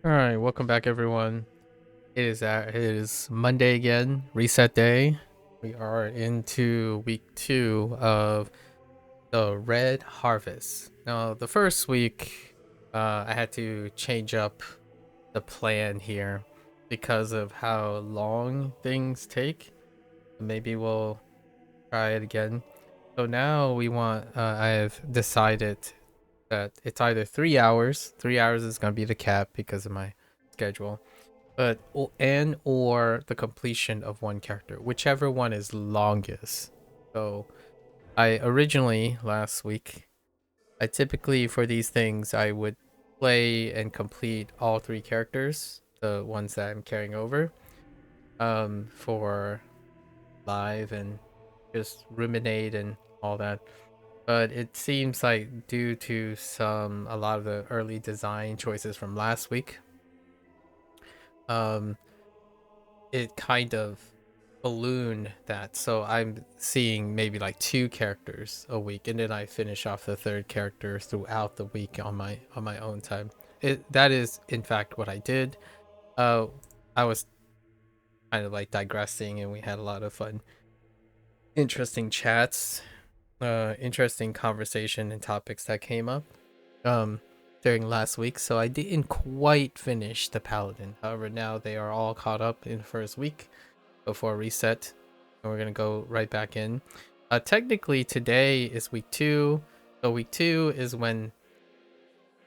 All right, welcome back, everyone. It is Monday again, reset day. We are into week 2 of the Red Harvest. Now, the first week, I had to change up the plan here because of how long things take. Maybe we'll try it again. So now I have decided that it's either 3 hours. 3 hours is gonna be the cap because of my schedule, but or the completion of one character, whichever one is longest. So I originally last week, I typically for these things I would play and complete all three characters, the ones that I'm carrying over, for live and just ruminate and all that. But it seems like due to a lot of the early design choices from last week, um, it kind of ballooned that. So I'm seeing maybe like two characters a week, and then I finish off the third character throughout the week on my own time. That is in fact what I did. Uh, I was kind of like digressing, and we had a lot of fun, interesting chats, interesting conversation and topics that came up um during last week. So I didn't quite finish the paladin. However, now they are all caught up in the first week before reset, and we're gonna go right back in. Technically today is week 2, so week 2 is when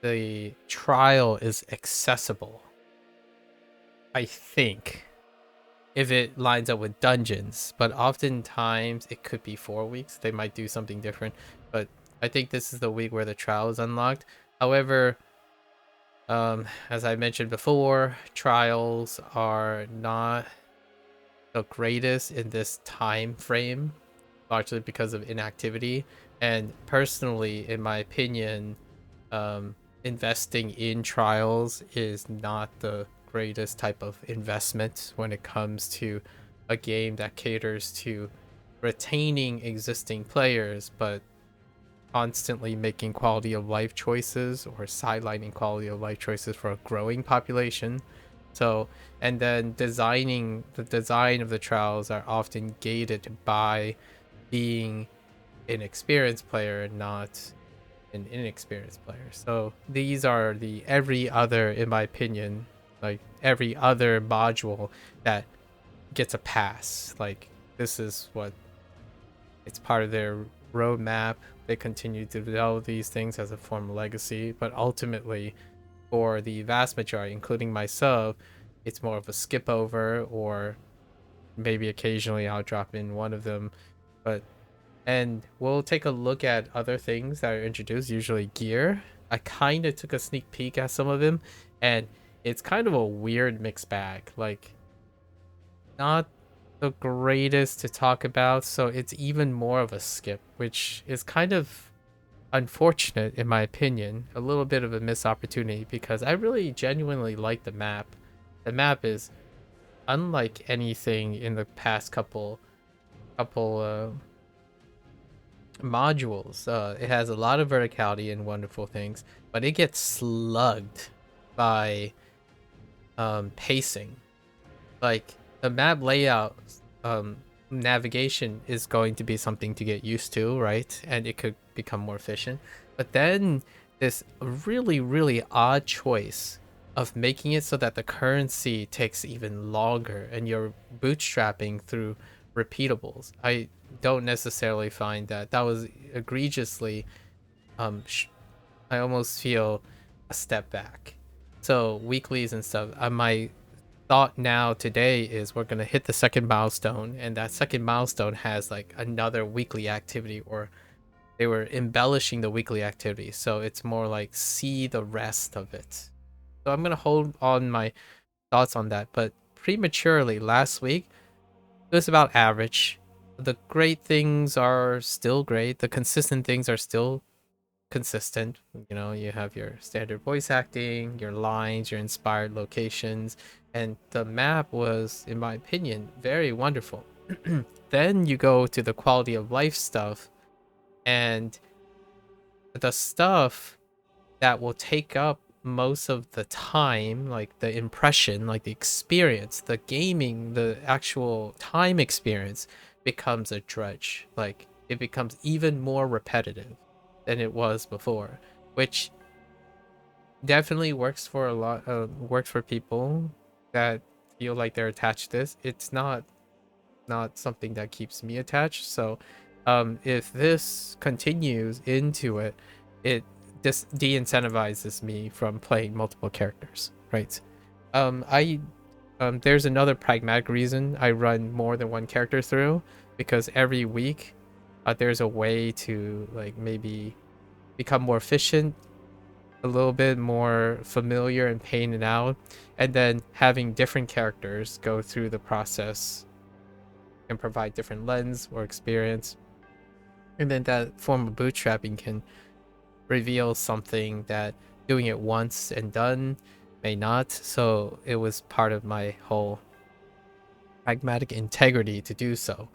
the trial is accessible, I think, if it lines up with dungeons. But oftentimes it could be 4 weeks, they might do something different, but I think this is the week where the trial is unlocked. However, as I mentioned before, trials are not the greatest in this time frame, largely because of inactivity. And personally, in my opinion, um, investing in trials is not the greatest type of investment when it comes to a game that caters to retaining existing players, but constantly making quality of life choices or sidelining quality of life choices for a growing population. So, and then the design of the trials are often gated by being an experienced player and not an inexperienced player. So these are the every other, in my opinion, like every other module that gets a pass. Like, this is what it's part of their roadmap. They continue to develop these things as a form of legacy, but ultimately, for the vast majority, including myself, it's more of a skip over, or maybe occasionally I'll drop in one of them. But and we'll take a look at other things that are introduced, usually gear. I kind of took a sneak peek at some of them, and it's kind of a weird mixed bag. Like, not the greatest to talk about, so it's even more of a skip, which is kind of unfortunate in my opinion. A little bit of a missed opportunity because I really genuinely like the map. The map is unlike anything in the past couple modules. It has a lot of verticality and wonderful things, but it gets slugged by pacing. Like, the map layout, navigation is going to be something to get used to, right? And it could become more efficient. But then this really, really odd choice of making it so that the currency takes even longer and you're bootstrapping through repeatables. I don't necessarily find that was egregiously, I almost feel a step back. So weeklies and stuff, my thought now today is we're going to hit the second milestone, and that second milestone has like another weekly activity, or they were embellishing the weekly activity, so it's more like see the rest of it. So I'm going to hold on my thoughts on that. But prematurely, last week it was about average. The great things are still great, the consistent things are still consistent. You know, you have your standard voice acting, your lines, your inspired locations, and the map was, in my opinion, very wonderful. Then you go to the quality of life stuff, and the stuff that will take up most of the time, like the impression, like the experience, the gaming, the actual time experience becomes a drudge. Like it becomes even more repetitive than it was before, which definitely works for a lot. Works for people that feel like they're attached to this. It's not something that keeps me attached. So, if this continues into it, it just de-incentivizes me from playing multiple characters, right? I There's another pragmatic reason I run more than one character through, because every week, there's a way to like maybe become more efficient, a little bit more familiar and painted out, and then having different characters go through the process can provide different lens or experience. And then that form of bootstrapping can reveal something that doing it once and done may not. So it was part of my whole pragmatic integrity to do so.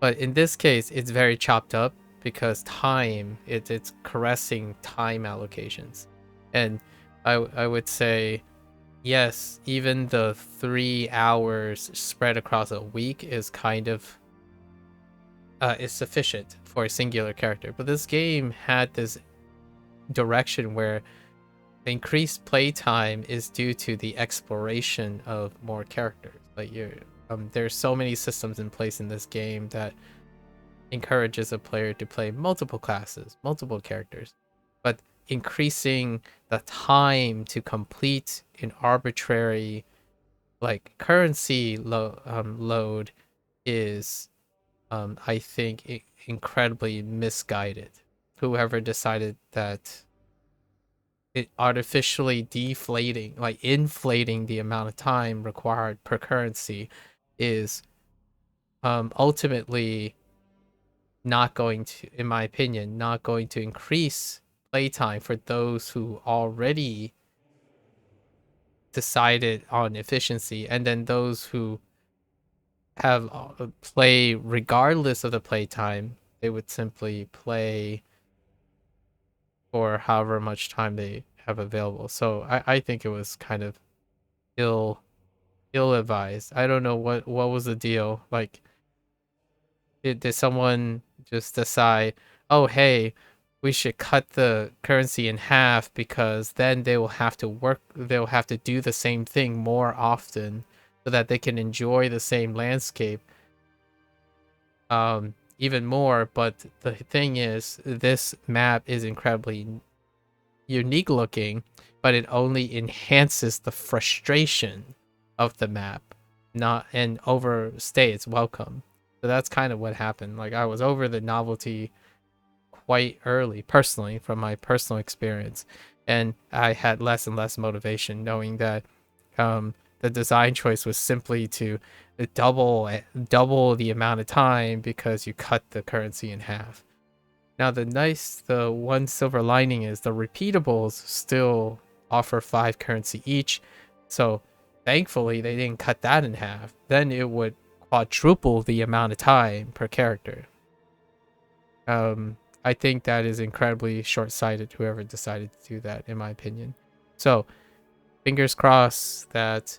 But in this case, it's very chopped up because it's caressing time allocations. And I would say yes, even the 3 hours spread across a week is kind of is sufficient for a singular character. But this game had this direction where the increased playtime is due to the exploration of more characters. Like there's so many systems in place in this game that encourages a player to play multiple classes, multiple characters, but increasing the time to complete an arbitrary like currency load is I think incredibly misguided. Whoever decided that it artificially deflating, like inflating the amount of time required per currency is ultimately not going to, in my opinion, not going to increase playtime for those who already decided on efficiency, and then those who have play regardless of the playtime, they would simply play for however much time they have available. So I think it was kind of ill ill advised. I don't know what was the deal. Like did someone just decide, oh hey, we should cut the currency in half because then they'll have to do the same thing more often so that they can enjoy the same landscape even more. But the thing is, this map is incredibly unique looking, but it only enhances the frustration of the map, not and overstay its welcome. So that's kind of what happened. Like I was over the novelty quite early, personally, from my personal experience, and I had less and less motivation, knowing that the design choice was simply to double the amount of time because you cut the currency in half. Now the one silver lining is the repeatables still offer 5 currency each. So thankfully they didn't cut that in half. Then it would quadruple the amount of time per character. I think that is incredibly short-sighted, whoever decided to do that, in my opinion. So fingers crossed that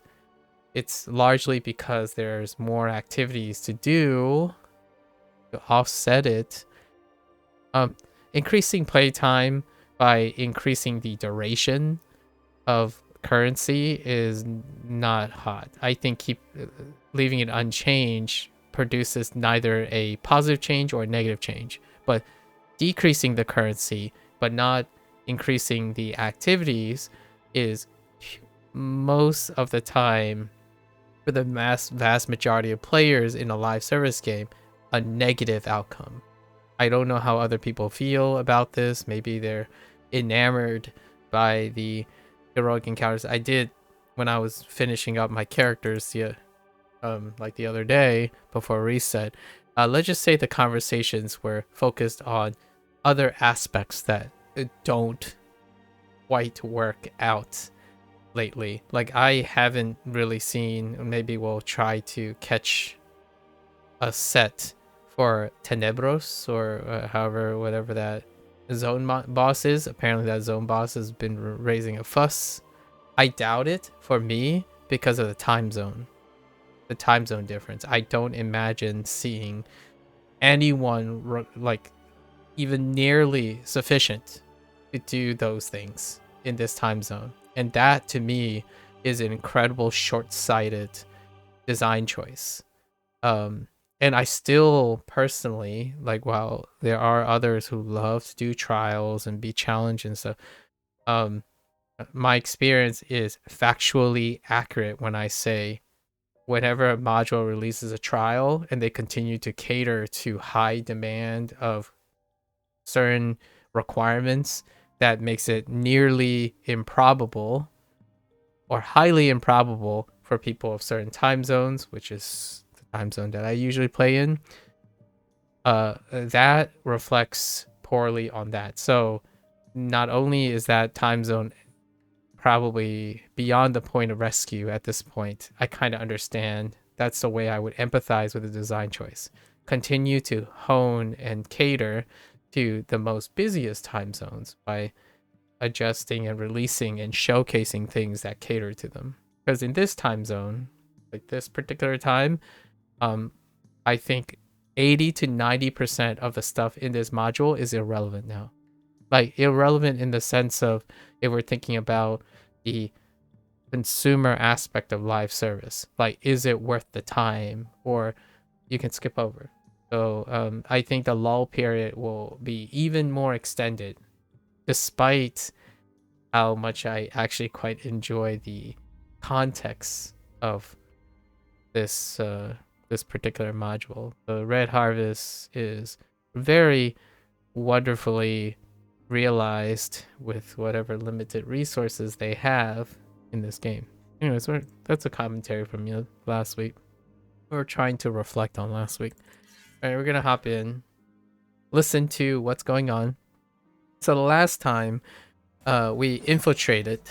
it's largely because there's more activities to do to offset it. Increasing playtime by increasing the duration of currency is not hot. I think leaving it unchanged produces neither a positive change or a negative change. But decreasing the currency but not increasing the activities is most of the time, for the vast majority of players in a live service game, a negative outcome. I don't know how other people feel about this. Maybe they're enamored by the heroic encounters. I did, when I was finishing up my characters like the other day before reset. Let's just say the conversations were focused on other aspects that don't quite work out lately. Like I haven't really seen. Maybe we'll try to catch a set for Tenebros or however, whatever that zone bosses. Apparently that zone boss has been raising a fuss. I doubt it for me because of the time zone. The time zone difference. I don't imagine seeing anyone like even nearly sufficient to do those things in this time zone. And that to me is an incredible short-sighted design choice. And I still personally, like, while there are others who love to do trials and be challenged and stuff, um, my experience is factually accurate when I say whenever a module releases a trial and they continue to cater to high demand of certain requirements, that makes it nearly improbable or highly improbable for people of certain time zones, which is the time zone that I usually play in. That reflects poorly on that. So not only is that time zone probably beyond the point of rescue at this point, I kind of understand that's the way I would empathize with the design choice. Continue to hone and cater to the most busiest time zones by adjusting and releasing and showcasing things that cater to them. Because in this time zone, like this particular time, I think 80 to 90% of the stuff in this module is irrelevant now. Like irrelevant in the sense of if we're thinking about the consumer aspect of live service, like is it worth the time, or you can skip over. So I think the lull period will be even more extended, despite how much I actually quite enjoy the context of this this particular module. The Red Harvest is very wonderfully realized with whatever limited resources they have in this game. Anyways, that's a commentary from me last week. We're trying to reflect on last week. All right, we're gonna hop in, listen to what's going on. So the last time we infiltrated.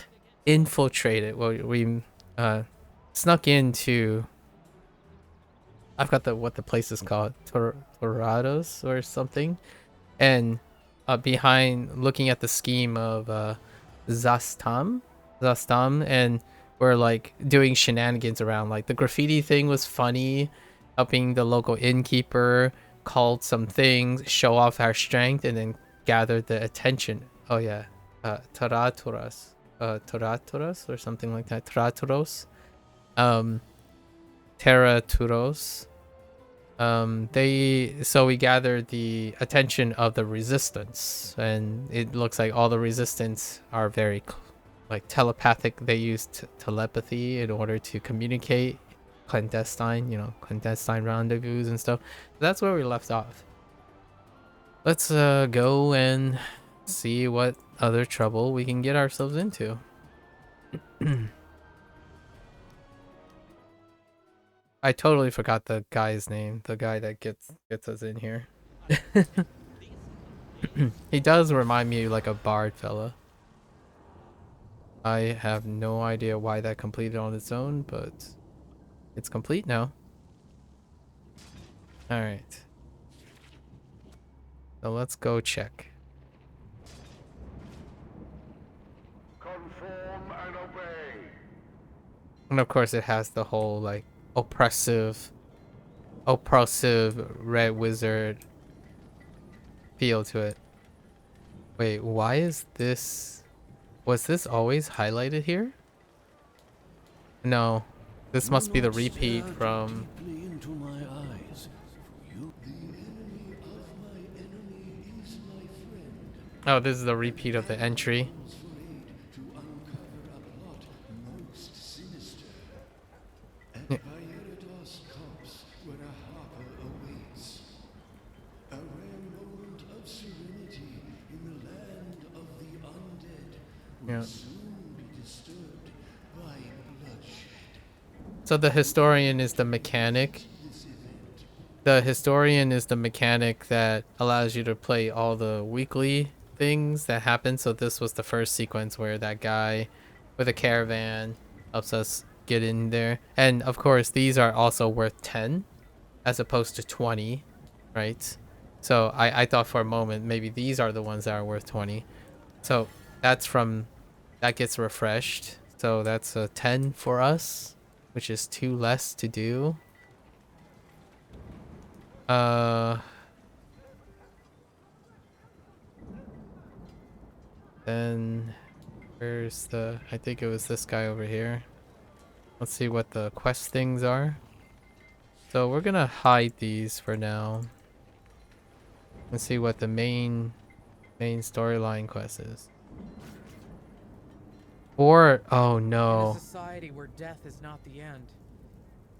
Well, we snuck into. I've got what the place is called, Torados or something, and behind, looking at the scheme of Zastam, and we're like doing shenanigans around. Like the graffiti thing was funny, helping the local innkeeper, called some things, show off our strength, and then gathered the attention. Oh yeah, Taraturas, Taraturas or something like that. Taraturos, Terraturos. So we gathered the attention of the resistance, and it looks like all the resistance are very like telepathic. They use telepathy in order to communicate, clandestine rendezvous and stuff. That's where we left off. Let's go and see what other trouble we can get ourselves into. I totally forgot the guy's name, the guy that gets us in here. He does remind me like a bard fella. I have no idea why that completed on its own, but it's complete now. All right. So let's go check. Conform and obey. And of course it has the whole like oppressive red wizard feel to it. Wait, why is this? Was this always highlighted here? No, this must be the repeat from. Oh, this is the repeat of the entry. Yeah. So the historian is the mechanic. The historian is the mechanic that allows you to play all the weekly things that happen. So this was the first sequence where that guy with a caravan helps us get in there. And of course, these are also worth 10 as opposed to 20, right? So I thought for a moment maybe these are the ones that are worth 20. So that's from, that gets refreshed. So that's a 10 for us, which is 2 less to do. Then where's the, I think it was this guy over here. Let's see what the quest things are. So we're gonna hide these for now. Let's see what the main storyline quest is. Or, oh no. In a society where death is not the end,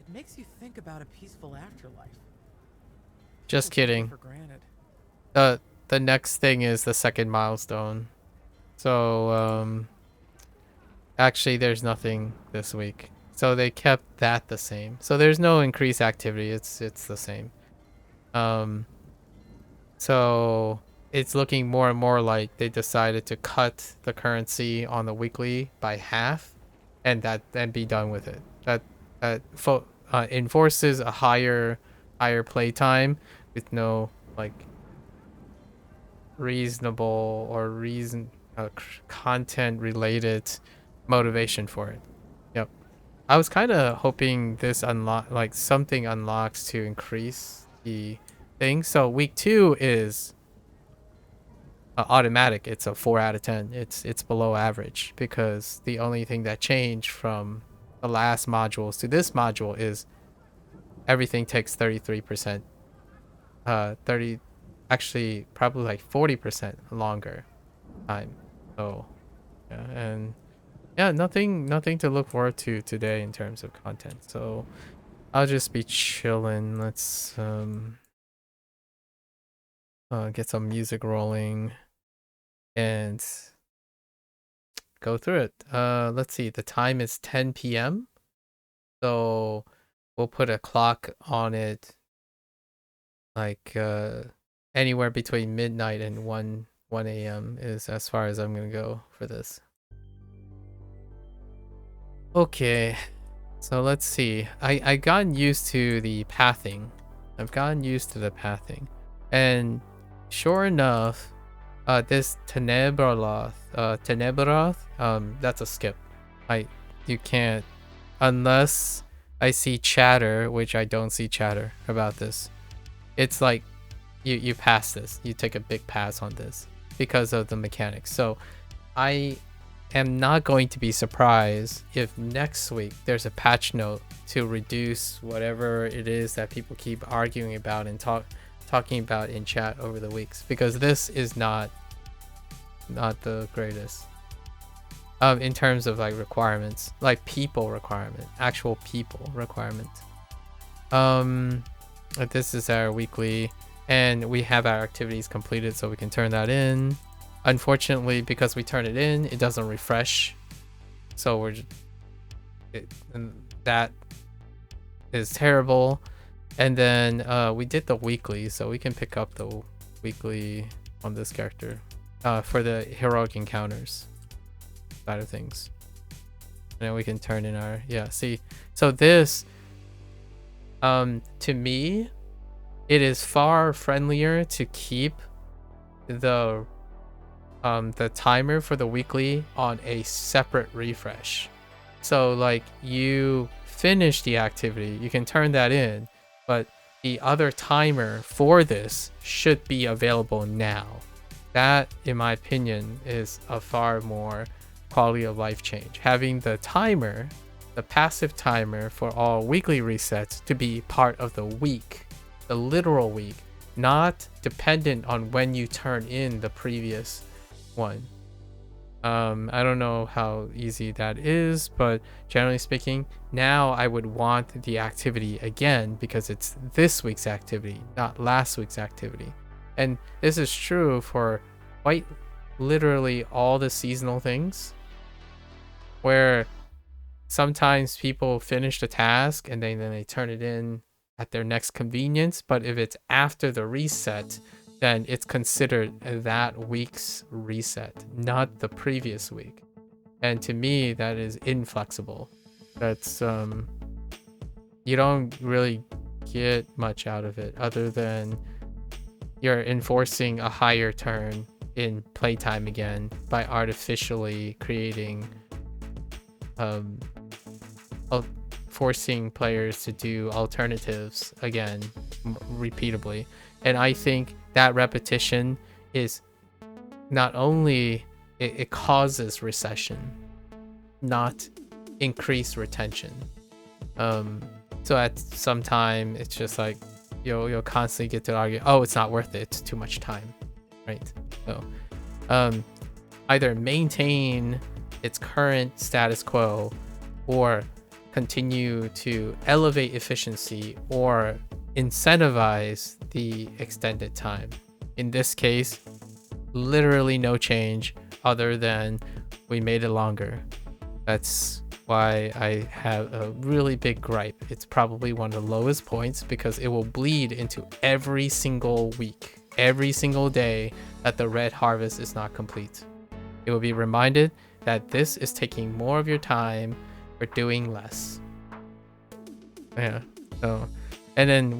it makes you think about a peaceful afterlife. Just People take it kidding. for granted. The next thing is the second milestone. So actually there's nothing this week. So they kept that the same. So there's no increased activity. It's the same. So it's looking more and more like they decided to cut the currency on the weekly by half, and be done with it. That enforces a higher play time with no like reasonable or content related motivation for it. Yep. I was kind of hoping this something unlocks to increase the thing. So week 2 is automatic. It's a 4 out of 10. It's below average because the only thing that changed from the last modules to this module is everything takes 33%. 30, actually probably like 40% longer time. So yeah, and yeah, nothing to look forward to today in terms of content. So I'll just be chilling. Let's get some music rolling and go through it. Let's see. The time is 10 p.m. So we'll put a clock on it, like anywhere between midnight and 1 a.m. is as far as I'm gonna go for this. Okay, so let's see. I gotten used to the pathing. I've gotten used to the pathing, and sure enough, this Tenebroth, that's a skip. You can't, unless I see chatter, which I don't see chatter about this. It's like you pass this. You take a big pass on this because of the mechanics. So I am not going to be surprised if next week there's a patch note to reduce whatever it is that people keep arguing about and talking about in chat over the weeks, because this is not the greatest in terms of like requirements, like people requirement, actual people requirement. This is our weekly, and we have our activities completed, so we can turn that in. Unfortunately, because we turn it in, it doesn't refresh, so and that is terrible. And then we did the weekly, so we can pick up the weekly on this character for the heroic encounters side of things. And then we can turn in our, yeah, see. So this, to me, it is far friendlier to keep the timer for the weekly on a separate refresh. So like you finish the activity, you can turn that in, but the other timer for this should be available now. That, in my opinion, is a far more quality of life change. Having the timer, the passive timer for all weekly resets, to be part of the week, the literal week, not dependent on when you turn in the previous one. I don't know how easy that is, but generally speaking, now I would want the activity again because it's this week's activity, not last week's activity. And this is true for quite literally all the seasonal things, where sometimes people finish the task and then they turn it in at their next convenience, but if it's after the reset, then it's considered that week's reset, not the previous week. And to me, that is inflexible. That's you don't really get much out of it other than you're enforcing a higher turn in playtime again by artificially creating um forcing players to do alternatives again repeatably. And I think that repetition is not only it causes recession, not increase retention. So at some time it's just like you'll constantly get to argue, oh, it's not worth it, it's too much time, right? So either maintain its current status quo or continue to elevate efficiency or incentivize the extended time. In this case, literally no change other than we made it longer. That's why I have a really big gripe. It's probably one of the lowest points because it will bleed into every single week, every single day that the red harvest is not complete. It will be reminded that this is taking more of your time for doing less. Yeah. So, and then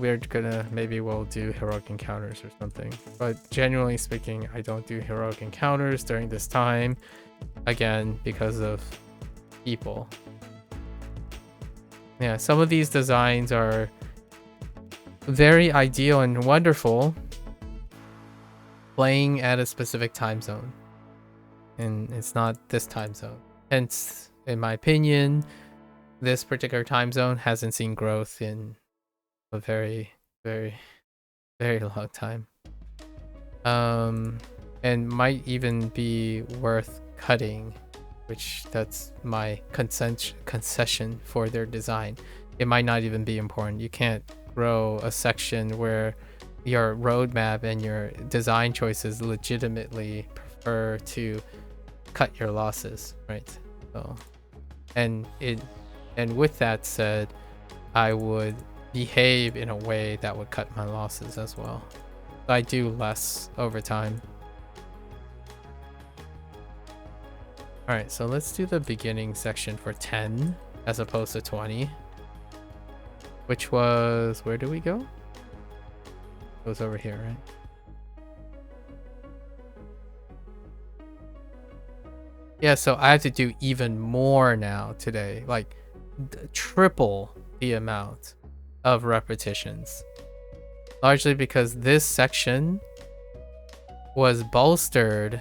maybe we'll do heroic encounters or something. But genuinely speaking, I don't do heroic encounters during this time. Again, because of people. Yeah, some of these designs are very ideal and wonderful playing at a specific time zone. And it's not this time zone. Hence, in my opinion, this particular time zone hasn't seen growth in a very, very, very long time. And might even be worth cutting, which that's my concession for their design. It might not even be important. You can't grow a section where your roadmap and your design choices legitimately prefer to cut your losses, right? So, and with that said, I would behave in a way that would cut my losses as well. I do less over time. All right, so let's do the beginning section for 10 as opposed to 20, which was, where do we go? It was over here, right? Yeah, so I have to do even more now today, like triple the amount of repetitions. Largely because this section was bolstered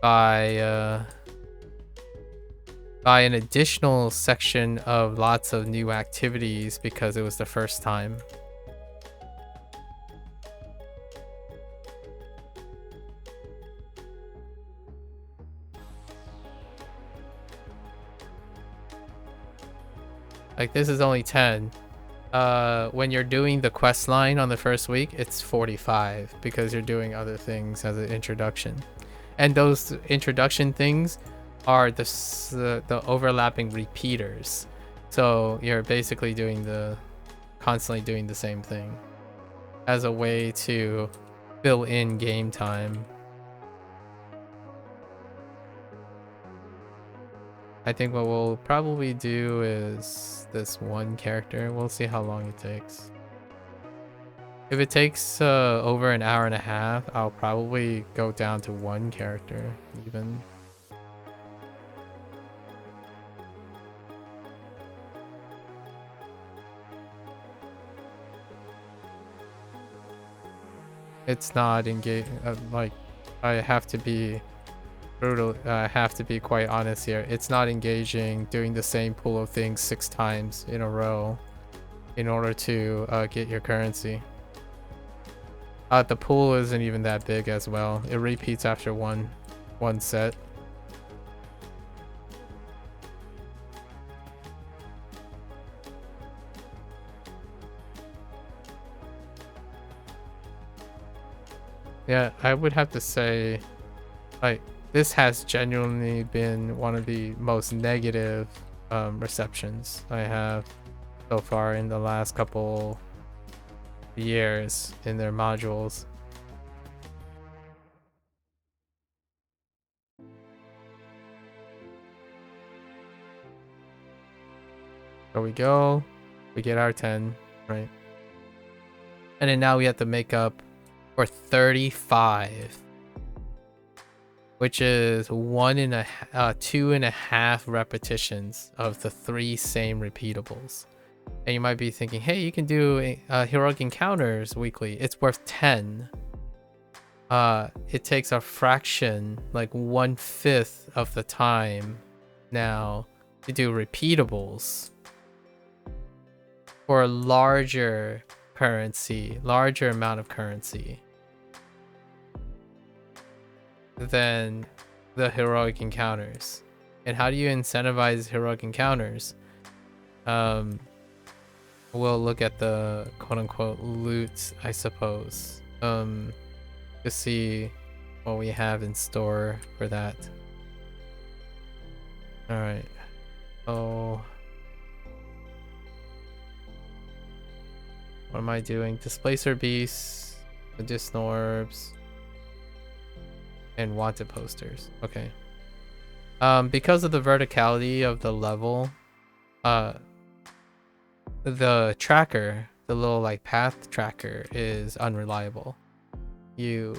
by an additional section of lots of new activities because it was the first time. Like, this is only 10. When you're doing the quest line on the first week, it's 45 because you're doing other things as an introduction. And those introduction things are the overlapping repeaters. So you're basically constantly doing the same thing as a way to fill in game time. I think what we'll probably do is this one character. We'll see how long it takes. If it takes over an hour and a half, I'll probably go down to one character even. It's not engaging. Like, I have to be brutal. I have to be quite honest here. It's not engaging doing the same pool of things 6 times in a row in order to get your currency. The pool isn't even that big as well. It repeats after one set. Yeah, I would have to say, like, this has genuinely been one of the most negative receptions I have so far in the last couple years in their modules. There we go. We get our 10, right? And then now we have to make up for 35, which is 2.5 repetitions of the 3 same repeatables. And you might be thinking, hey, you can do heroic encounters weekly. It's worth 10. It takes a fraction, like 1/5 of the time now to do repeatables for a larger amount of currency than the heroic encounters. And how do you incentivize heroic encounters? We'll look at the quote-unquote loot, I suppose, to see what we have in store for that. All right. Oh, what am I doing? Displacer beasts, medicinal herbs, and wanted posters. Okay. Because of the verticality of the level, the tracker, the little like path tracker, is unreliable. You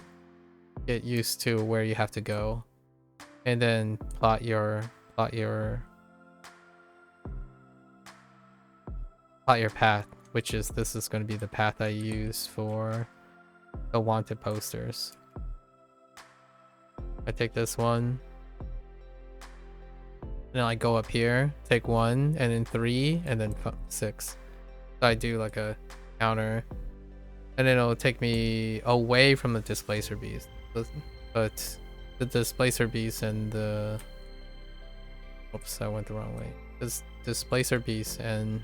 get used to where you have to go, and then plot your path, which is this is going to be the path I use for the wanted posters. I take this one, and then I go up here, take 1, and then 3, and then 6. So I do like a counter, and then it'll take me away from the displacer beast. But the displacer beast and the oops, I went the wrong way. This displacer beast and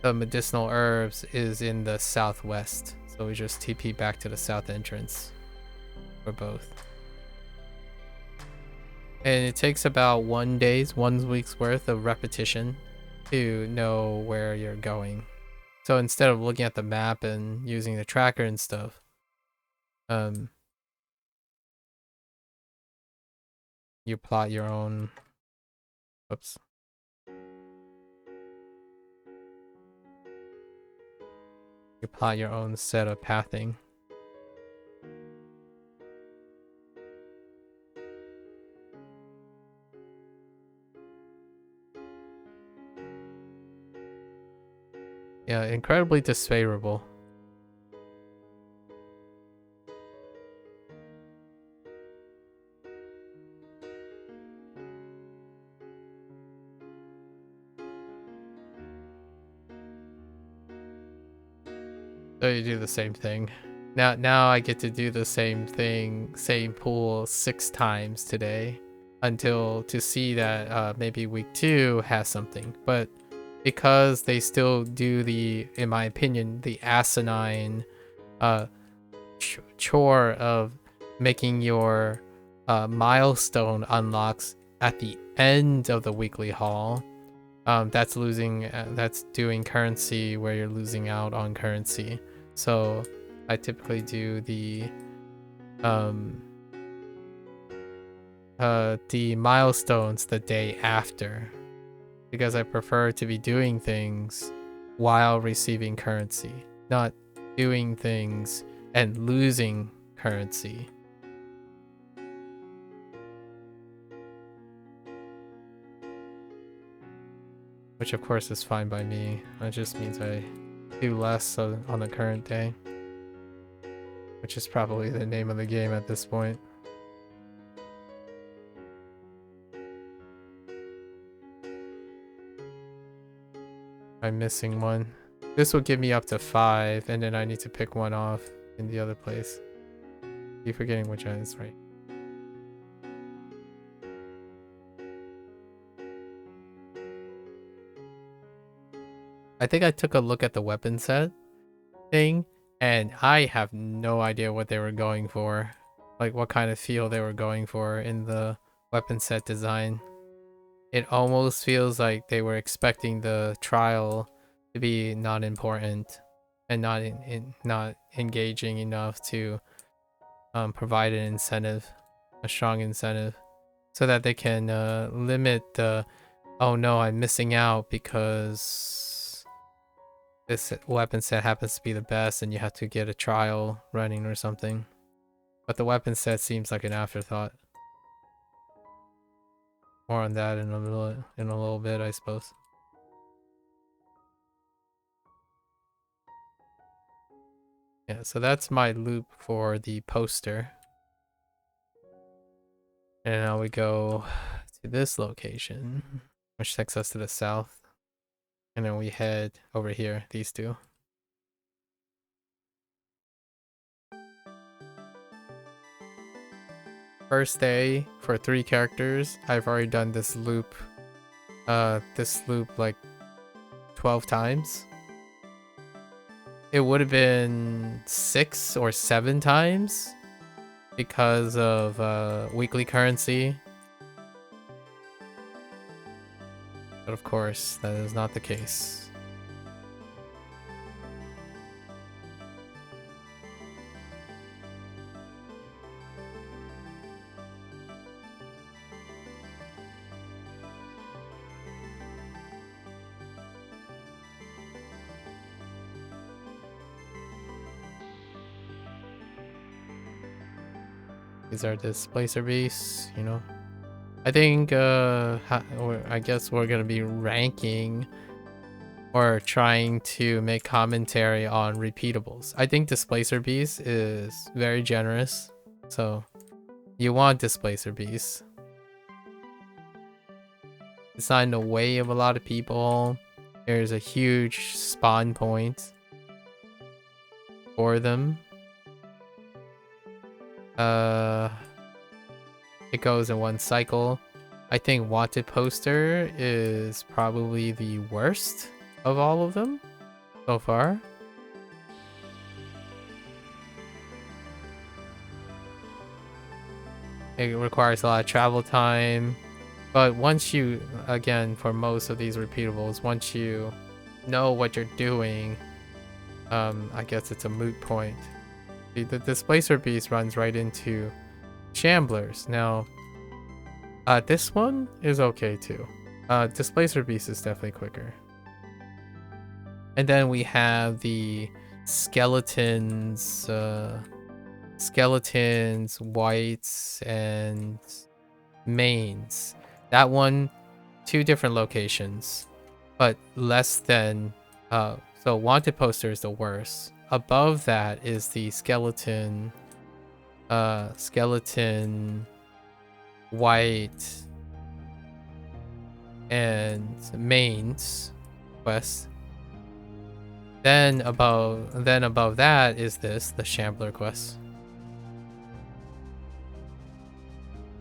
the medicinal herbs is in the southwest, so we just TP back to the south entrance for both. And it takes about 1 week's worth of repetition to know where you're going. So instead of looking at the map and using the tracker and stuff, you plot your own. Oops. You plot your own set of pathing. Yeah, incredibly disfavorable. So you do the same thing. Now I get to do the same thing, same pool 6 times today, until to see that maybe week 2 has something. But because they still do the, in my opinion, the asinine chore of making your milestone unlocks at the end of the weekly haul, that's doing currency where you're losing out on currency. So I typically do the milestones the day after, because I prefer to be doing things while receiving currency, not doing things and losing currency. Which of course is fine by me. That just means I do less on the current day, which is probably the name of the game at this point. I'm missing one. This will give me up to 5, and then I need to pick one off in the other place. Keep forgetting which one is right. I think I took a look at the weapon set thing, and I have no idea what they were going for. Like what kind of feel they were going for in the weapon set design. It almost feels like they were expecting the trial to be not important and not engaging enough to provide an incentive, a strong incentive, so that they can limit the, oh no, I'm missing out because this weapon set happens to be the best and you have to get a trial running or something. But the weapon set seems like an afterthought. More on that in a little bit, I suppose. Yeah, so that's my loop for the poster. And now we go to this location, which takes us to the south. And then we head over here, these two. First day for 3 characters. I've already done this loop like 12 times. It would have been 6 or 7 times because of weekly currency. But of course, that is not the case. These are displacer beasts, you know. I think, I guess we're gonna be ranking or trying to make commentary on repeatables. I think displacer beast is very generous, so you want displacer beasts. It's not in the way of a lot of people. There's a huge spawn point for them. It goes in one cycle. I think wanted poster is probably the worst of all of them so far. It requires a lot of travel time, but once you, again, for most of these repeatables, once you know what you're doing, I guess it's a moot point. The displacer beast runs right into shamblers. Now, this one is okay too. Displacer beast is definitely quicker. And then we have the skeletons, whites, and mains. That one, 2 different locations, but less than, so wanted poster is the worst. Above that is the skeleton white and mains quest. Then above that is the Shambler quest.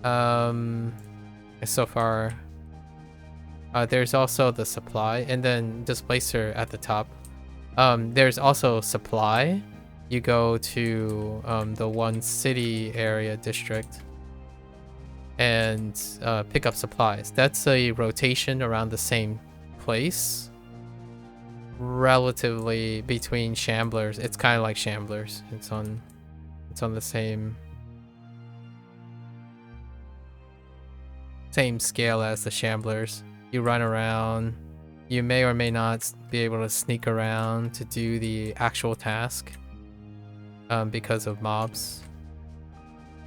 So far, there's also the supply, and then displacer at the top. There's also supply. You go to the one city area district and pick up supplies. That's a rotation around the same place. Relatively between shamblers. It's kind of like shamblers. It's on the same scale as the shamblers. You run around. You may or may not be able to sneak around to do the actual task because of mobs.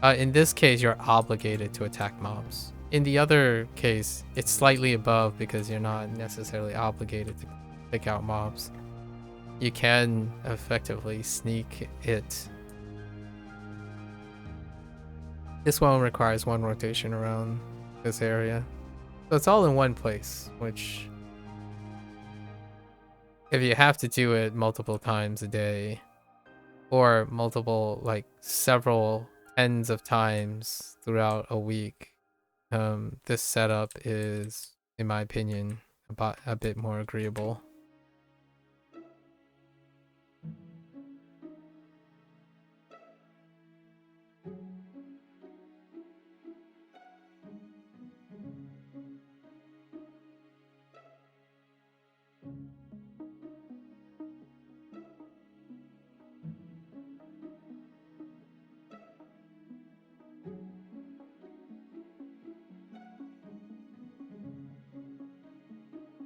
In this case, you're obligated to attack mobs. In the other case, it's slightly above because you're not necessarily obligated to take out mobs. You can effectively sneak it. This one requires 1 rotation around this area. So it's all in one place, which, if you have to do it multiple times a day, or multiple, like several tens of times throughout a week, this setup is, in my opinion, a bit more agreeable.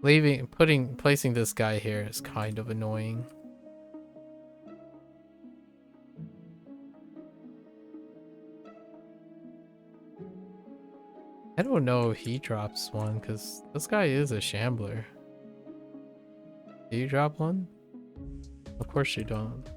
placing this guy here is kind of annoying. I don't know if he drops one because this guy is a shambler. Do you drop one? Of course you don't.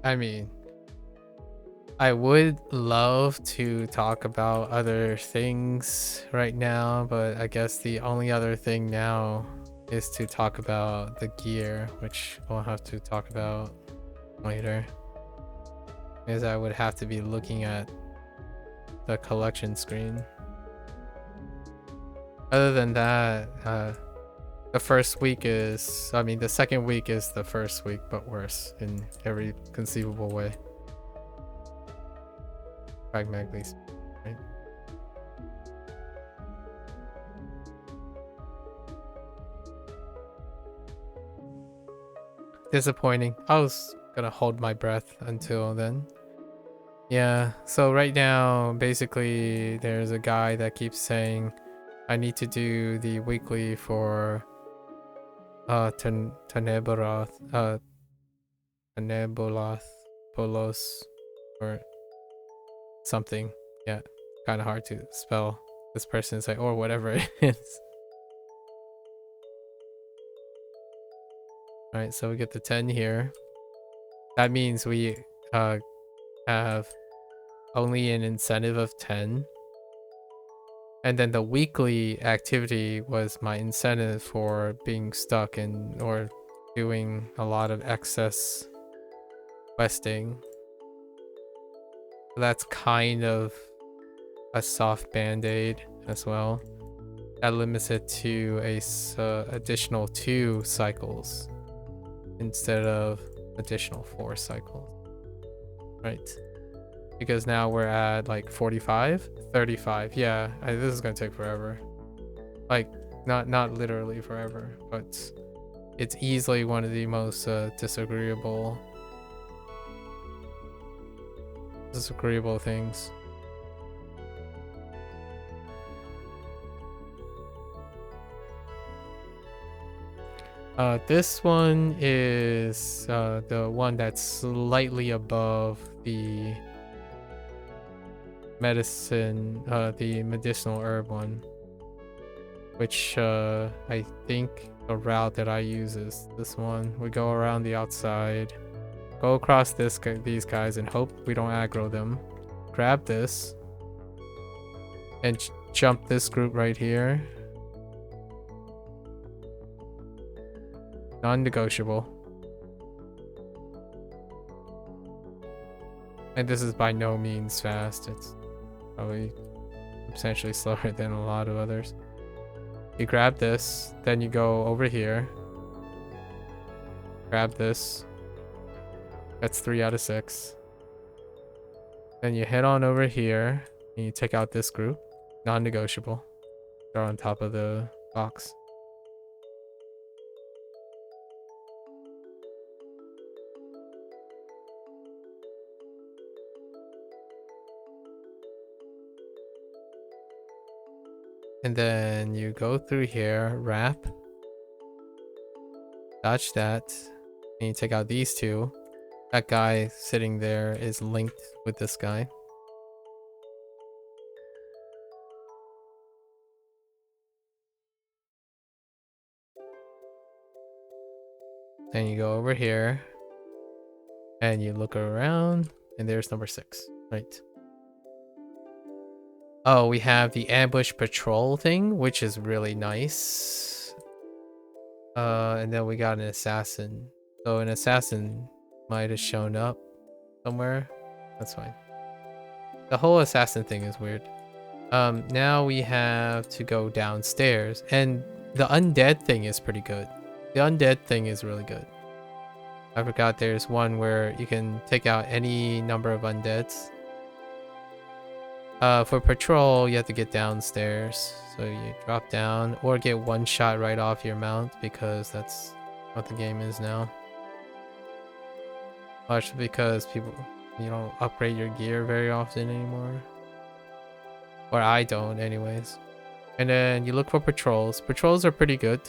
I mean, I would love to talk about other things right now, but I guess the only other thing now is to talk about the gear, which we'll have to talk about later. Because I would have to be looking at the collection screen. Other than that, the first week is, I mean, the second week is the first week, but worse in every conceivable way. Pragmatically speaking, right? Disappointing. I was gonna hold my breath until then. Yeah, so right now, basically, there's a guy that keeps saying I need to do the weekly for Tenebroth, Teneboloth, Polos, or something. Yeah, kind of hard to spell. This person's like, or whatever it is. Alright, so we get the 10 here. That means we have only an incentive of 10. And then the weekly activity was my incentive for being stuck in or doing a lot of excess questing. That's kind of a soft band-aid as well. That limits it to a additional 2 cycles instead of additional 4 cycles. Right. Because now we're at like 45, 35. Yeah, this is gonna take forever. Like, not literally forever, but it's easily one of the most disagreeable things. This one is the one that's slightly above the medicine, the medicinal herb one, which I think the route that I use is this one. We go around the outside, go across these guys, and hope we don't aggro them. Grab this, and jump this group right here. Non-negotiable. And this is by no means fast. It's probably substantially slower than a lot of others. You grab this, then you go over here. Grab this. That's 3 out of 6. Then you head on over here, and you take out this group. Non-negotiable. They're on top of the box. And then you go through here, wrap, dodge that, and you take out these 2. That guy sitting there is linked with this guy. Then you go over here, and you look around, and there's number 6, right? Oh, we have the ambush patrol thing, which is really nice. And then we got an assassin. So an assassin might have shown up somewhere. That's fine. The whole assassin thing is weird. Now we have to go downstairs, and the undead thing is pretty good. The undead thing is really good. I forgot there's one where you can take out any number of undeads. For patrol, you have to get downstairs. So you drop down or get one shot right off your mount, because that's what the game is now. Largely because you don't upgrade your gear very often anymore. Or I don't anyways. And then you look for patrols. Patrols are pretty good.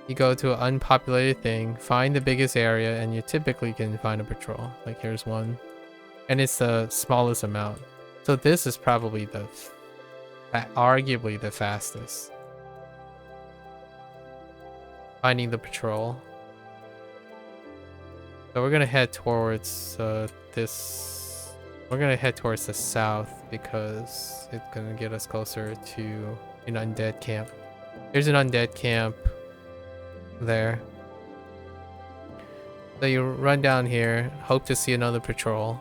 You go to an unpopulated thing, find the biggest area, and you typically can find a patrol. Like here's one. And it's the smallest amount. So this is probably arguably the fastest. Finding the patrol. So we're gonna head towards this. We're gonna head towards the south because it's gonna get us closer to an undead camp. There's an undead camp there. So you run down here, hope to see another patrol.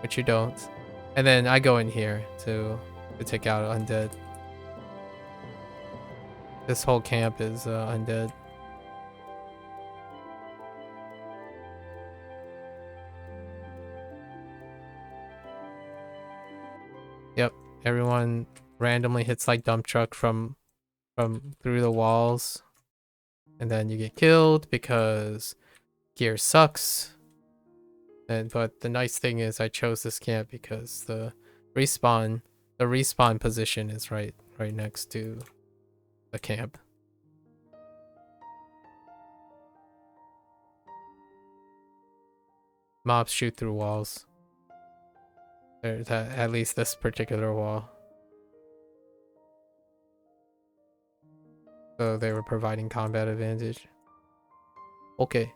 Which you don't. And then I go in here to take out undead. This whole camp is undead. Yep, everyone randomly hits like dump truck from through the walls. And then you get killed because gear sucks. But the nice thing is I chose this camp because the respawn position is right next to the camp. Mobs shoot through walls. There's at least this particular wall. So they were providing combat advantage. Okay.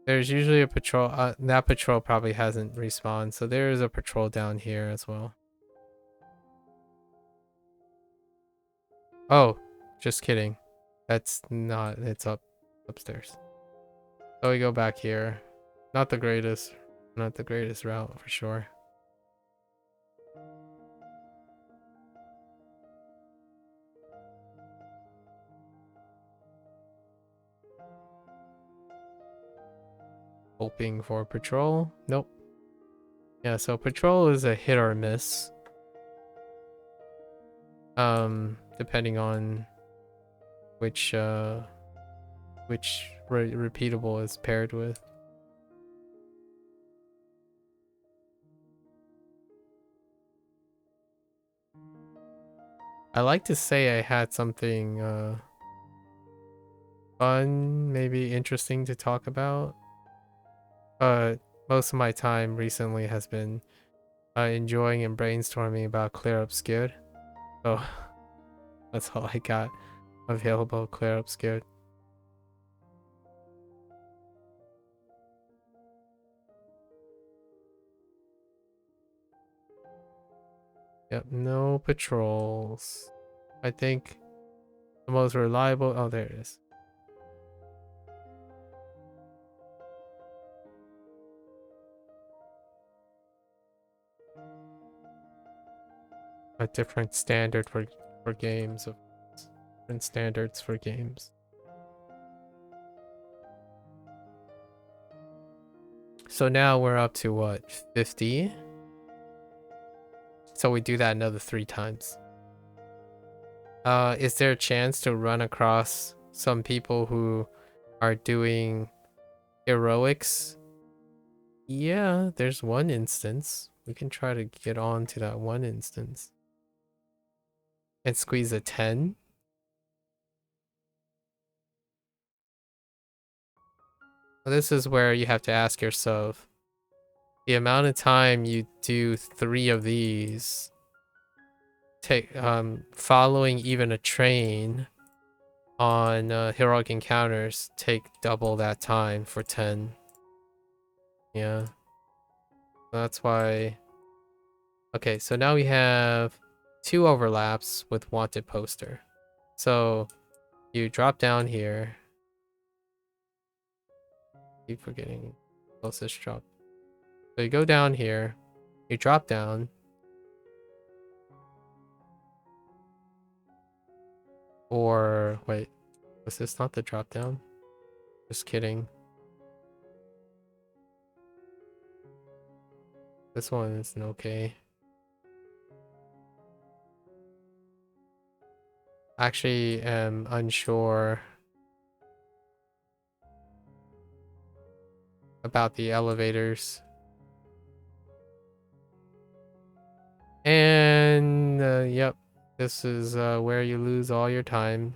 There's usually a patrol. That patrol probably hasn't respawned, so there is a patrol down here as well. Oh, just kidding. That's not. It's upstairs. So we go back here. Not the greatest route for sure. Hoping for patrol. Nope. Yeah, so patrol is a hit or miss. Depending on which repeatable is paired with. I like to say I had something fun, maybe interesting to talk about. Most of my time recently has been enjoying and brainstorming about Clear Up Scared. So that's all I got available, Clear Up Scared. Yep, no patrols. I think the most reliable... Oh, there it is. A different standard for games. Different standards for games. So now we're up to what? 50? So we do that another 3 times. Is there a chance to run across some people who are doing heroics? Yeah, there's one instance. We can try to get on to that one instance. And squeeze a 10. This is where you have to ask yourself, the amount of time you do 3 of these, following even a train on heroic encounters, take double that time for 10. Yeah. That's why... Okay, so now we have 2 overlaps with wanted poster. So you drop down here. Keep forgetting closest drop. So you go down here, you drop down. Or wait, was this not the drop down? Just kidding. This one isn't okay. Actually am unsure about the elevators. And yep, this is where you lose all your time.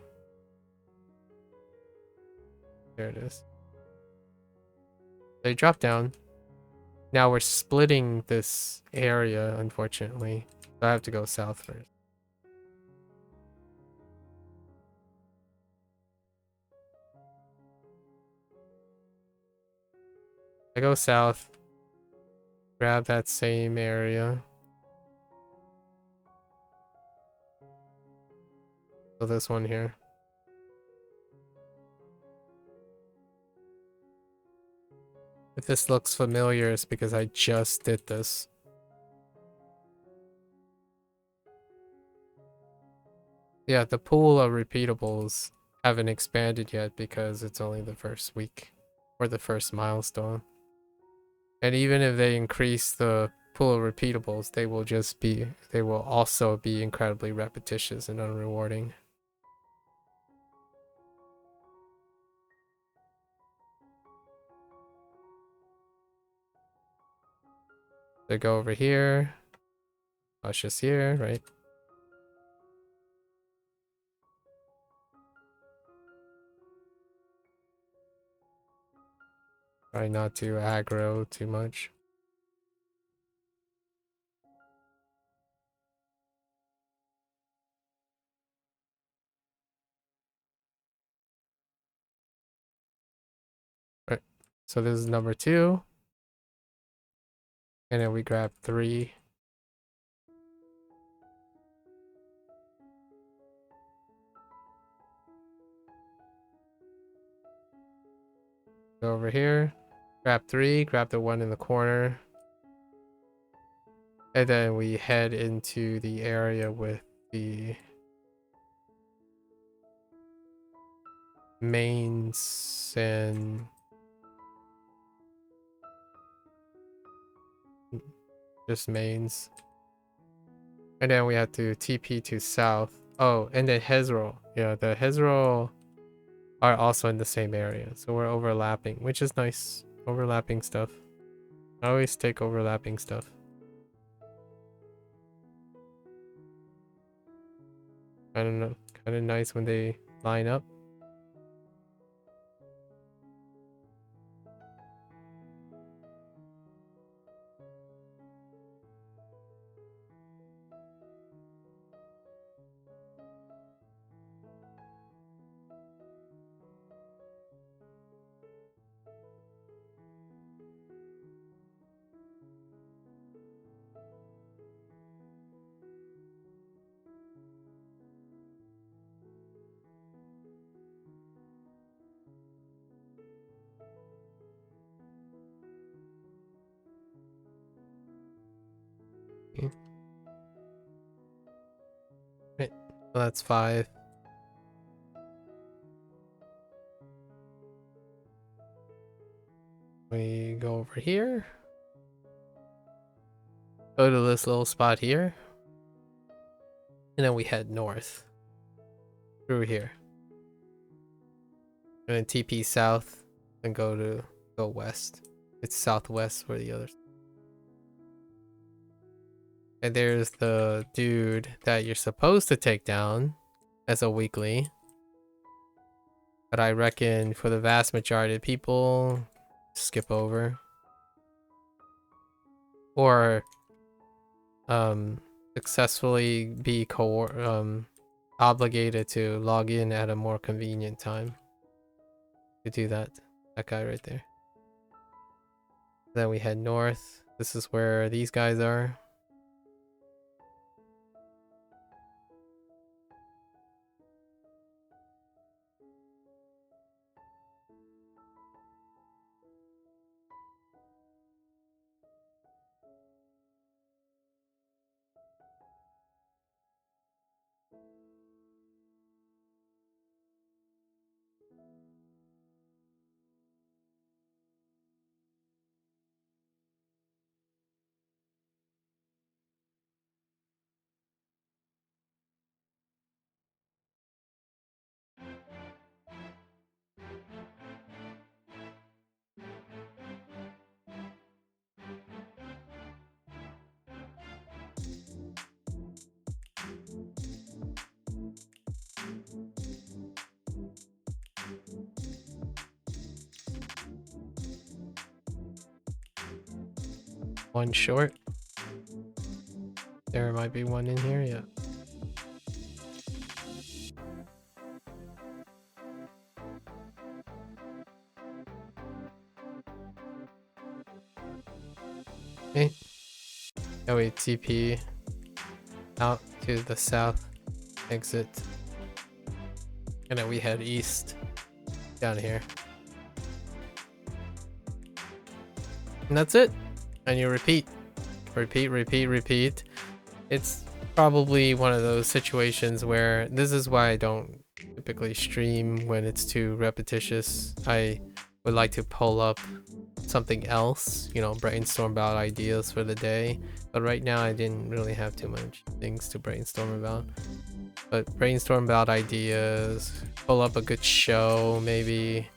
There it is. They drop down. Now we're splitting this area, unfortunately. So I have to go south first. I go south, grab that same area. So this one here. If this looks familiar, it's because I just did this. Yeah, the pool of repeatables haven't expanded yet because it's only the first week or the first milestone. And even if they increase the pool of repeatables, they will also be incredibly repetitious and unrewarding. They go over here. Oh, it's just here, right? Try not to aggro too much. Right. So this is number 2. And then we grab 3. Go over here. Grab 3, grab the one in the corner. And then we head into the area with the mains and just mains. And then we have to TP to south. Oh, and then Hezro. Yeah, the Hezro are also in the same area. So we're overlapping, which is nice. Overlapping stuff. I always take overlapping stuff. I don't know. Kind of nice when they line up. Okay. Right. So that's 5. We go over here. Go to this little spot here. And then we head north. Through here. And then TP south. And go west. It's southwest where the others. And there's the dude that you're supposed to take down as a weekly. But I reckon for the vast majority of people, skip over. Or successfully be obligated to log in at a more convenient time to do that. That guy right there. Then we head north. This is where these guys are. One short. There might be one in here, yeah. Okay. Oh wait, TP out to the south exit. And then we head east down here. And that's it. And you repeat. Repeat, repeat, repeat. It's probably one of those situations where this is why I don't typically stream when it's too repetitious. I would like to pull up something else, you know, brainstorm about ideas for the day. But right now I didn't really have too much things to brainstorm about. But brainstorm about ideas, pull up a good show, maybe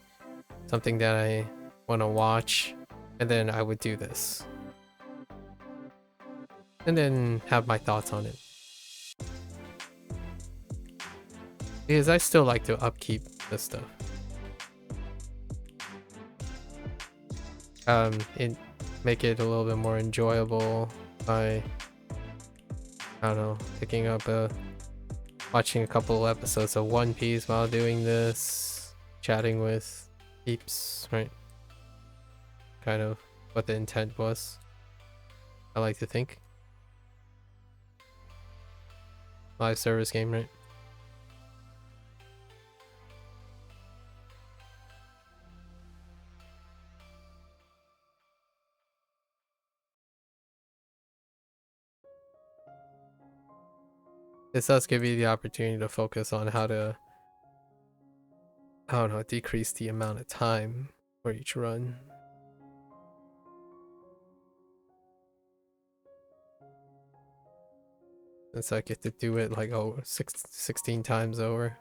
something that I want to watch, and then I would do this. And then have my thoughts on it. Because I still like to upkeep this stuff. Make it a little bit more enjoyable by, I don't know, picking up watching a couple episodes of One Piece while doing this, chatting with peeps, right? Kind of what the intent was, I like to think. Live service game, right? This does give you the opportunity to focus on how to, I don't know, decrease the amount of time for each run. Since I get to do it like 16 times over.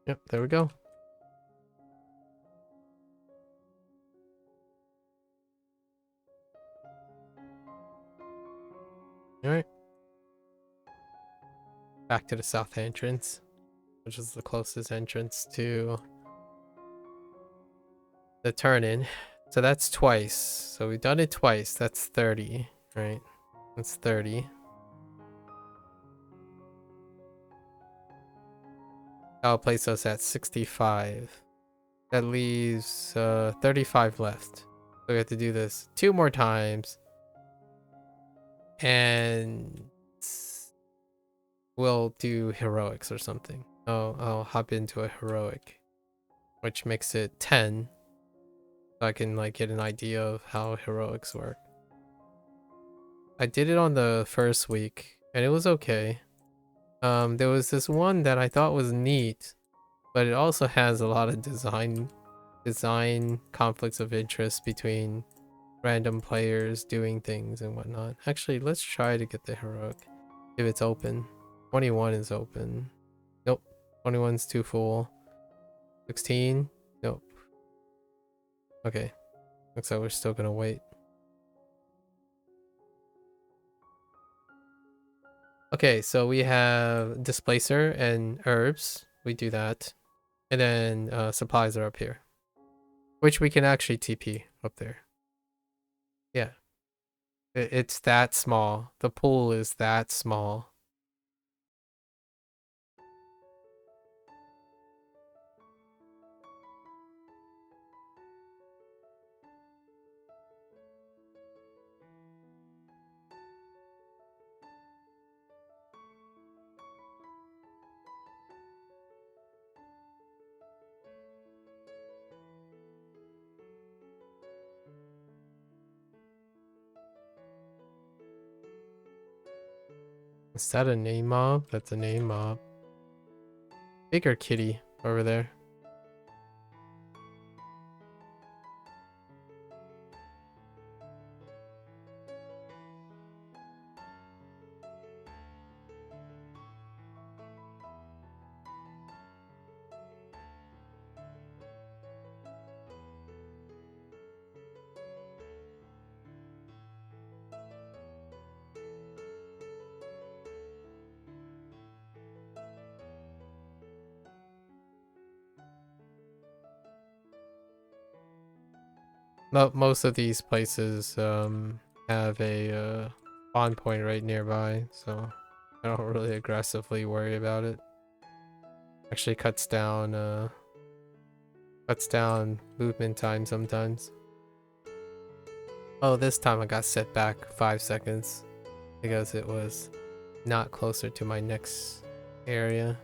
Yep, there we go. Alright. Back to the south entrance, which is the closest entrance to the turn-in. So that's twice. So we've done it twice. That's 30, right? That's 30. That'll place us at 65. That leaves 35 left. So we have to do this 2 more times. And we'll do heroics or something. Oh, I'll hop into a heroic, which makes it 10. So I can like get an idea of how heroics work. I did it on the first week and it was okay. There was this one that I thought was neat, but it also has a lot of design conflicts of interest between random players doing things and whatnot. Actually, let's try to get the heroic if it's open. 21 is open. Nope. 21's too full. 16? Nope. Okay. Looks like we're still gonna wait. Okay, so we have displacer and herbs. We do that. And then supplies are up here, which we can actually TP up there. Yeah. It's that small. The pool is that small. Is that a name mob? That's a name mob. Bigger kitty over there. most of these places have a spawn point right nearby, so I don't really aggressively worry about it. Actually cuts down movement time sometimes. Oh, this time I got set back 5 seconds because it was not closer to my next area.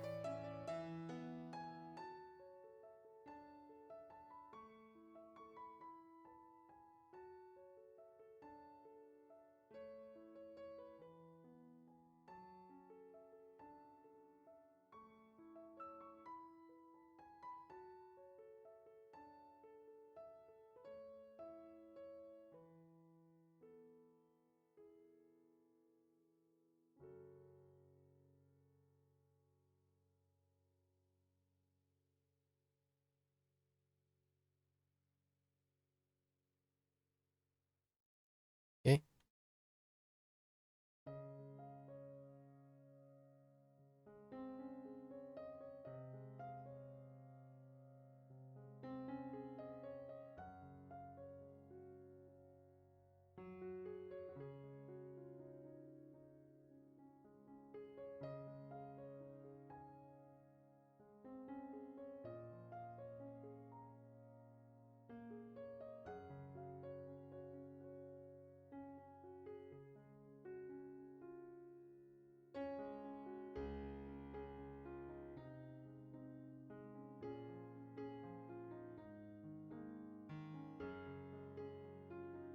Okay.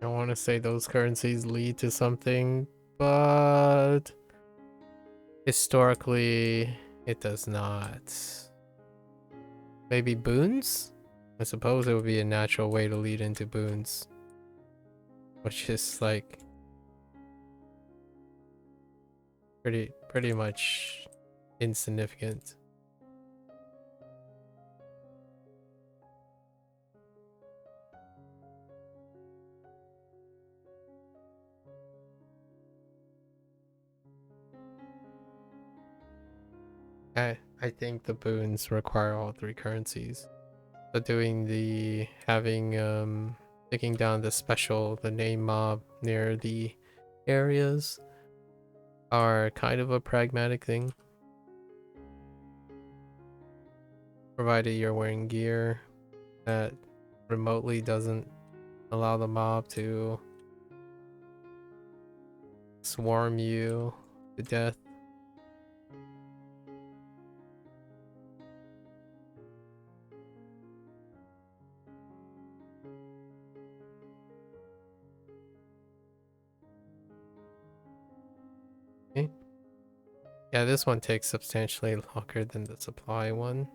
I want to say those currencies lead to something, but historically it does not. Maybe boons? I suppose it would be a natural way to lead into boons, which is like pretty much insignificant. I think the boons require all 3 currencies. So doing the taking down the name mob near the areas are kind of a pragmatic thing. Provided you're wearing gear that remotely doesn't allow the mob to swarm you to death. Okay. Yeah, this one takes substantially longer than the supply one.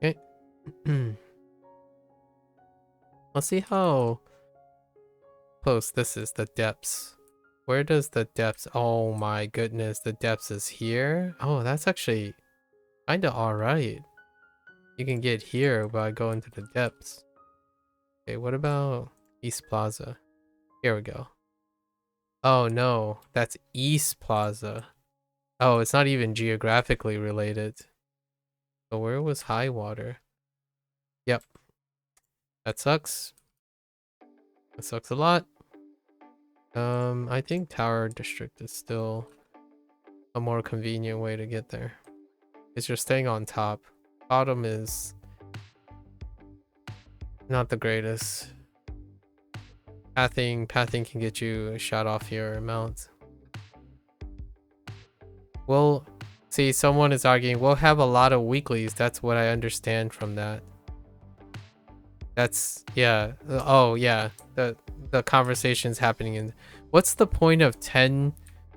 Okay. Let's see how close this is, the depths. Where does the depths? Oh my goodness, the depths is here? Oh, that's actually kinda alright. You can get here by going to the depths. Okay, what about East Plaza? Here we go. Oh no, that's East Plaza. Oh, it's not even geographically related. So where was high water? Yep. That sucks. That sucks a lot. I think Tower District is still a more convenient way to get there. Because you're staying on top. Bottom is not the greatest. Pathing can get you a shot off your mount. Well, see, someone is arguing, we'll have a lot of weeklies. That's what I understand from that. That's, yeah. Oh, yeah. The conversation's happening in... What's the point of 10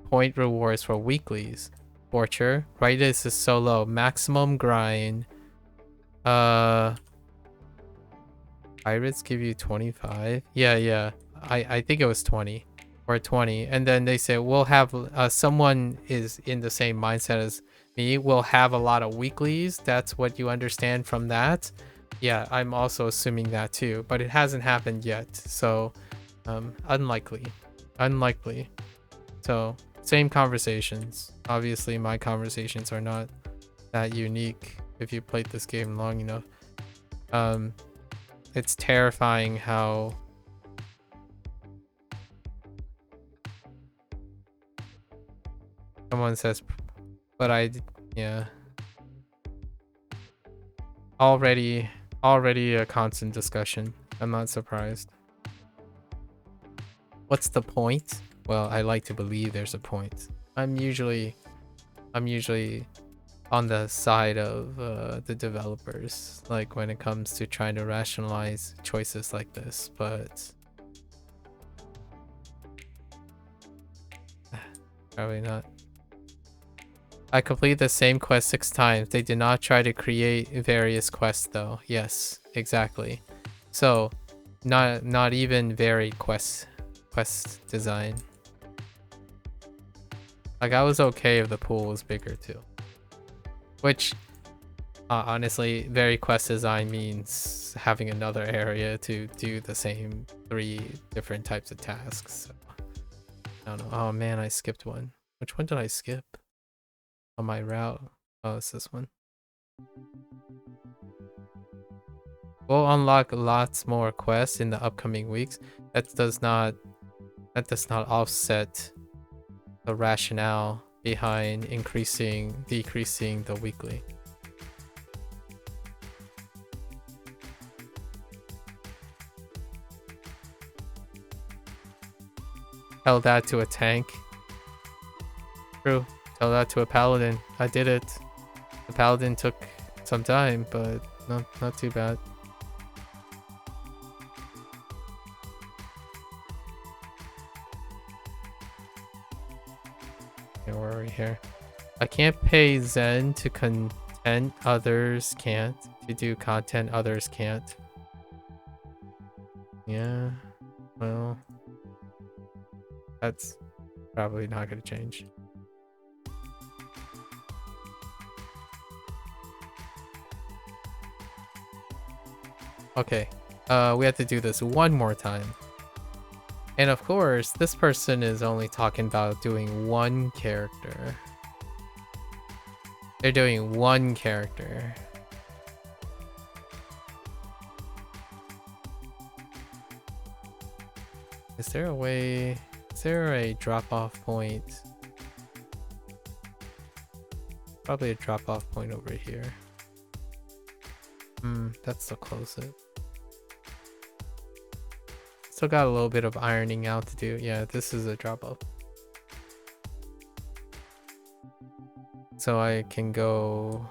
point rewards for weeklies? Torture. Brightness is so low. Maximum grind. Pirates give you 25? Yeah. I think it was 20. Or 20. And then they say, we'll have... someone is in the same mindset as me will have a lot of weeklies. That's what you understand from that. Yeah, I'm also assuming that too, but it hasn't happened yet. So, unlikely. Unlikely. So, same conversations. Obviously, my conversations are not that unique if you played this game long enough. It's terrifying how someone says, but yeah. Already a constant discussion. I'm not surprised. What's the point? Well, I like to believe there's a point. I'm usually on the side of the developers, like when it comes to trying to rationalize choices like this, but probably not. I completed the same quest 6 times. They did not try to create various quests though. Yes, exactly. So, not even varied quest design. Like, I was okay if the pool was bigger too. Which, honestly, varied quest design means having another area to do the same 3 different types of tasks. So, I don't know. Oh man, I skipped one. Which one did I skip? On my route. Oh, it's this one. We'll unlock lots more quests in the upcoming weeks. That does not offset the rationale behind decreasing the weekly. Tell that to a tank. True. Tell that to a paladin. I did it. The paladin took some time, but not too bad. Okay, where are we here? I can't pay Zen to content others can't. To do content others can't. Yeah. Well, that's probably not going to change. Okay, we have to do this one more time. And of course, this person is only talking about doing one character. They're doing one character. Is there a way? Is there a drop-off point? Probably a drop-off point over here. That's the closest. Still got a little bit of ironing out to do. Yeah, this is a drop-off. So I can go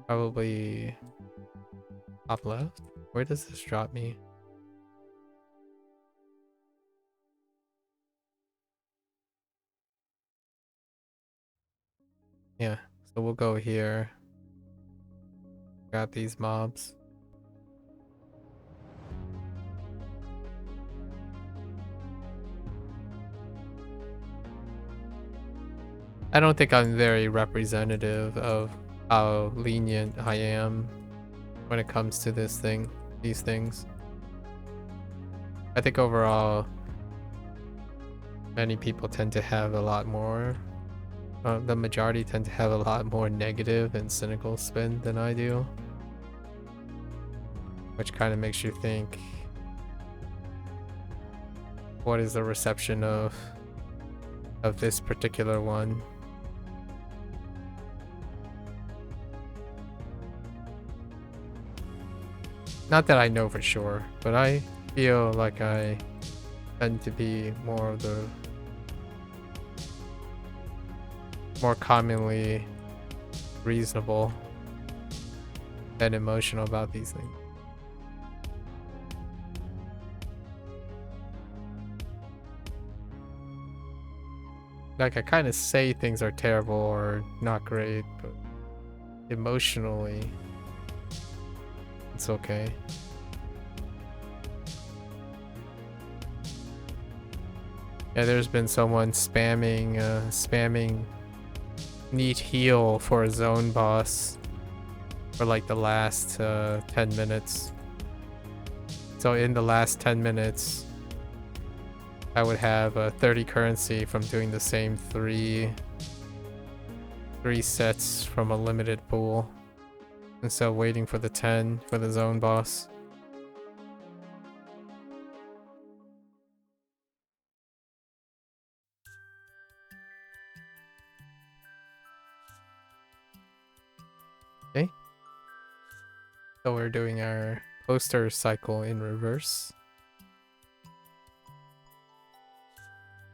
probably top left. Where does this drop me? Yeah, so we'll go here. Grab these mobs. I don't think I'm very representative of how lenient I am when it comes to these things. I think overall, many people tend to have a lot more, the majority tend to have a lot more negative and cynical spin than I do. Which kind of makes you think, what is the reception of this particular one? Not that I know for sure, but I feel like I tend to be more commonly reasonable and emotional about these things. Like, I kind of say things are terrible or not great, but emotionally, it's okay. Yeah, there's been someone spamming need heal for a zone boss for like the last 10 minutes. So in the last 10 minutes, I would have 30 currency from doing the same three sets from a limited pool. And so waiting for the 10 for the zone boss. Okay. So we're doing our poster cycle in reverse.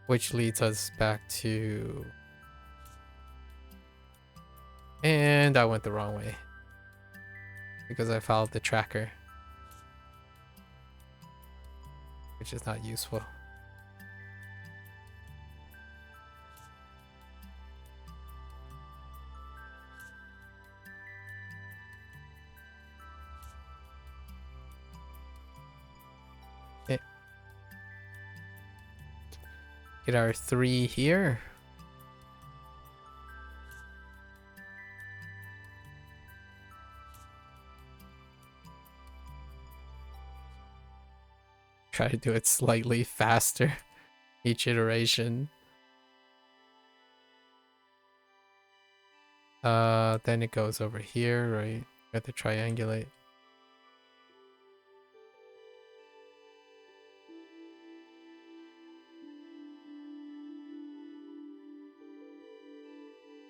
Which leads us back to... And I went the wrong way. Because I followed the tracker. Which is not useful. Okay. Get our 3 here. Try to do it slightly faster each iteration. Then it goes over here, right? We have to triangulate.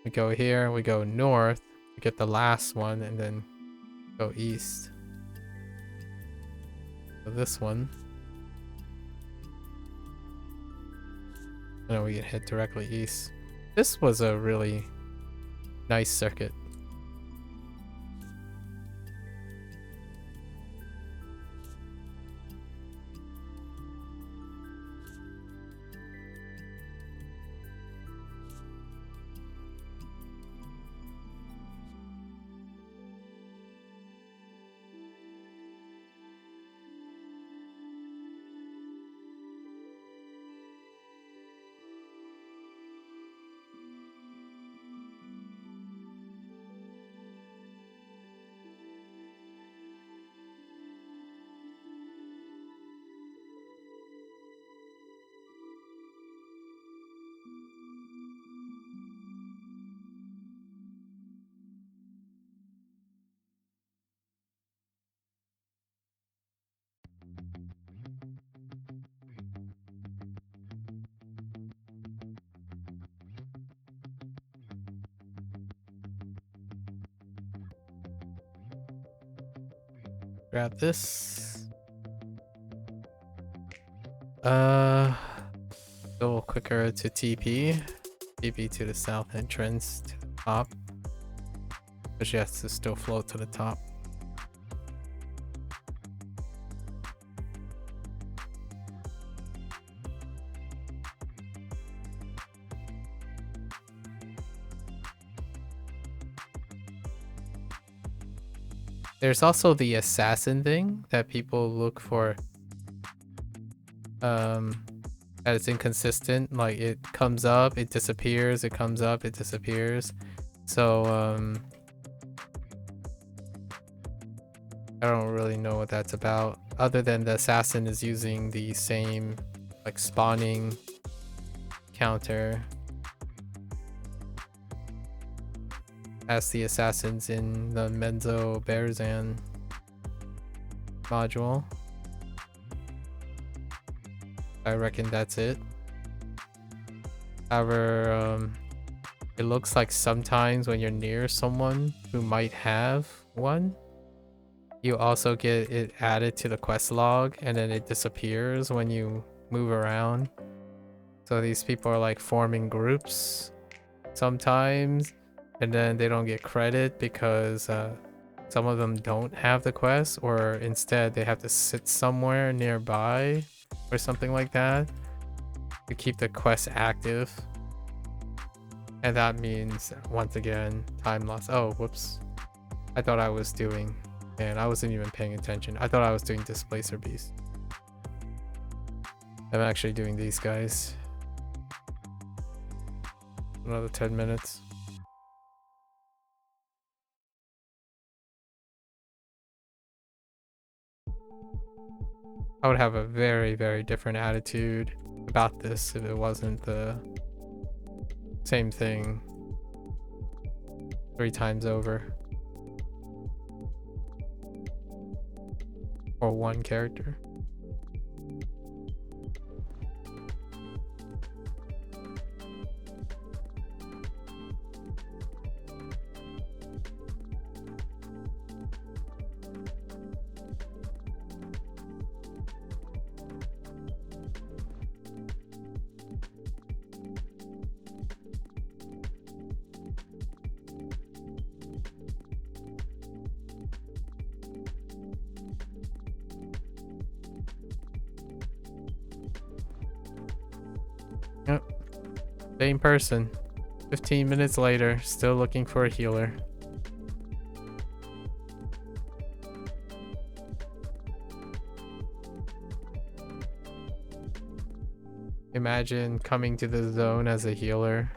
We go here, we go north to get the last one, and then go east. So this one. And then we can head directly east. This was a really nice circuit. Grab this. A little quicker to TP. TP to the south entrance to the top. But she has to still float to the top. There's also the assassin thing that people look for. That it's inconsistent. Like it comes up, it disappears, it comes up, it disappears. So I don't really know what that's about. Other than the assassin is using the same like spawning counter as the assassins in the Menzo Bearzan module. I reckon that's it. However, it looks like sometimes when you're near someone who might have one, you also get it added to the quest log and then it disappears when you move around. So these people are like forming groups sometimes, and then they don't get credit because some of them don't have the quest, or instead they have to sit somewhere nearby or something like that to keep the quest active. And that means, once again, time loss. Oh, whoops. I thought I was doing... Man, I wasn't even paying attention. I thought I was doing Displacer Beast. I'm actually doing these guys. Another 10 minutes. I would have a very, very different attitude about this if it wasn't the same thing 3 times over. Or one character. Yep. Same person. 15 minutes later, still looking for a healer. Imagine coming to the zone as a healer.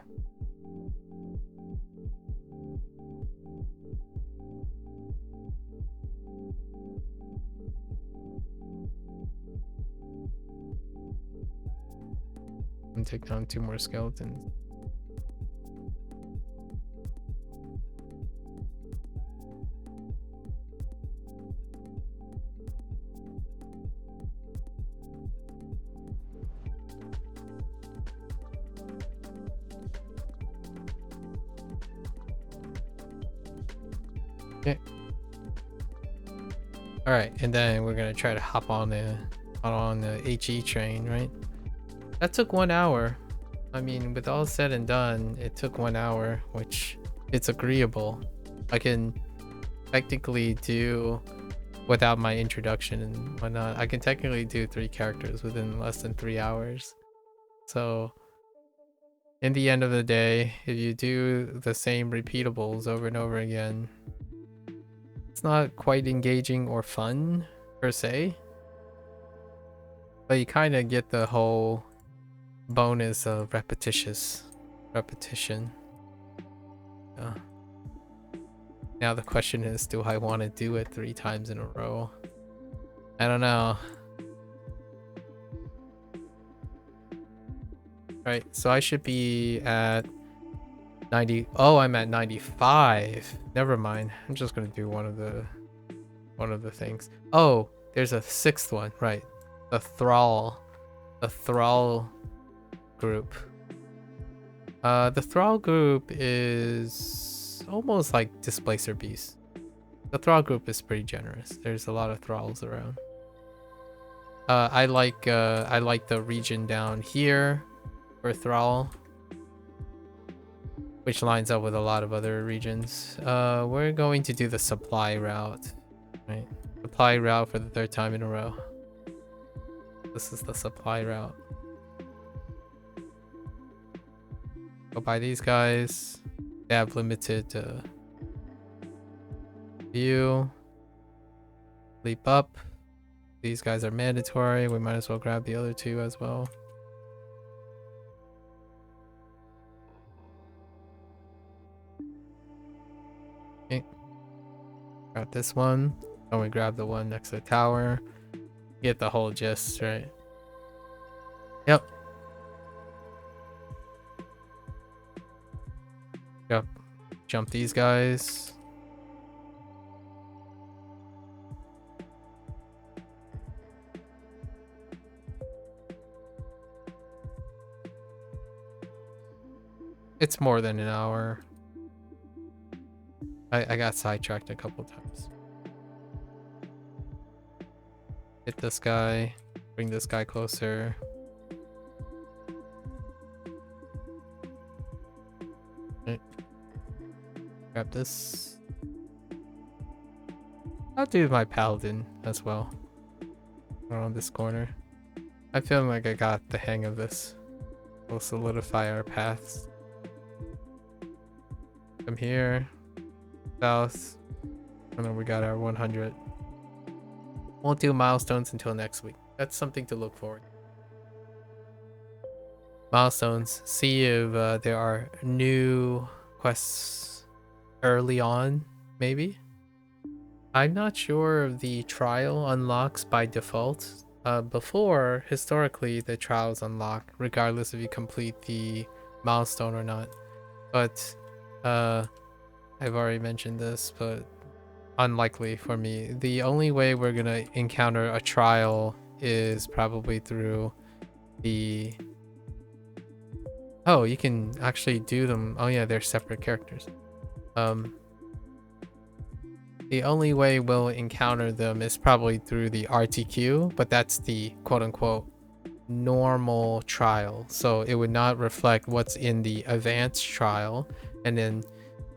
And take down 2 more skeletons. Okay. All right, and then we're gonna try to hop on the HE train, right? That took 1 hour. I mean, with all said and done, it took 1 hour, which it's agreeable. I can technically do, without my introduction and whatnot, I can technically do 3 characters within less than 3 hours. So in the end of the day, if you do the same repeatables over and over again, it's not quite engaging or fun per se, but you kind of get the whole bonus of repetition. Now the question is, do I want to do it 3 times in a row? I don't know. Right, so I should be at 90. Oh, I'm at 95. Never mind. I'm just gonna do one of the things. Oh, there's a 6th one, right? The thrall group. The thrall group is almost like Displacer Beast. The thrall group is pretty generous. There's a lot of thralls around. I like the region down here for thrall, which lines up with a lot of other regions. We're going to do the supply route, right? Supply route for the 3rd time in a row. This is the supply route. Go by these guys. They have limited view. Leap up. These guys are mandatory. We might as well grab the other 2 as well. Okay. Grab this one. And we grab the one next to the tower. Get the whole gist, right? Yep. Yep. Jump these guys. It's more than an hour. I got sidetracked a couple times. Hit this guy. Bring this guy closer. Okay. Grab this. I'll do my paladin as well. Around this corner. I feel like I got the hang of this. We'll solidify our paths. Come here. South. And then we got our 100. Won't do milestones until next week. That's something to look forward to. milestones. See if there are new quests early on, maybe. I'm not sure if the trial unlocks by default. Before, historically, the trials unlock regardless if you complete the milestone or not. But I've already mentioned this, but unlikely for me. The only way we're gonna encounter a trial is probably through the... Oh, you can actually do them. Oh yeah, they're separate characters. The only way we'll encounter them is probably through the RTQ, but that's the quote-unquote normal trial. So it would not reflect what's in the advanced trial. And then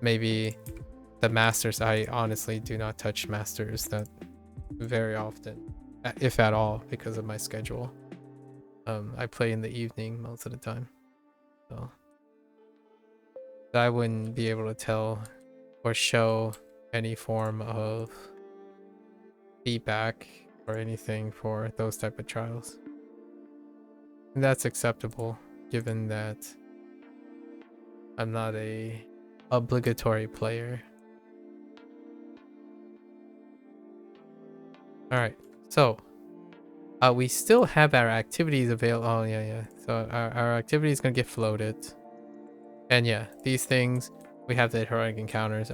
maybe the masters. I honestly do not touch masters that very often, if at all, because of my schedule. I play in the evening most of the time, so I wouldn't be able to tell or show any form of feedback or anything for those type of trials. And that's acceptable given that I'm not a obligatory player. All right, so we still have our activities available. Oh yeah. So our activity is gonna get floated, and yeah, these things we have the heroic encounters.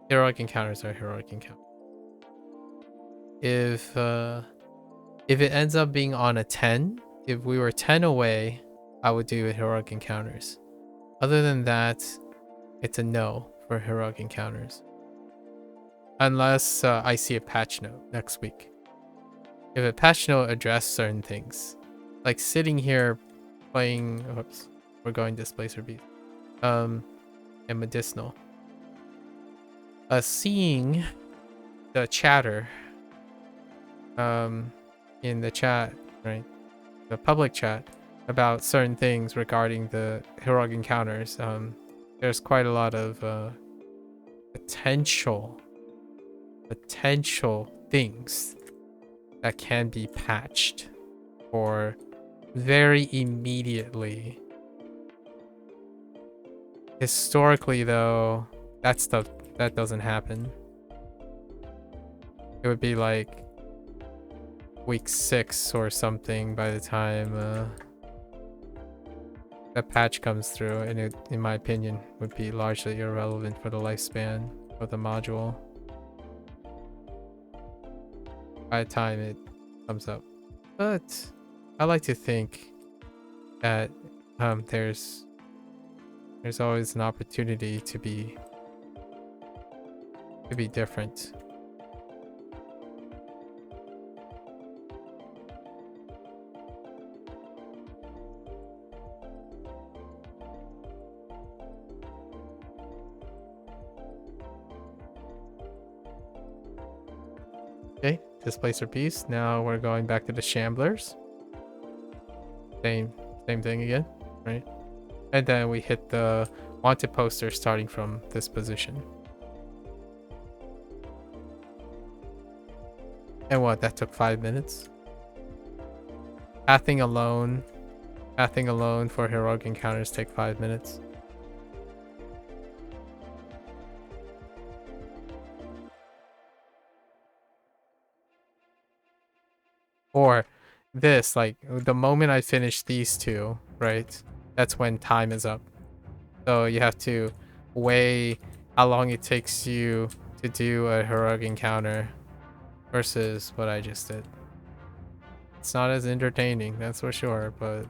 Heroic encounters are heroic encounters. If it ends up being on a 10, if we were 10 away, I would do heroic encounters. Other than that, it's a no for heroic encounters. Unless I see a patch note next week. If a patch note addressed certain things, like sitting here playing, oops, we're going Displacer Beast, and Medicinal. Seeing the chatter, in the chat, right, the public chat about certain things regarding the heroic encounters, there's quite a lot of potential things that can be patched for very immediately. Historically though, that stuff that doesn't happen. It would be like week 6 or something by the time that patch comes through, and it, in my opinion, would be largely irrelevant for the lifespan of the module by the time it comes up. But I like to think that there's always an opportunity to be different. Okay, Displacer Beast. Now we're going back to the Shamblers. Same thing again, right? And then we hit the wanted poster starting from this position. And what, that took 5 minutes? Pathing alone for heroic encounters take 5 minutes. Or this, like the moment I finish these two, right? That's when time is up. So you have to weigh how long it takes you to do a heroic encounter versus what I just did. It's not as entertaining, that's for sure, but...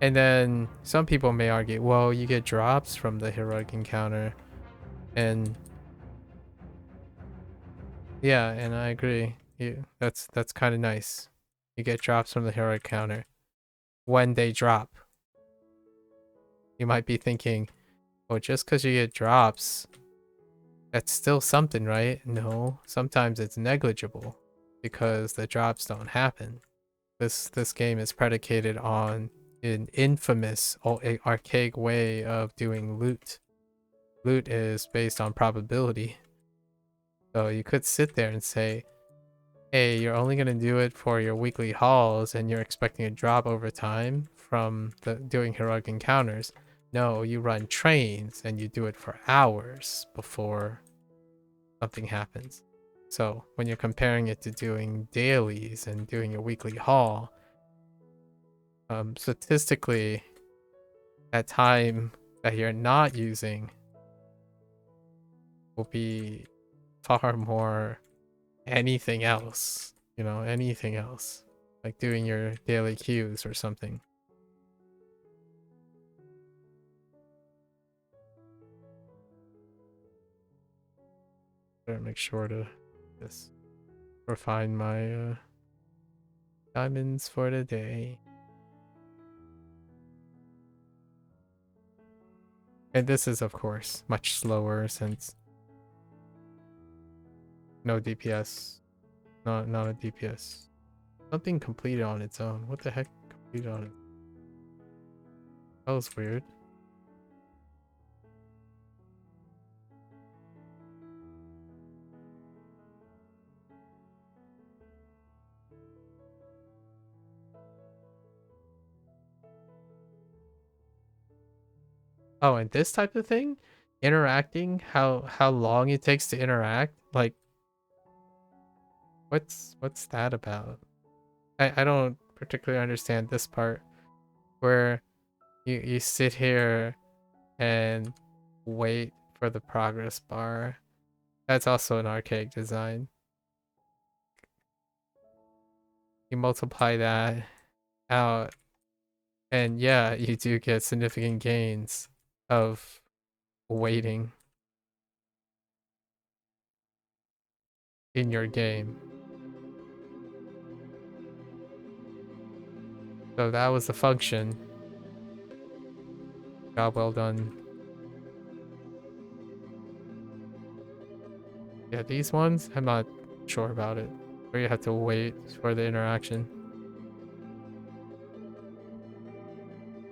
And then some people may argue, well, you get drops from the heroic encounter. And yeah, and I agree. That's kind of nice. You get drops from the heroic encounter when they drop. You might be thinking, well, just because you get drops, that's still something, right? No, sometimes it's negligible because the drops don't happen. This game is predicated on an infamous archaic way of doing loot. Loot is based on probability. So you could sit there and say, hey, you're only gonna do it for your weekly hauls and you're expecting a drop over time from the doing heroic encounters. No, you run trains and you do it for hours before something happens. So when you're comparing it to doing dailies and doing a weekly haul, statistically, that time that you're not using will be far more anything else, anything else, like doing your daily queues or something. Better make sure to just refine my diamonds for the day. And this is, of course, much slower since no DPS. Not a DPS. Something completed on its own. What the heck completed on it? That was weird. Oh, and this type of thing, interacting, how long it takes to interact, like what's that about? I don't particularly understand this part where you sit here and wait for the progress bar. That's also an archaic design. You multiply that out, and yeah, you do get significant gains of waiting in your game. So that was the function. Job well done. Yeah, these ones, I'm not sure about it. Where you have to wait for the interaction.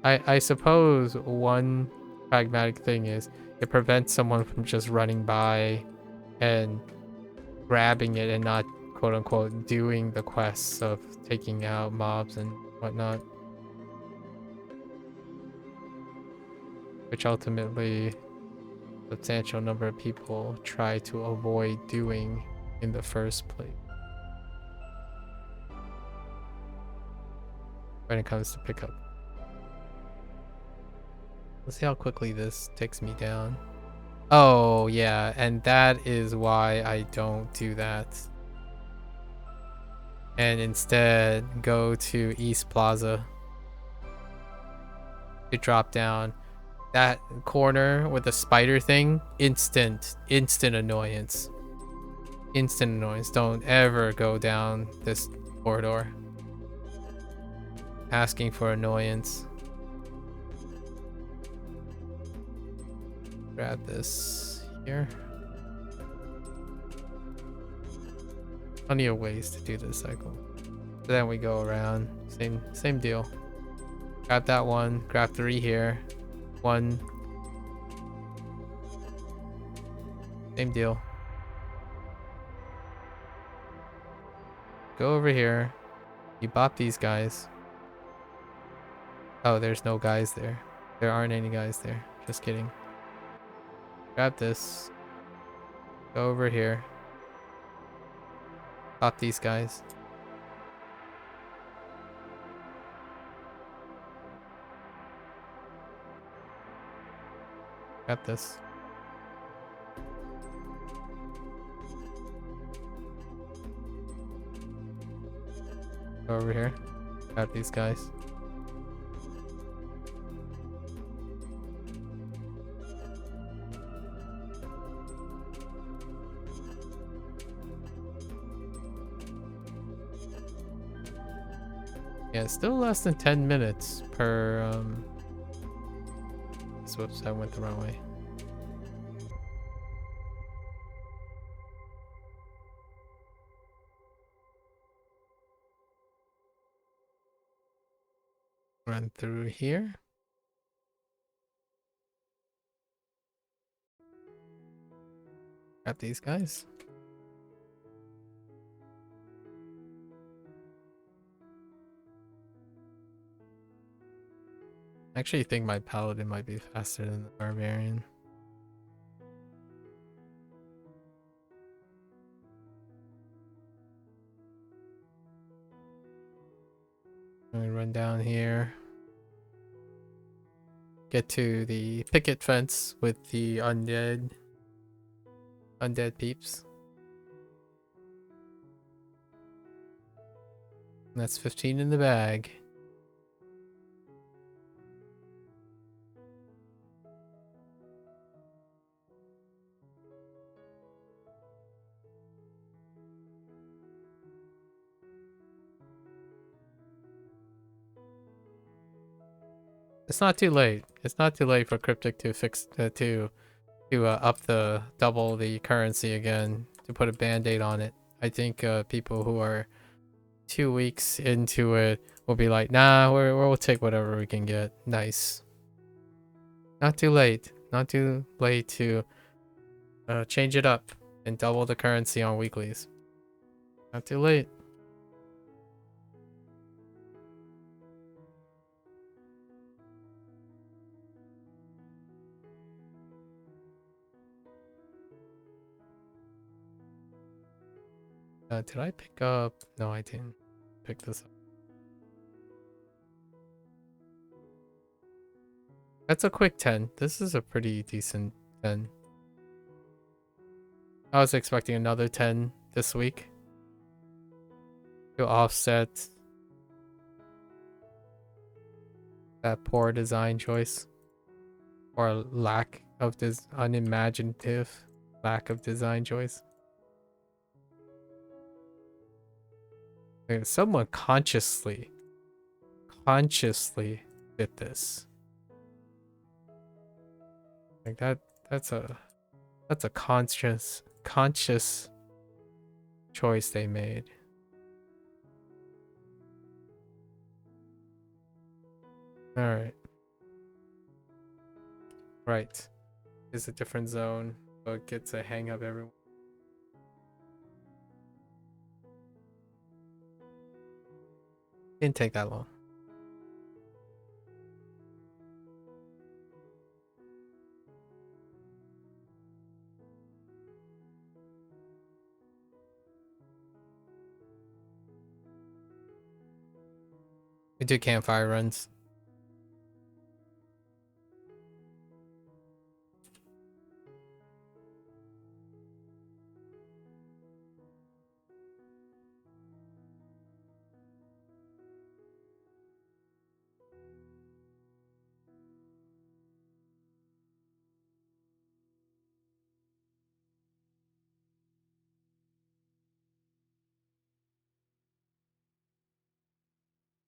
I suppose one pragmatic thing is it prevents someone from just running by and grabbing it and not quote unquote doing the quests of taking out mobs and whatnot. Which ultimately a substantial number of people try to avoid doing in the first place. When it comes to pickup. Let's see how quickly this takes me down. Oh, yeah, and that is why I don't do that. And instead go to East Plaza to drop down. That corner with the spider thing, instant annoyance. Instant annoyance. Don't ever go down this corridor. Asking for annoyance. Grab this here. Plenty of ways to do this cycle. So then we go around. Same deal. Grab that one. Grab 3 here. 1. Same deal. Go over here. You bought these guys. Oh, there's no guys there. There aren't any guys there. Just kidding. Grab this. Go over here. Pop these guys. Grab this. Go over here. Grab these guys. Yeah, still less than 10 minutes per whoops, I went the wrong way. Run through here. Grab these guys. I actually think my paladin might be faster than the barbarian. Let me run down here. Get to the picket fence with the undead peeps. That's 15 in the bag. It's not too late. It's not too late for Cryptic to fix to up the double the currency again, to put a band-aid on it. I think people who are 2 weeks into it will be like, nah, we'll take whatever we can get. Nice. Not too late. Not too late to change it up and double the currency on weeklies. Not too late. Did I pick up? No, I didn't pick this up. That's a quick 10. This is a pretty decent 10. I was expecting another 10 this week to offset that poor design choice or lack of this unimaginative lack of design choice. Like, someone consciously did this. Like that's a conscious choice they made. All right. Right. It's a different zone, but gets a hang of everyone. Didn't take that long. We do campfire runs.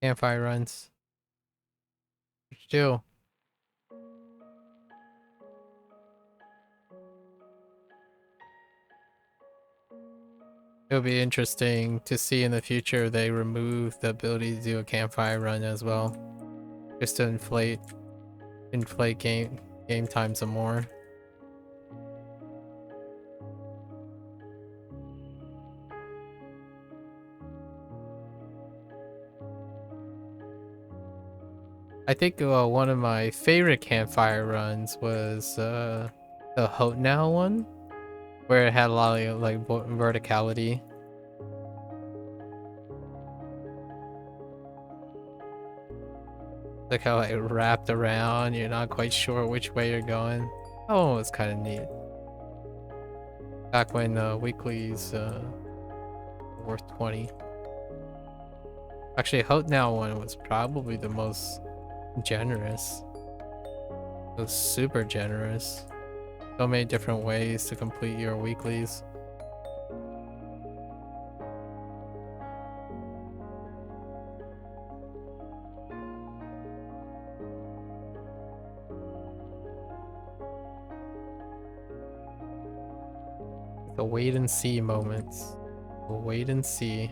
Campfire runs. What you do? It'll be interesting to see in the future they remove the ability to do a campfire run as well, just to inflate game time some more. I think one of my favorite campfire runs was the Hote Now one, where it had a lot of like verticality. Like how it wrapped around, you're not quite sure which way you're going. Oh, it's kind of neat. Back when weeklies worth 20. Actually, Hote Now one was probably the most generous. It was super generous. So many different ways to complete your weeklies. The wait and see moments. The wait and see.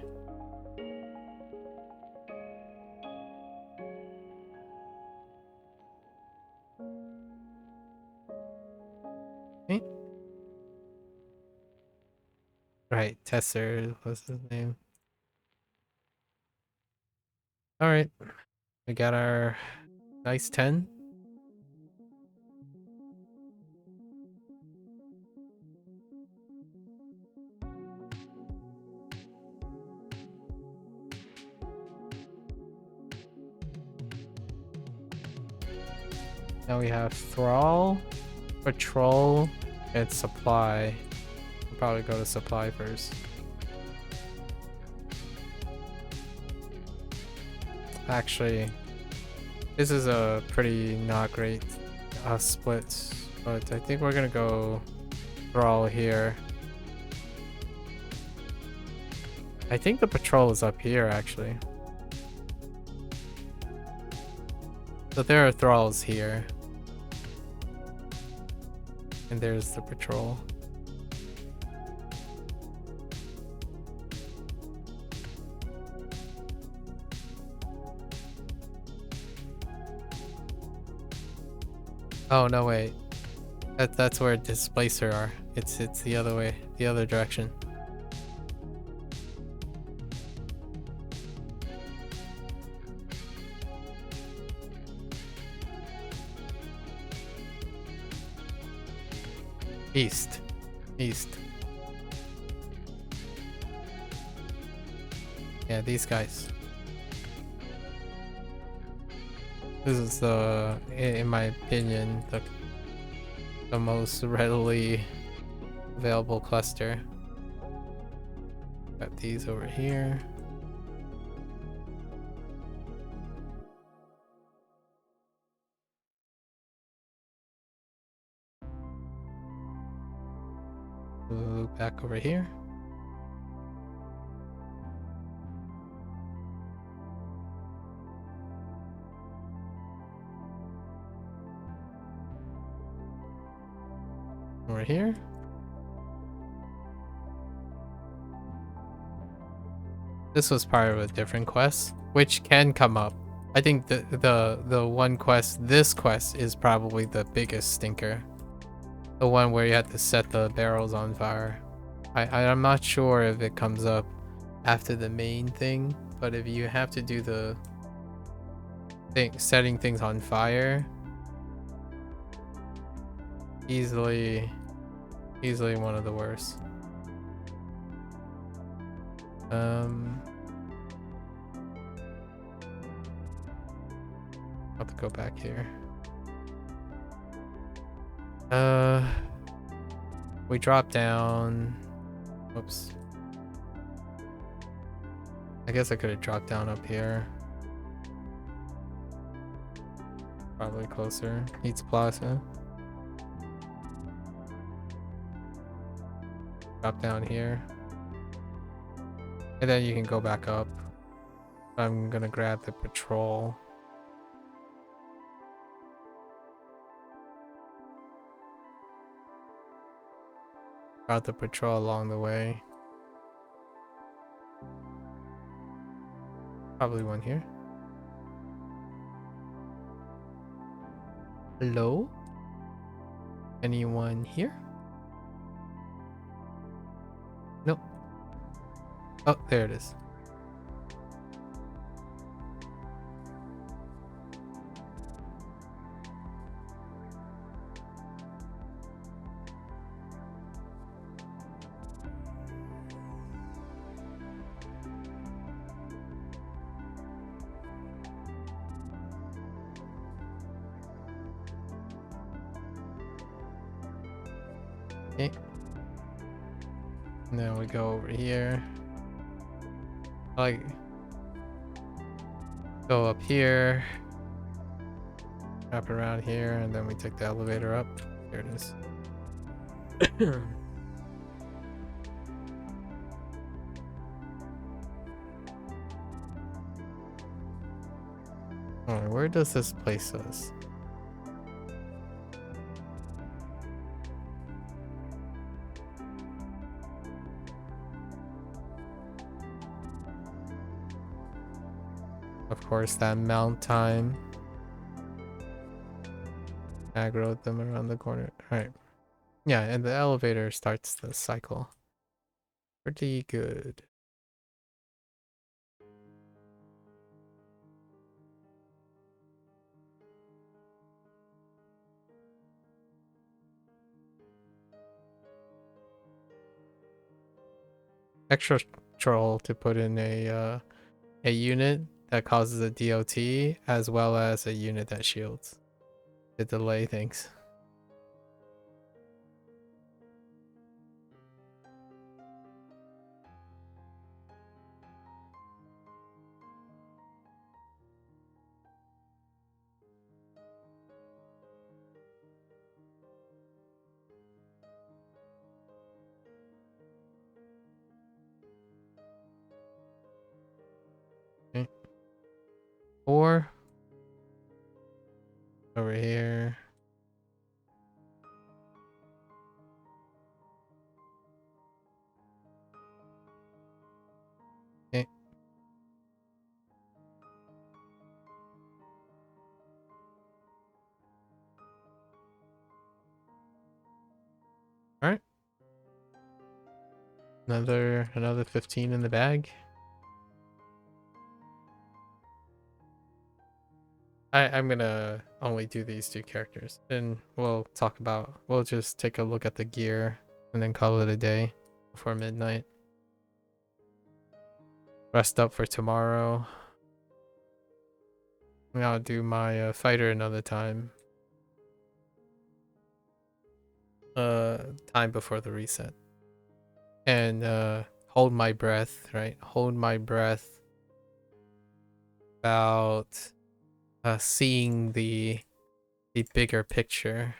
Okay. Right, Tesser, what's his name? Alright. We got our Nice 10. Now we have Thrall, Patrol, and Supply. We'll probably go to Supply first. Actually, this is a pretty not great split, but I think we're gonna go Thrall here. I think the Patrol is up here, actually. So there are Thralls here. And there's the Patrol. Oh, no, wait. That's where Displacer are. It's the other way, the other direction. East. Yeah, these guys. This is the, in my opinion, the most readily available cluster. Got these over here. Back over here. Over here. This was part of a different quest, which can come up. I think the one quest, this quest is probably the biggest stinker. The one where you have to set the barrels on fire. I'm not sure if it comes up after the main thing, but if you have to do the thing, setting things on fire, easily one of the worst. Have to go back here. We drop down. Whoops. I guess I could have dropped down up here. Probably closer. Needs Plaza. Drop down here. And then you can go back up. I'm gonna grab the Patrol. Got the Patrol along the way. Probably one here. Hello? Anyone here? Nope. Oh, there it is. Okay. Now we go over here. Like, go up here, wrap around here, and then we take the elevator up. There it is. Alright, where does this place us? Of course, that mount time. Aggroed them around the corner. Alright. Yeah, and the elevator starts the cycle. Pretty good. extra troll to put in a unit that causes a DOT as well as a unit that shields to delay things. Okay. 4 over here. Okay. All right. Another 15 in the bag. I'm gonna only do these 2 characters, and we'll just take a look at the gear and then call it a day before midnight. Rest up for tomorrow. I'll do my fighter another time. Time before the reset. And hold my breath, right? Hold my breath about seeing the bigger picture,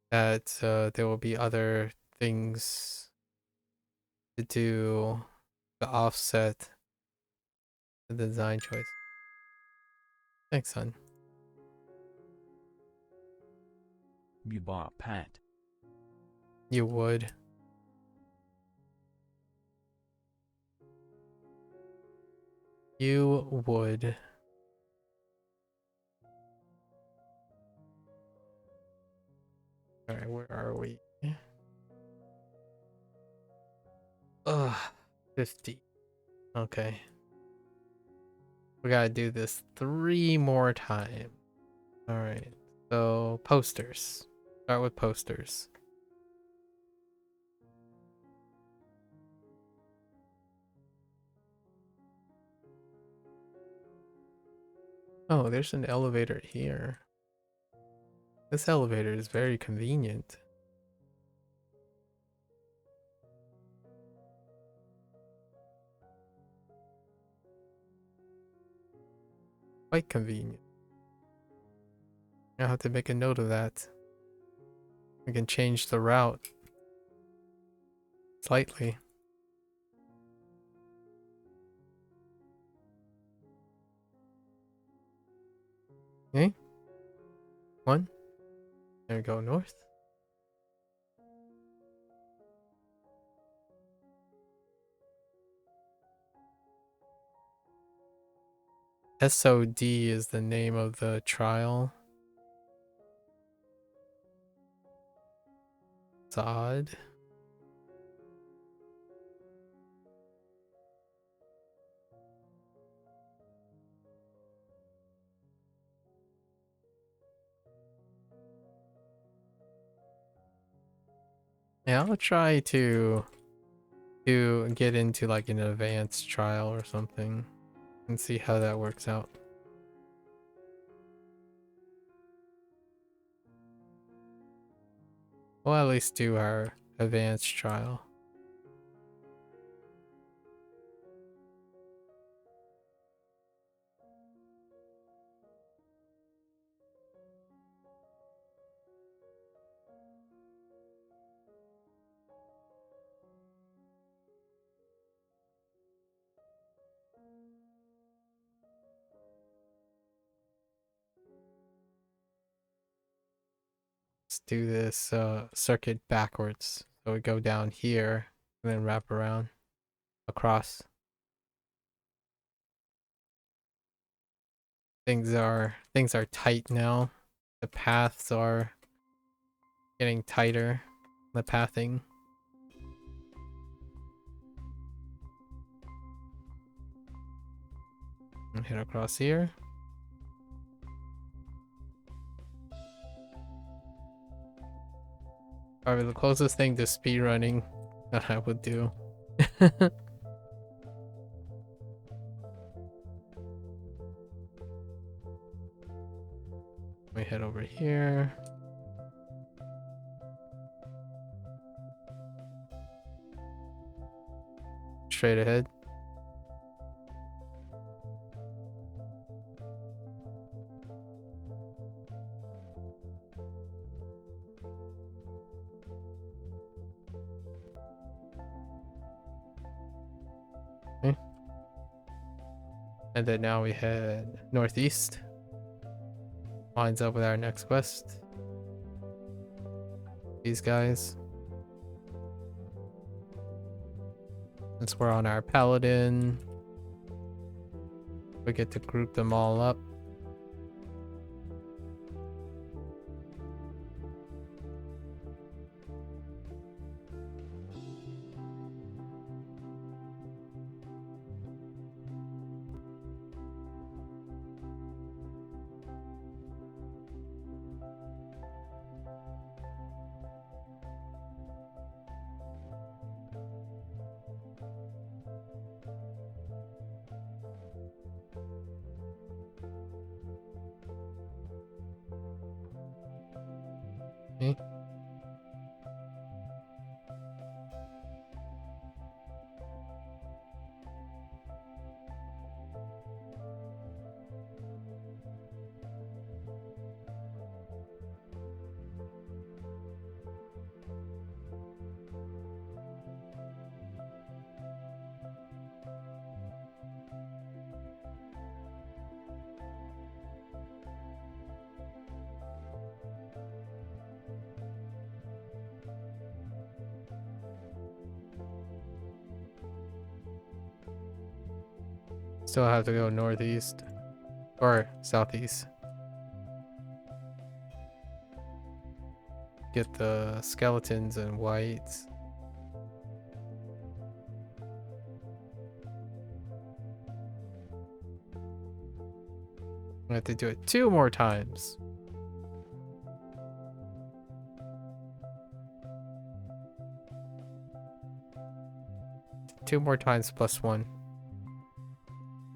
that there will be other things to do to offset the design choice. Thanks, son. You bought Pat. You would. You would. Alright, where are we? Ugh, 50. Okay. We gotta do this 3 more times. Alright, so posters. Start with posters. Oh, there's an elevator here. This elevator is very convenient. Quite convenient. I'll have to make a note of that. We can change the route slightly. Okay. 1. There we go, north. SOD is the name of the trial. It's odd. Yeah, I'll try to get into like an advanced trial or something and see how that works out. We'll at least do our advanced trial. Let's do this circuit backwards. So we go down here and then wrap around across. Things are tight now. The paths are getting tighter. The pathing. And hit across here. Probably the closest thing to speedrunning that I would do. we head over here. Straight ahead. Okay. And then now we head northeast. Lines up with our next quest. These guys. Since we're on our paladin, we get to group them all up. Okay. Still have to go northeast or southeast. Get the skeletons and whites. I have to do it 2 more times. Two more times plus 1.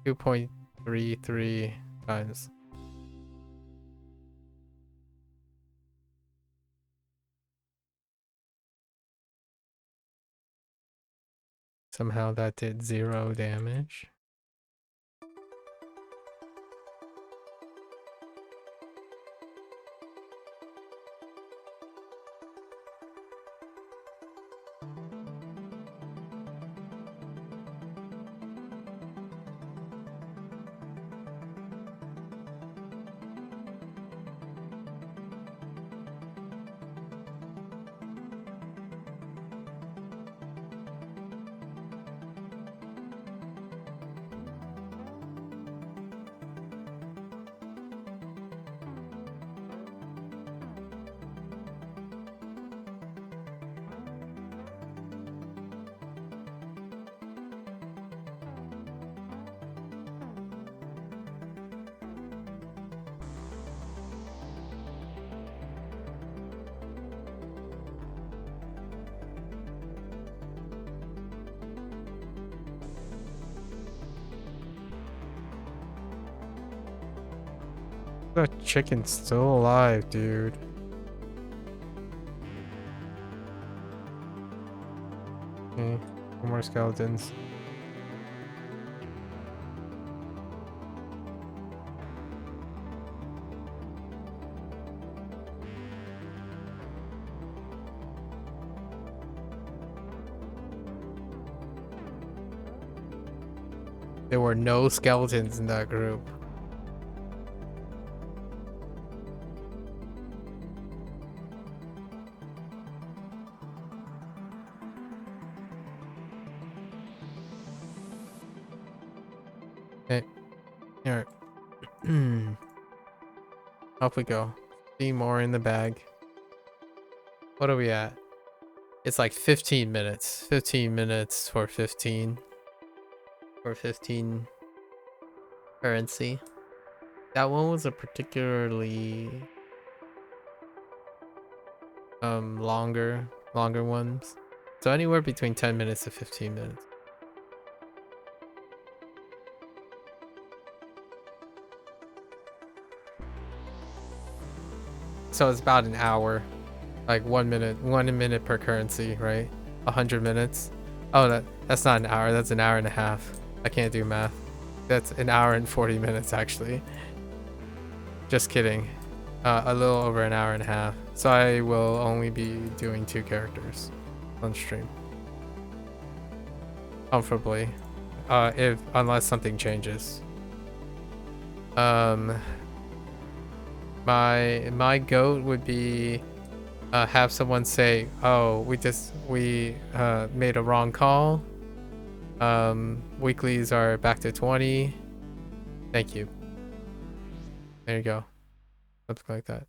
2.33 times. Somehow that did 0 damage. That chicken's still alive, dude. Okay, 4 more skeletons. There were no skeletons in that group. Okay. Alright. Off we go. 3 more in the bag. What are we at? It's like 15 minutes. 15 minutes for 15. For 15 currency. That one was a particularly longer ones. So anywhere between 10 minutes to 15 minutes. so it's about an hour, like 1 minute per currency, right? 100 minutes. Oh, that's not an hour. That's an hour and a half. I can't do math. That's an hour and 40 minutes actually. Just kidding. A little over an hour and a half. So I will only be doing 2 characters on stream. Comfortably. Unless something changes. My goat would be have someone say, "Oh, we made a wrong call. Weeklies are back to 20. Thank you." There you go. Something like that.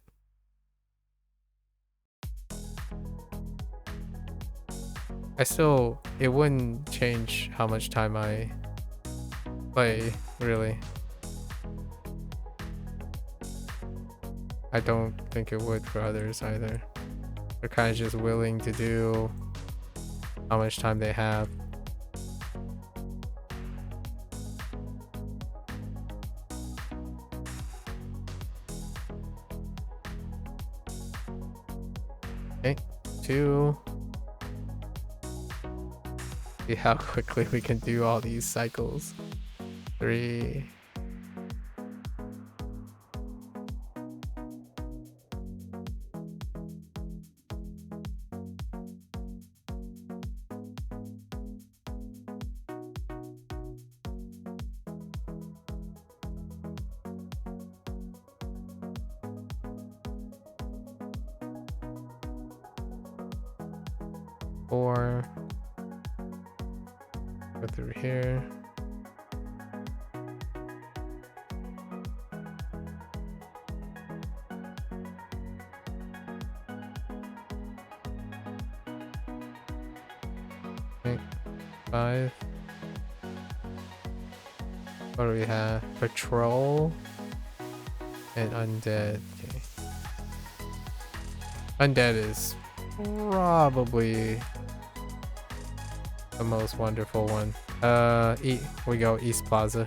It wouldn't change how much time I play, really. I don't think it would for others either. They're kind of just willing to do how much time they have. Okay, 2. See how quickly we can do all these cycles. 3. Four. Go through here. Okay. 5. What do we have? Patrol and undead. Okay. Undead is probably the most wonderful one. We go East Plaza.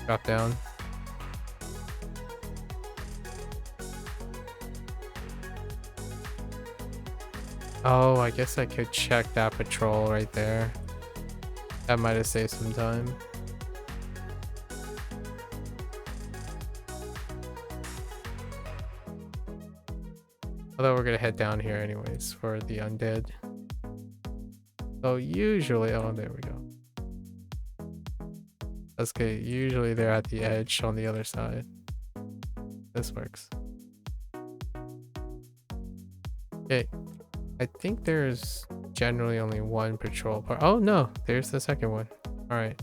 Drop down. Oh, I guess I could check that patrol right there. That might have saved some time. Although we're gonna head down here anyways for the undead. So usually, oh, there we go. That's good. Usually they're at the edge on the other side. This works. Okay. I think there's generally only one patrol part. Oh no, there's the second one. All right.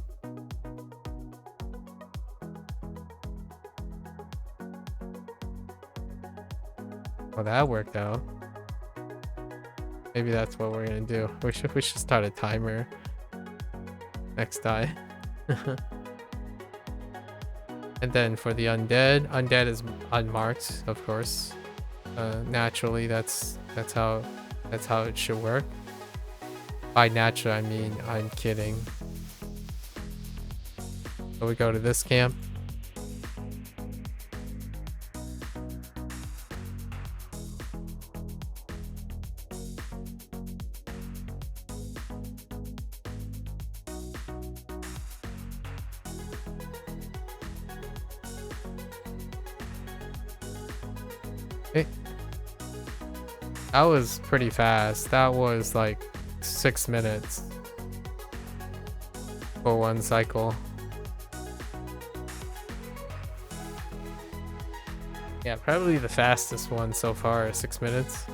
Well, that worked out. Maybe that's what we're gonna do. We should start a timer next time. And then for the undead is unmarked, of course. Naturally, that's how it should work. By natural, I mean I'm kidding. So we go to this camp. Okay. That was pretty fast. That was like 6 minutes for one cycle. Yeah, probably the fastest one so far, 6 minutes.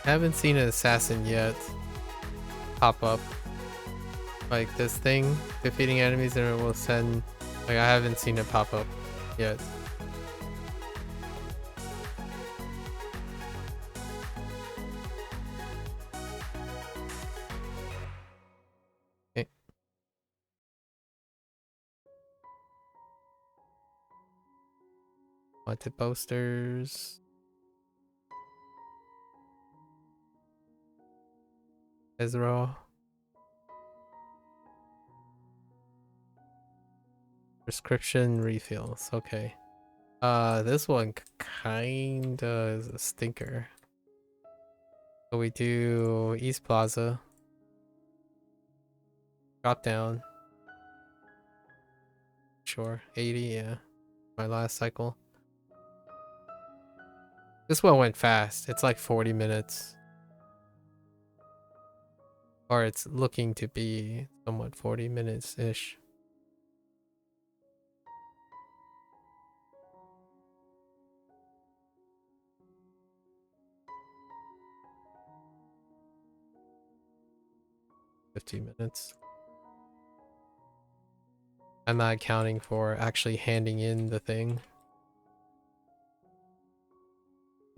I haven't seen an assassin yet pop up. Like this thing, defeating enemies and it will send, like I haven't seen it pop up yet. Okay. Wanted posters. Israel. Prescription refills. Okay. This one kinda is a stinker. So we do East Plaza. Drop down. Sure. 80, yeah. My last cycle. This one went fast. It's like 40 minutes. Or it's looking to be somewhat 40 minutes-ish. $15 minutes. I'm not accounting for actually handing in the thing.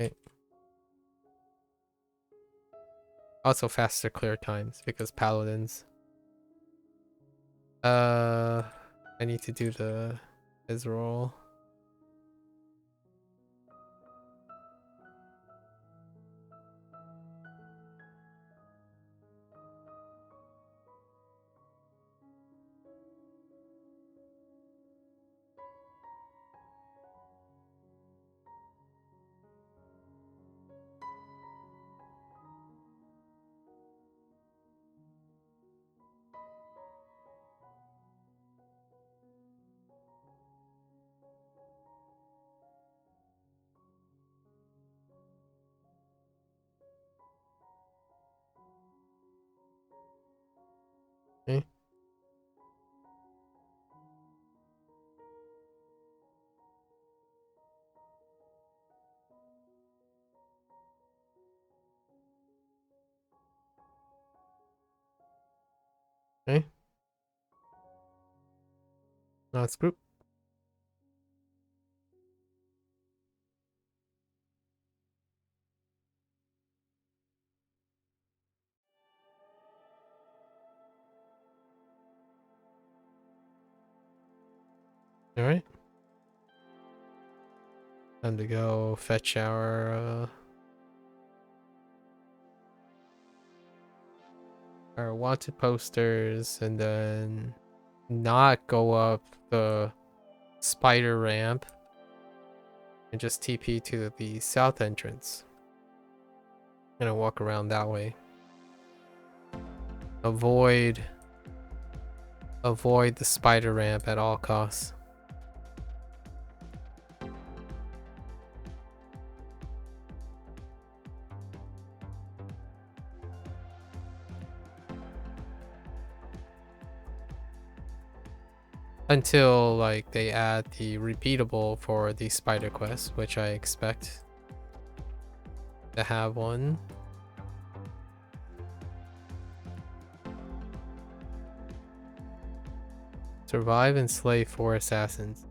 Okay. Also faster clear times because paladins. I need to do the Israel. Okay. Okay. Now it's group. Alright. Time to go fetch our wanted posters and then not go up the spider ramp and just TP to the south entrance. Gonna walk around that way. Avoid the spider ramp at all costs. Until like they add the repeatable for the spider quest, which I expect to have one. Survive and slay 4 assassins.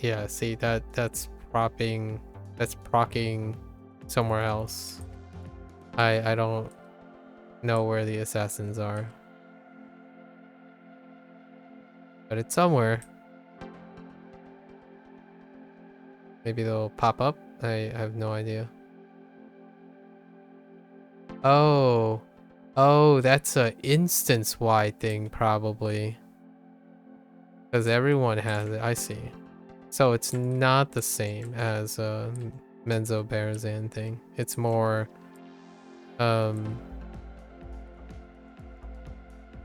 Yeah, see that's proccing somewhere else. I don't know where the assassins are. But it's somewhere. Maybe they'll pop up. I have no idea. Oh, that's a instance-wide thing probably. Because everyone has it. I see. So it's not the same as a Menzo Barazan thing. It's more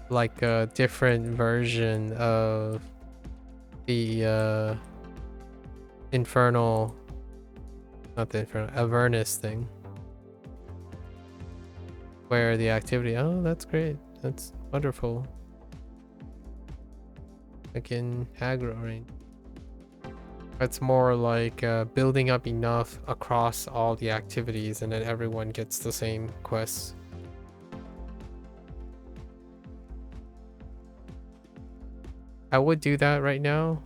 like a different version of the infernal, not the infernal, Avernus thing. Where the activity, oh, that's great. That's wonderful. Again, aggro range. It's more like building up enough across all the activities and then everyone gets the same quests. I would do that right now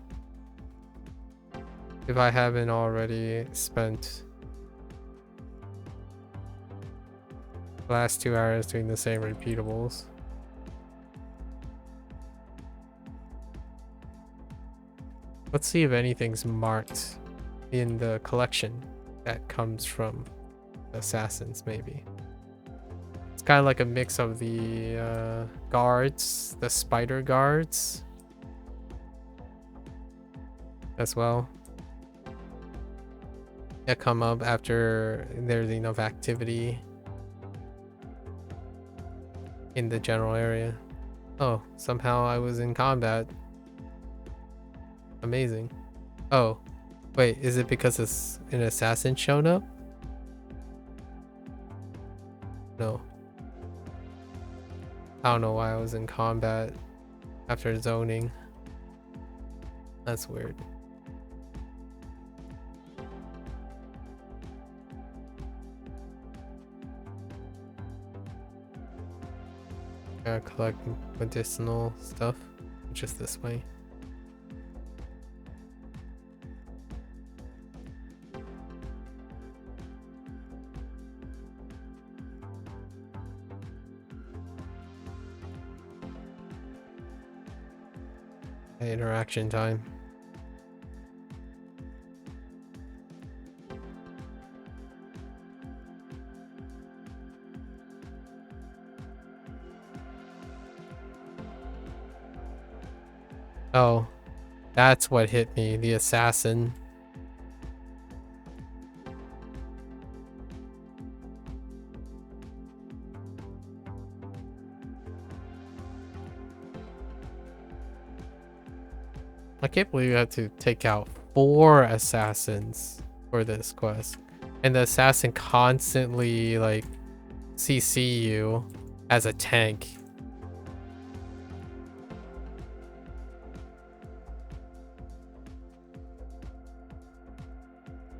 if I haven't already spent the last 2 hours doing the same repeatables. Let's see if anything's marked in the collection that comes from assassins, maybe. It's kind of like a mix of the guards, the spider guards as well. That come up after there's enough activity in the general area. Oh, somehow I was in combat. Amazing. Oh, wait, is it because it's an assassin shown up? No. I don't know why I was in combat after zoning. That's weird. Gotta collect medicinal stuff just this way. Interaction time. Oh, that's what hit me, the assassin. I can't believe you had to take out 4 assassins for this quest. And the assassin constantly like CC you as a tank.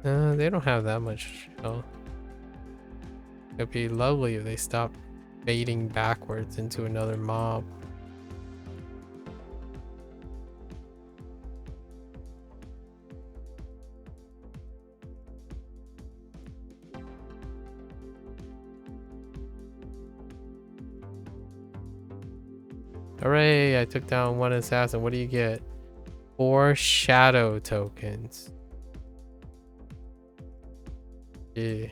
They don't have that much health. It'd be lovely if they stopped fading backwards into another mob. Hooray, I took down 1 assassin. What do you get? 4 shadow tokens. Yeah.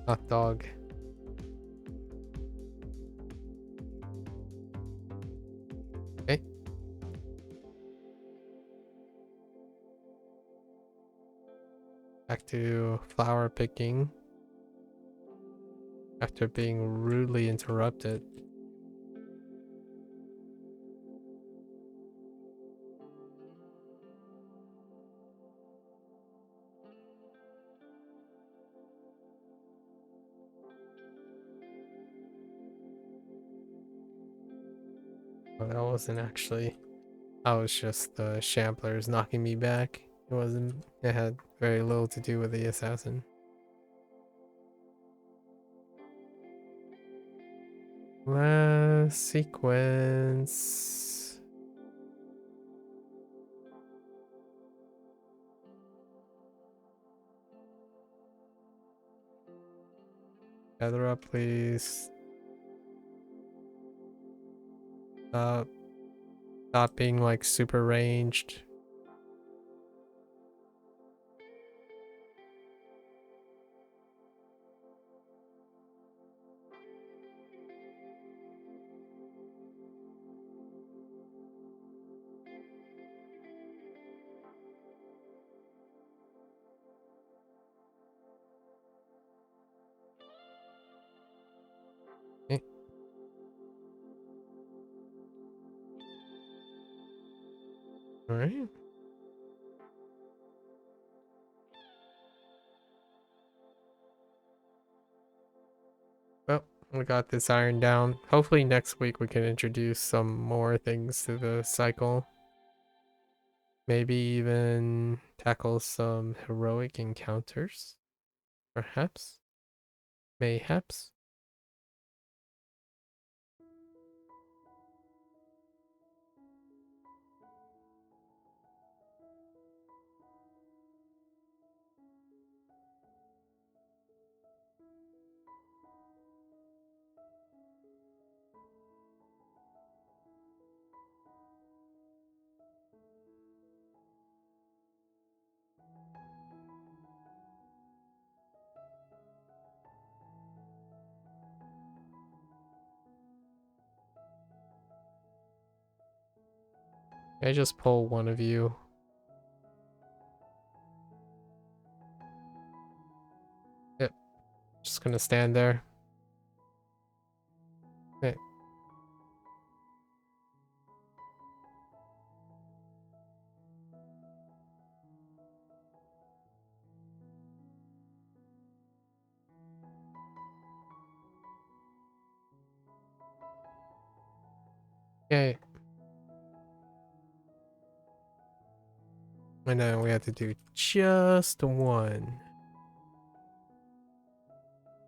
Hot dog. Okay. Back to flower picking. After being rudely interrupted. Oh, that wasn't actually. I was just the Shamblers knocking me back. It wasn't. It had very little to do with the assassin. Last sequence. Gather up, please. Stop being like super ranged. Okay. All right. Well, we got this iron down. Hopefully next week we can introduce some more things to the cycle. Maybe even tackle some heroic encounters. Perhaps. Mayhaps. I just pull one of you. Yep. Just gonna stand there. Okay. Okay. And then we have to do just one.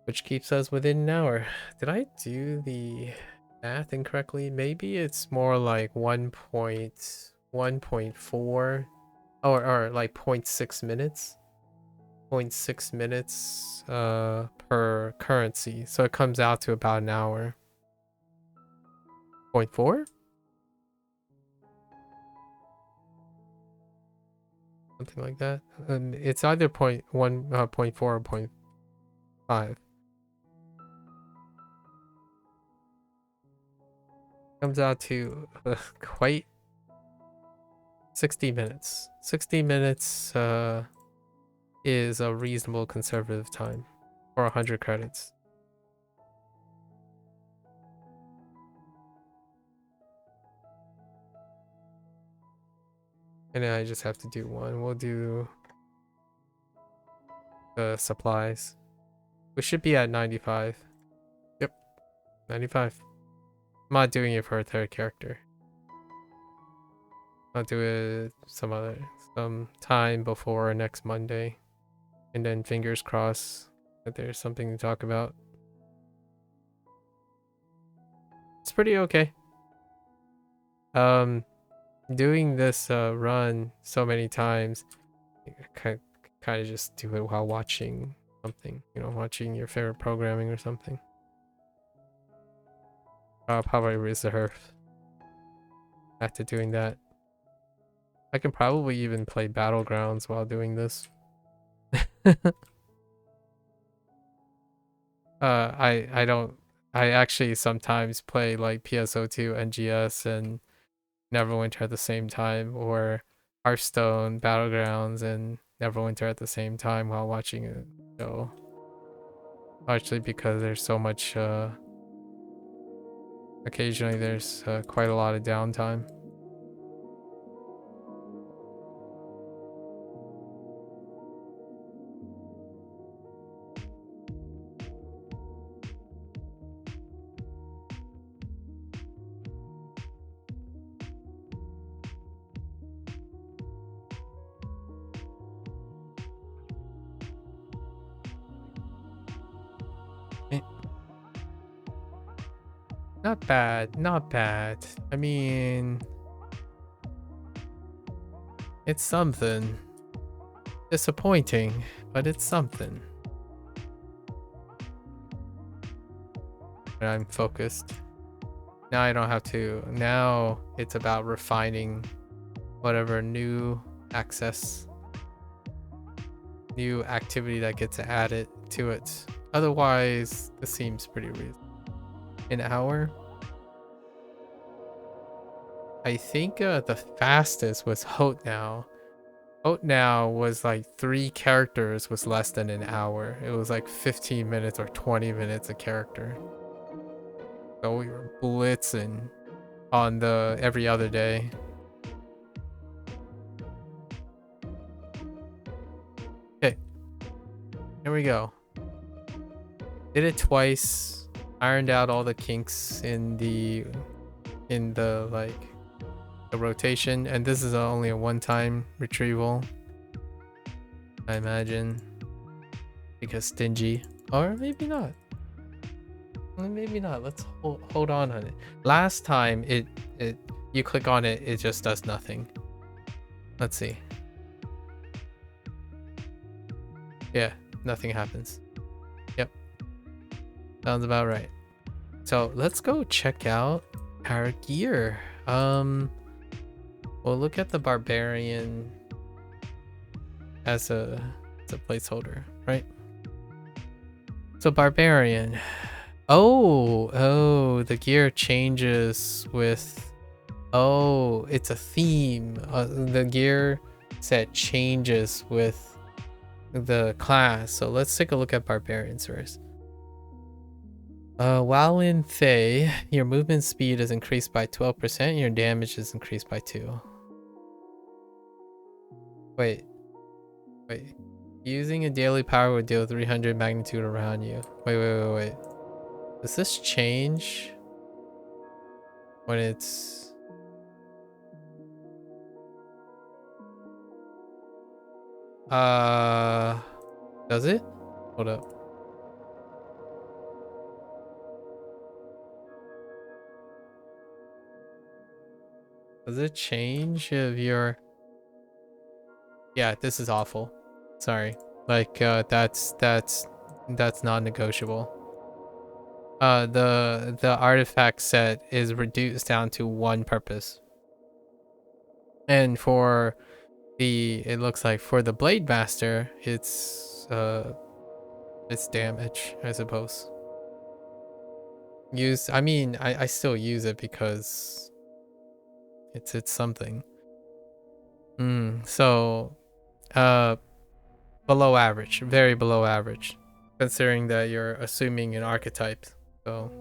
Which keeps us within an hour. Did I do the math incorrectly? Maybe it's more like 1.1.4 or like 0.6 minutes. 0.6 minutes per currency. So it comes out to about an hour. 0.4? Something like that. It's either 0.1, 0.4 or 0.5. Comes out to quite 60 minutes. 60 minutes is a reasonable conservative time for 100 credits. And then I just have to do one. We'll do the supplies. We should be at 95. Yep, 95. I'm not doing it for a third character. I'll do it some time before next Monday. And then fingers crossed that there's something to talk about. It's pretty okay. Doing this run so many times, kind of just do it while watching something, you know, watching your favorite programming or something. I'll probably reserve after doing that. I can probably even play Battlegrounds while doing this. I actually sometimes play like PSO2, NGS, and Neverwinter at the same time, or Hearthstone, Battlegrounds, and Neverwinter at the same time while watching a show. Largely because there's so much, occasionally there's quite a lot of downtime. Not bad, not bad. I mean, it's something. Disappointing, but it's something. And I'm focused. Now I don't have to. Now it's about refining whatever new access, new activity that gets added to it. Otherwise, this seems pretty reasonable. An hour? I think the fastest was Hote Now. Hote Now was like 3 characters was less than an hour. It was like 15 minutes or 20 minutes a character. So we were blitzing on the every other day. Okay. Here we go. Did it twice. Ironed out all the kinks in the like the rotation, and this is only a one-time retrieval, I imagine, because stingy, or maybe not. Maybe not. Let's hold on it. Last time it you click on it, it just does nothing. Let's see. Yeah, nothing happens. Yep, sounds about right. So let's go check out our gear. We'll look at the barbarian as a placeholder, right? So barbarian. Oh, the gear changes with Oh, it's a theme. The gear set changes with the class. So let's take a look at barbarians first. While in Thay, your movement speed is increased by 12% and your damage is increased by 2. Wait. Using a daily power would deal 300 magnitude around you. Wait. Does this change when it's... Does it? Hold up. Does it change if you're... Yeah, this is awful. Sorry. Like, that's non-negotiable. The artifact set is reduced down to one purpose. And for the... It looks like for the Blade Master, it's damage, I suppose. I mean, I still use it because it's something. So below average, very below average, considering that you're assuming an archetype. So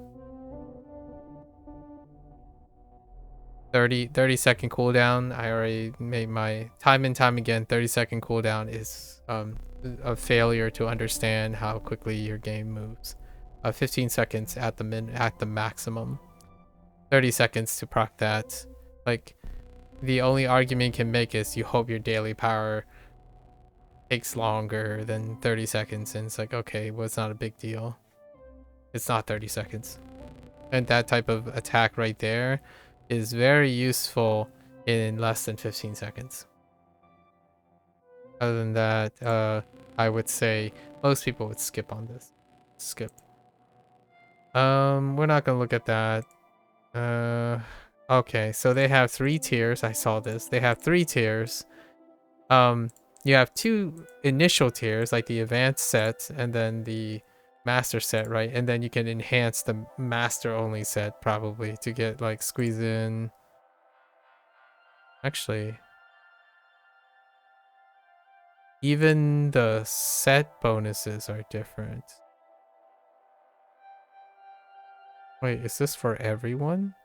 30-second cooldown. I already made my time and time again. 30-second cooldown is a failure to understand how quickly your game moves. 15 seconds at the maximum. 30 seconds to proc that. Like, the only argument you can make is you hope your daily power takes longer than 30 seconds, and it's like, okay, well, it's not a big deal. It's not 30 seconds. And that type of attack right there is very useful in less than 15 seconds. Other than that, I would say most people would skip on this. Skip. We're not gonna look at that. Okay, so they have 3 tiers. I saw this. They have 3 tiers. You have 2 initial tiers, like the advanced set and then the master set, right? And then you can enhance the master only set probably to get like squeeze in. Actually, even the set bonuses are different. Wait, is this for everyone?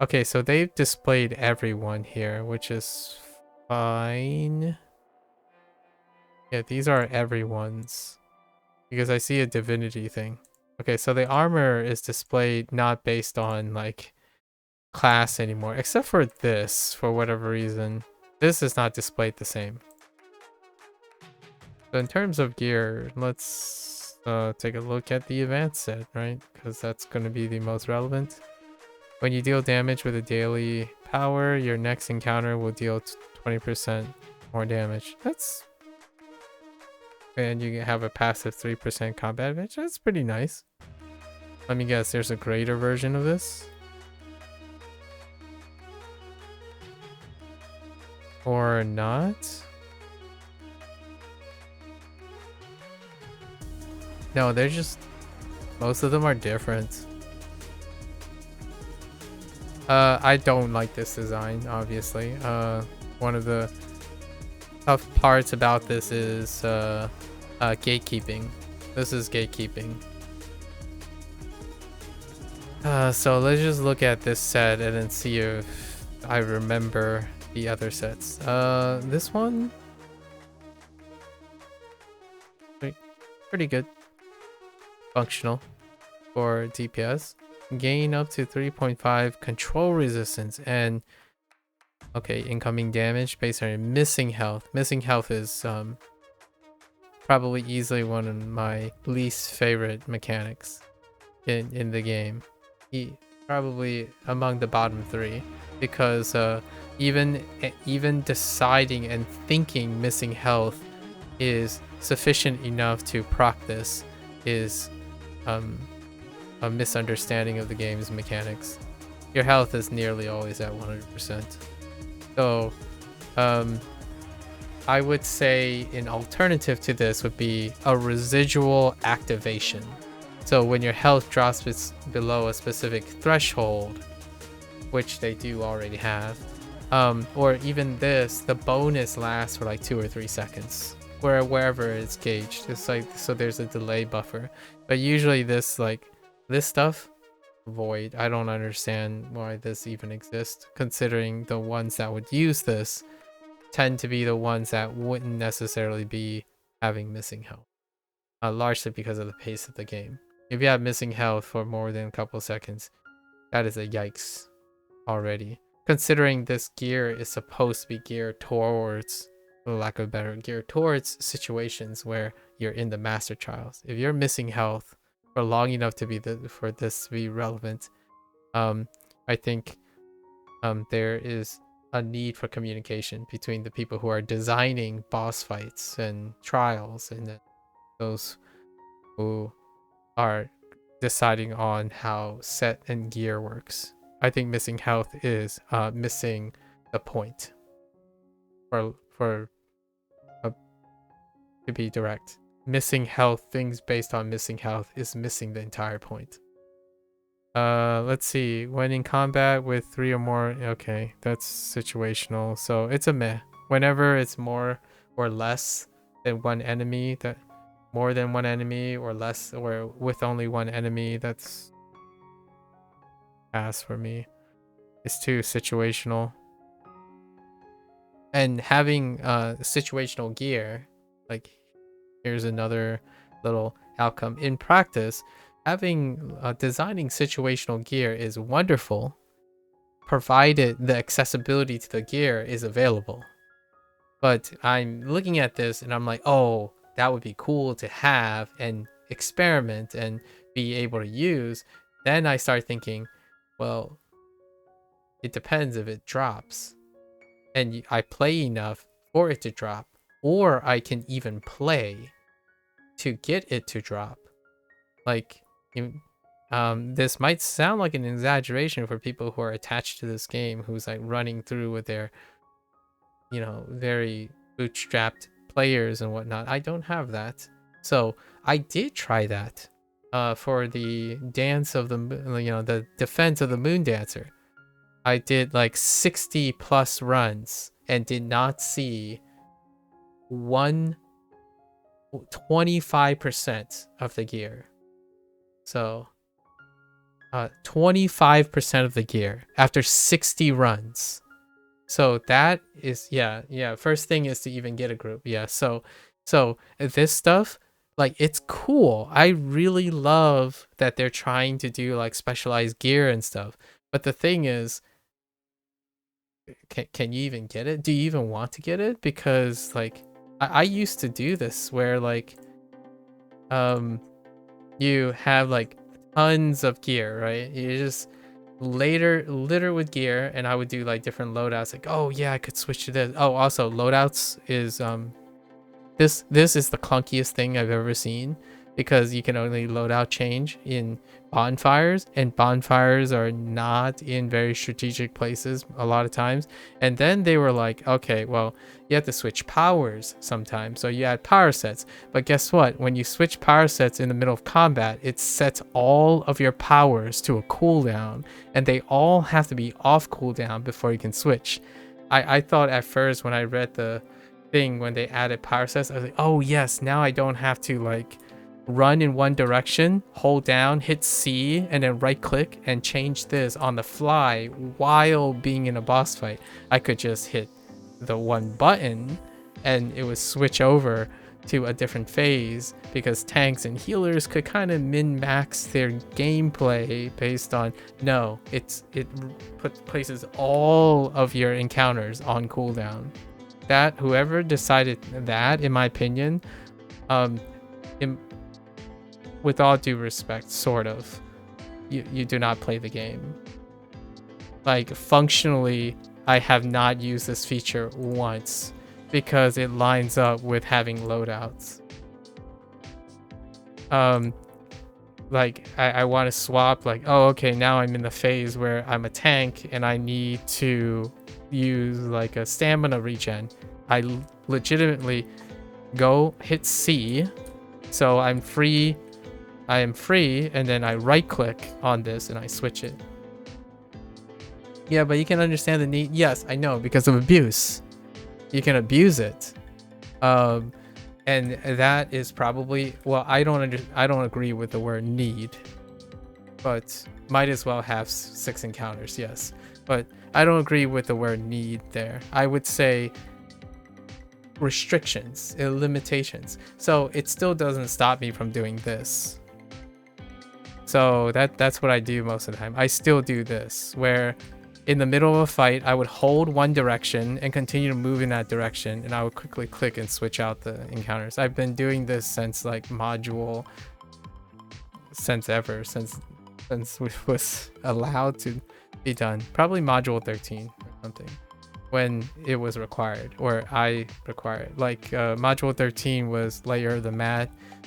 Okay, so they've displayed everyone here, which is fine. Yeah, these are everyone's. Because I see a divinity thing. Okay, so the armor is displayed not based on, like, class anymore. Except for this, for whatever reason. This is not displayed the same. So in terms of gear, let's take a look at the advanced set, right? Because that's going to be the most relevant. When you deal damage with a daily power, your next encounter will deal 20% more damage. That's... And you have a passive 3% combat advantage. That's pretty nice. Let me guess, there's a greater version of this? Or not? No, they're just... Most of them are different. I don't like this design, obviously. One of the tough parts about this is gatekeeping. This is gatekeeping. So let's just look at this set and then see if I remember the other sets. This one, pretty good. Functional for DPS. Gain up to 3.5 control resistance and okay, incoming damage based on your missing health. Missing health is probably easily one of my least favorite mechanics in the game. Probably among the bottom 3 because even deciding and thinking missing health is sufficient enough to proc this is a misunderstanding of the game's mechanics. Your health is nearly always at 100%. So, I would say an alternative to this would be a residual activation. So when your health drops below a specific threshold, which they do already have. Or even this, the bonus lasts for like 2 or 3 seconds, wherever it's gauged. It's like, so there's a delay buffer. But usually this stuff, void. I don't understand why this even exists, considering the ones that would use this tend to be the ones that wouldn't necessarily be having missing health, largely because of the pace of the game. If you have missing health for more than a couple seconds, that is a yikes already, considering this gear is supposed to be geared towards, for lack of a better, geared towards situations where you're in the master trials. If you're missing health for long enough to be for this to be relevant, I think there is a need for communication between the people who are designing boss fights and trials and those who are deciding on how set and gear works. I think missing health is missing the point. To be direct, missing health, things based on missing health is missing the entire point. Let's see. When in combat with 3 or more, okay, that's situational. So it's a meh. Whenever it's more or less than one enemy, that more than one enemy or less or with only one enemy, that's pass for me. It's too situational. And having situational gear, like here's another little outcome. In practice, having designing situational gear is wonderful, provided the accessibility to the gear is available. But I'm looking at this and I'm like, oh, that would be cool to have and experiment and be able to use. Then I start thinking, well, it depends if it drops and I play enough for it to drop, or I can even play to get it to drop. Like, this might sound like an exaggeration for people who are attached to this game, who's like running through with their, very bootstrapped players and whatnot. I don't have that. So I did try that for the dance of the, the defense of the Moon Dancer. I did like 60 plus runs and did not see 25% of the gear. So 25% of the gear after 60 runs. So that is, yeah. First thing is to even get a group. Yeah. So this stuff, like, it's cool. I really love that they're trying to do like specialized gear and stuff. But the thing is, can you even get it? Do you even want to get it? Because like I used to do this where like you have like tons of gear, right? You just litter with gear, and I would do like different loadouts, like, oh yeah, I could switch to this. Oh, also loadouts is this is the clunkiest thing I've ever seen, because you can only loadout change in bonfires, and bonfires are not in very strategic places a lot of times. And then they were like, okay, well, you have to switch powers sometimes, so you add power sets. But guess what? When you switch power sets in the middle of combat, it sets all of your powers to a cooldown, and they all have to be off cooldown before you can switch. I thought at first when I read the thing when they added power sets, I was like, oh yes, now I don't have to like run in one direction, hold down, hit C, and then right click and change this on the fly while being in a boss fight. I could just hit the one button and it would switch over to a different phase, because tanks and healers could kind of min-max their gameplay based on, no, it places all of your encounters on cooldown. That whoever decided that, in my opinion, with all due respect, sort of, you do not play the game. Like, functionally, I have not used this feature once because it lines up with having loadouts. Like, I want to swap, like, oh, okay, now I'm in the phase where I'm a tank and I need to use like a stamina regen. I legitimately go hit C, so I am free, and then I right click on this and I switch it. Yeah, but you can understand the need. Yes, I know, because of abuse. You can abuse it. And that is probably, well, I don't agree with the word need, but might as well have 6 encounters, yes. But I don't agree with the word need there. I would say restrictions, limitations. So it still doesn't stop me from doing this. So that's what I do most of the time. I still do this, where in the middle of a fight, I would hold one direction and continue to move in that direction, and I would quickly click and switch out the encounters. I've been doing this since like module, since it was allowed to be done. Probably module 13 or something, when it was required, or I required. Like module 13 was Layer the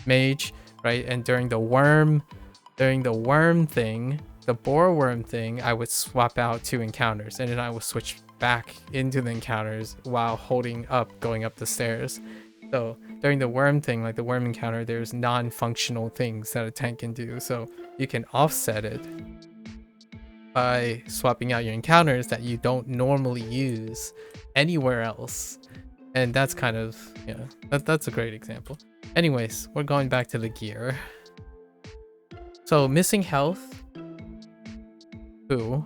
Mage, right? And during the worm thing, the boar worm thing, I would swap out 2 encounters, and then I would switch back into the encounters while holding up, going up the stairs. So during the worm thing, like the worm encounter, there's non-functional things that a tank can do. So you can offset it by swapping out your encounters that you don't normally use anywhere else. And that's kind of, yeah, that's a great example. Anyways, we're going back to the gear. So missing health. Ooh.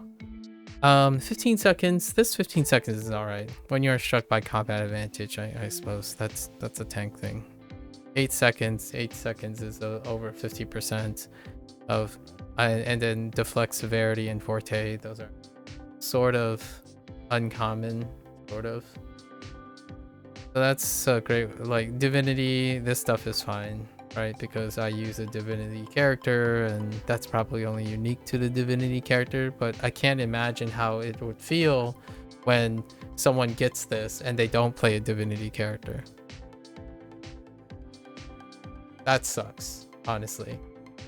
15 seconds. This 15 seconds is alright. When you're struck by combat advantage, I suppose that's a tank thing. 8 seconds. 8 seconds is over 50% of, and then deflect severity and forte. Those are sort of uncommon, sort of. So that's great. Like divinity, this stuff is fine, right? Because I use a divinity character, and that's probably only unique to the divinity character, but I can't imagine how it would feel when someone gets this and they don't play a divinity character. That sucks, honestly.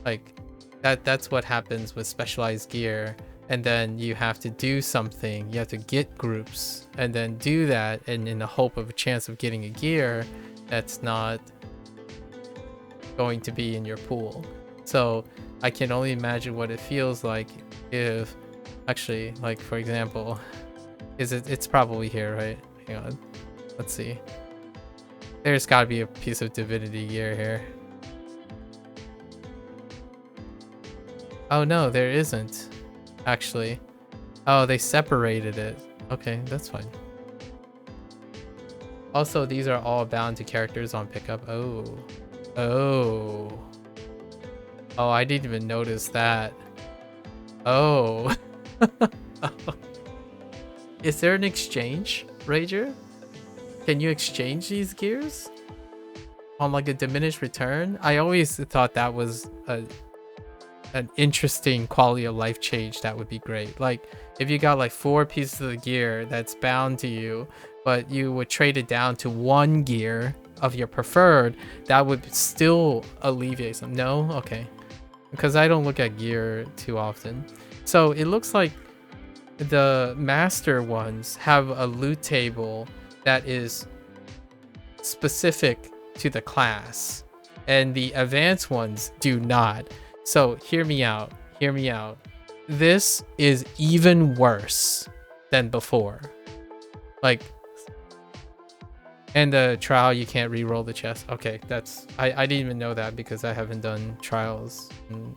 Like that's what happens with specialized gear, and then you have to do something, you have to get groups and then do that, and in the hope of a chance of getting a gear that's not going to be in your pool. So I can only imagine what it feels like if, actually, like for example, it's probably here, right? Hang on, let's see. There's got to be a piece of divinity gear here. Oh no, there isn't, actually. Oh, they separated it. Okay, that's fine. Also, these are all bound to characters on pickup. Oh, I didn't even notice that. Oh. Is there an exchange, Rager? Can you exchange these gears on like a diminished return? I always thought that was an interesting quality of life change. That would be great. Like if you got like 4 pieces of the gear that's bound to you, but you would trade it down to 1 gear of your preferred, that would still alleviate some. No? Okay. Because I don't look at gear too often. So it looks like the master ones have a loot table that is specific to the class, and the advanced ones do not. So hear me out. Hear me out. This is even worse than before. Like, and the trial, you can't re-roll the chest. Okay, that's, I didn't even know that because I haven't done trials in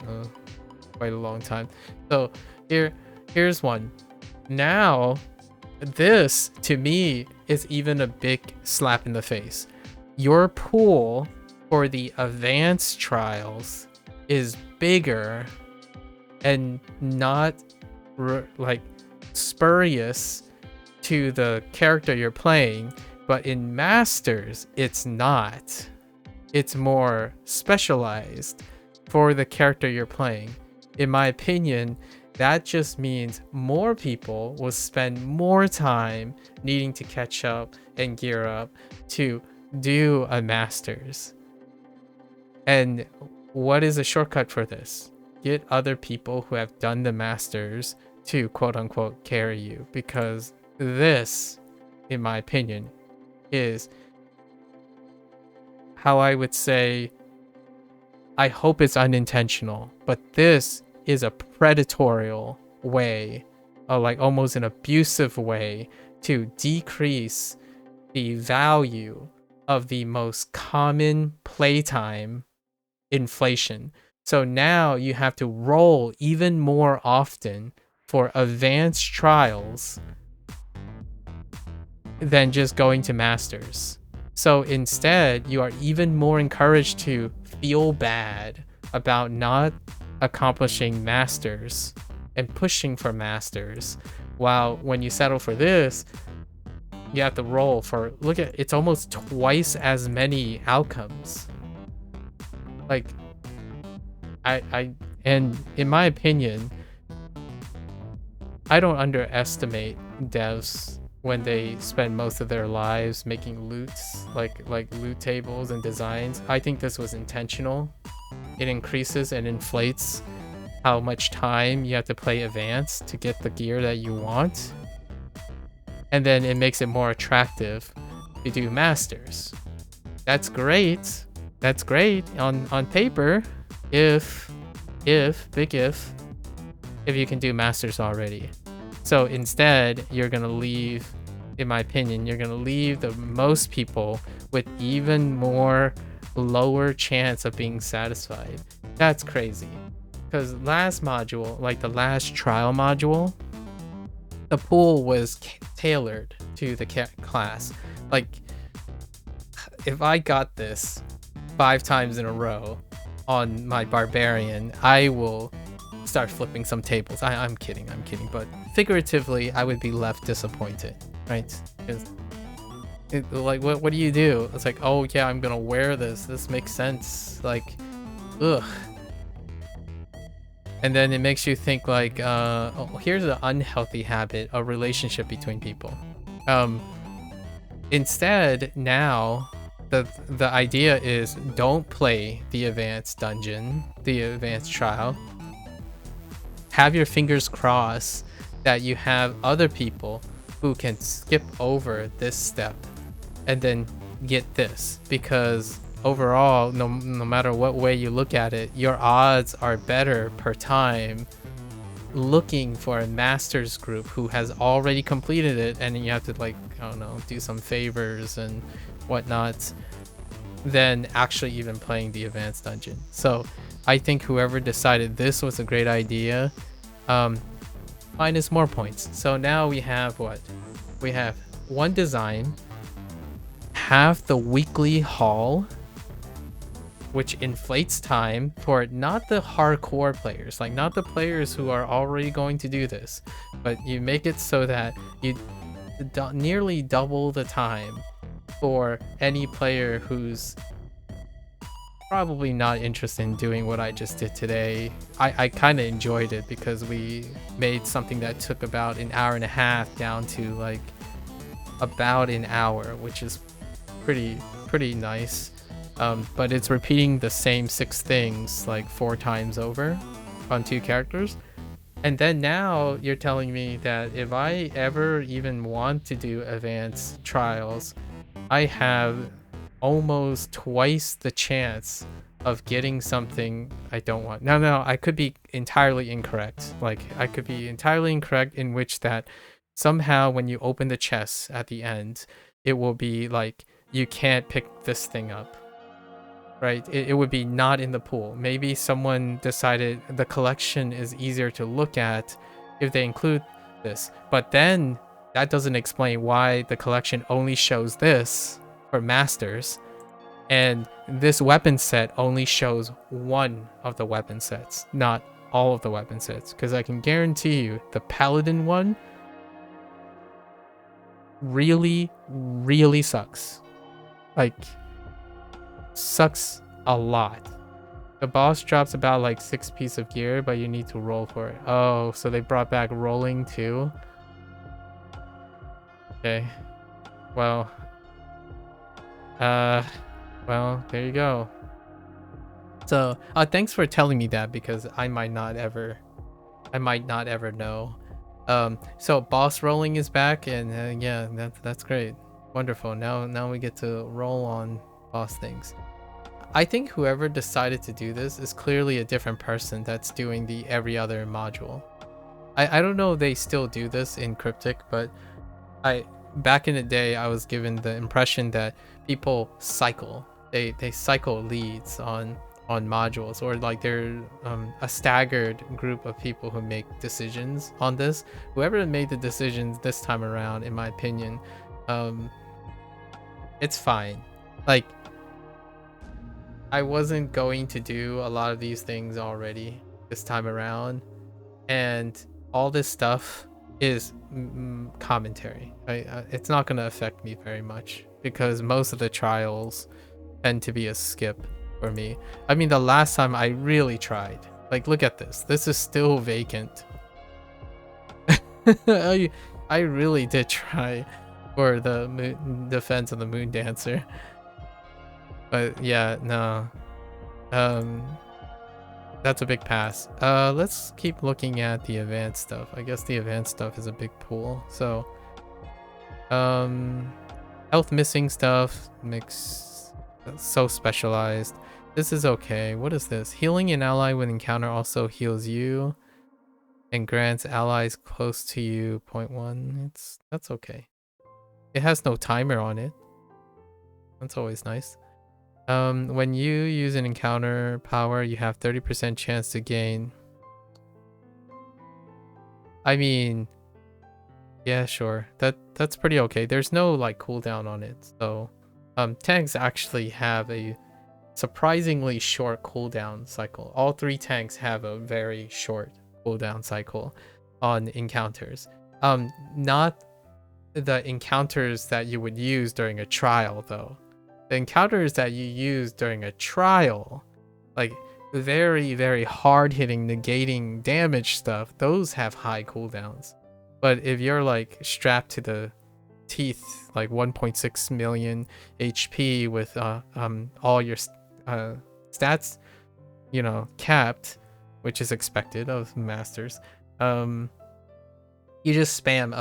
quite a long time. So here's one. Now, this to me is even a big slap in the face. Your pool for the advanced trials is bigger and not like spurious to the character you're playing, but in masters it's not. It's more specialized for the character you're playing. In my opinion, that just means more people will spend more time needing to catch up and gear up to do a masters. And what is a shortcut for this? Get other people who have done the masters to quote unquote carry you, because this, in my opinion, is how I would say, I hope it's unintentional, but this is a predatorial way like almost an abusive way to decrease the value of the most common playtime, inflation. So now you have to roll even more often for advanced trials than just going to masters. So instead, you are even more encouraged to feel bad about not accomplishing masters and pushing for masters. While when you settle for this, you have to roll for, look at, it's almost twice as many outcomes. Like, and in my opinion, I don't underestimate devs when they spend most of their lives making loots, like loot tables and designs. I think this was intentional. It increases and inflates how much time you have to play advanced to get the gear that you want. And then it makes it more attractive to do masters. That's great. That's great on paper if big if you can do masters already. So instead, you're gonna leave, in my opinion, you're gonna leave the most people with even more lower chance of being satisfied. That's crazy. Because last module, like the last trial module, the pool was tailored to the class. Like, if I got this 5 times in a row on my barbarian, I will start flipping some tables. I'm kidding, but figuratively, I would be left disappointed, right? Because like, what do you do? It's like, oh yeah, I'm gonna wear this. This makes sense. Like, ugh. And then it makes you think like, oh, here's an unhealthy habit, a relationship between people. Instead, now the idea is don't play the advanced dungeon, the advanced trial. Have your fingers crossed that you have other people who can skip over this step and then get this, because overall, no matter what way you look at it, your odds are better per time looking for a master's group who has already completed it, and you have to, like, I don't know, do some favors and whatnot, than actually even playing the advanced dungeon. So I think whoever decided this was a great idea, minus more points. So now we have what? We have one design, have the weekly haul, which inflates time for not the hardcore players, like not the players who are already going to do this, but you make it so that you nearly double the time for any player who's probably not interested in doing what I just did today. I kind of enjoyed it because we made something that took about an hour and a half down to like about an hour, which is pretty nice. But it's repeating the same 6 things like 4 times over on 2 characters. And then now you're telling me that if I ever even want to do advanced trials, I have almost twice the chance of getting something I don't want. No, I could be entirely incorrect. Like, I could be entirely incorrect in which that somehow when you open the chest at the end, it will be like, you can't pick this thing up. Right? It would be not in the pool. Maybe someone decided the collection is easier to look at if they include this. But then that doesn't explain why the collection only shows this for masters, and this weapon set only shows one of the weapon sets, not all of the weapon sets. Because I can guarantee you the paladin one really sucks. Like, sucks a lot. The boss drops about like 6 pieces of gear, but you need to roll for it. Oh, so they brought back rolling too? Okay. Well, there you go. So, thanks for telling me that, because I might not ever know. So boss rolling is back, and yeah, that's great. Wonderful. Now we get to roll on boss things. I think whoever decided to do this is clearly a different person that's doing the every other module. I don't know if they still do this in Cryptic, but back in the day I was given the impression that people cycle. They cycle leads on modules, or like they're a staggered group of people who make decisions on this. Whoever made the decisions this time around, in my opinion, it's fine. Like, I wasn't going to do a lot of these things already this time around, and all this stuff is commentary. It's not going to affect me very much because most of the trials tend to be a skip for me. I mean, the last time I really tried, like, look at this. This is still vacant. I really did try for the defense of the Moon Dancer. But yeah, no. That's a big pass. Let's keep looking at the advanced stuff. I guess the advanced stuff is a big pool. So, health missing stuff makes so specialized. This is okay. What is this? Healing an ally when encounter also heals you and grants allies close to you 0.1. That's okay. It has no timer on it. That's always nice. When you use an encounter power, you have 30% chance to gain. I mean, yeah, sure. That's pretty okay. There's no like cooldown on it. So, tanks actually have a surprisingly short cooldown cycle. All 3 tanks have a very short cooldown cycle on encounters. Not the encounters that you would use during a trial though. The encounters that you use during a trial, like very, very hard-hitting, negating damage stuff, those have high cooldowns. But if you're like strapped to the teeth, like 1.6 million HP with all your stats, you know, capped, which is expected of masters, you just spam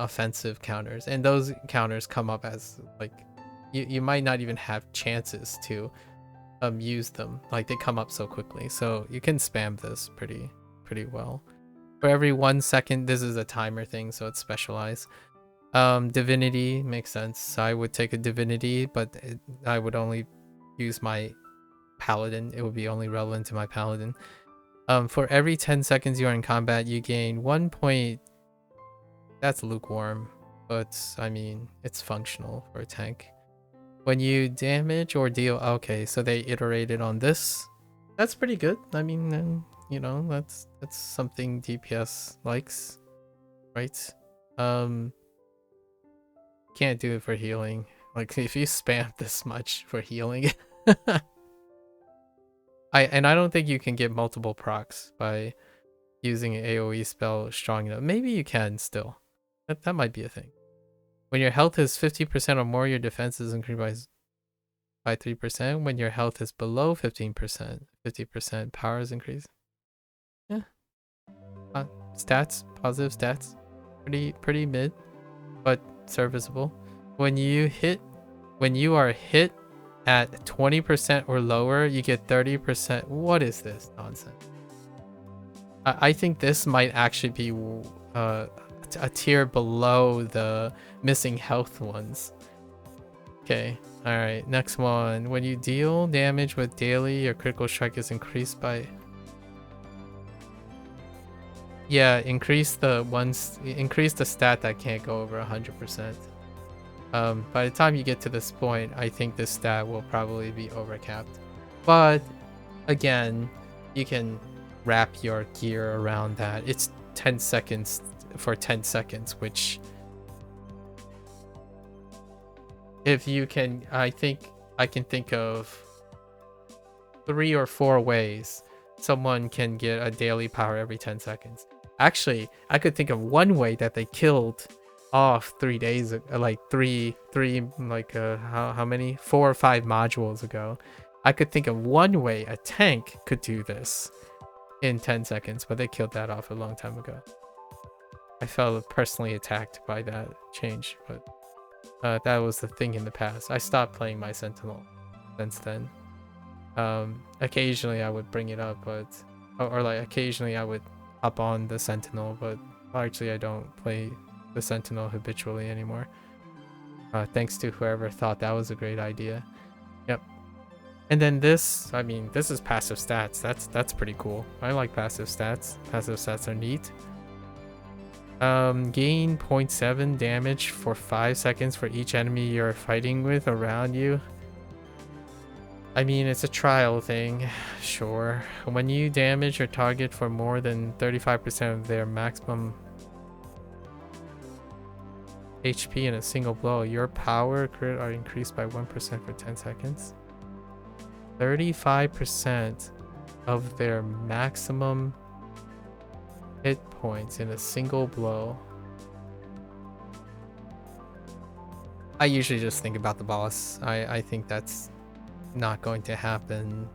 offensive counters, and those counters come up as like you might not even have chances to use them. Like, they come up so quickly, so you can spam this pretty well. For every 1 second, this is a timer thing, so it's specialized. Divinity makes sense. I would take a divinity, but I would only use my paladin. It would be only relevant to my paladin. For every 10 seconds you are in combat, you gain 1 point. That's lukewarm, but I mean, it's functional for a tank. When you damage or deal, okay, so they iterated on this. That's pretty good. I mean, you know, that's something DPS likes, right? Can't do it for healing. Like, if you spam this much for healing, I don't think you can get multiple procs by using an AoE spell strong enough. Maybe you can still. That might be a thing. When your health is 50% or more, your defense is increased by 3%. When your health is below 15%, 50% power is increased. Yeah. Stats, positive stats. Pretty mid, but serviceable. When you are hit at 20% or lower, you get 30%. What is this nonsense? I think this might actually be a tier below the missing health ones. Okay, alright, next one. When you deal damage with daily, your critical strike is increased by... Yeah, increase the stat that can't go over 100%. By the time you get to this point, I think this stat will probably be overcapped. But again, you can wrap your gear around that. It's 10 seconds for 10 seconds, which if you can, I think I can think of 3 or 4 ways someone can get a daily power every 10 seconds. Actually, I could think of one way that they killed off 3 days, like how many? 4 or 5 modules ago. I could think of one way a tank could do this in 10 seconds, but they killed that off a long time ago. I felt personally attacked by that change, but that was the thing in the past. I stopped playing my Sentinel since then. Occasionally I would bring it up, but or like occasionally I would hop on the Sentinel, but actually I don't play the Sentinel habitually anymore. Thanks to whoever thought that was a great idea. Yep. And then this, I mean, this is passive stats. That's pretty cool. I like passive stats. Passive stats are neat. Gain 0.7 damage for 5 seconds for each enemy you're fighting with around you. I mean, it's a trial thing, sure. When you damage your target for more than 35% of their maximum HP in a single blow, your power crit are increased by 1% for 10 seconds. 35% of their maximum hit points in a single blow. I usually just think about the boss. I think that's not going to happen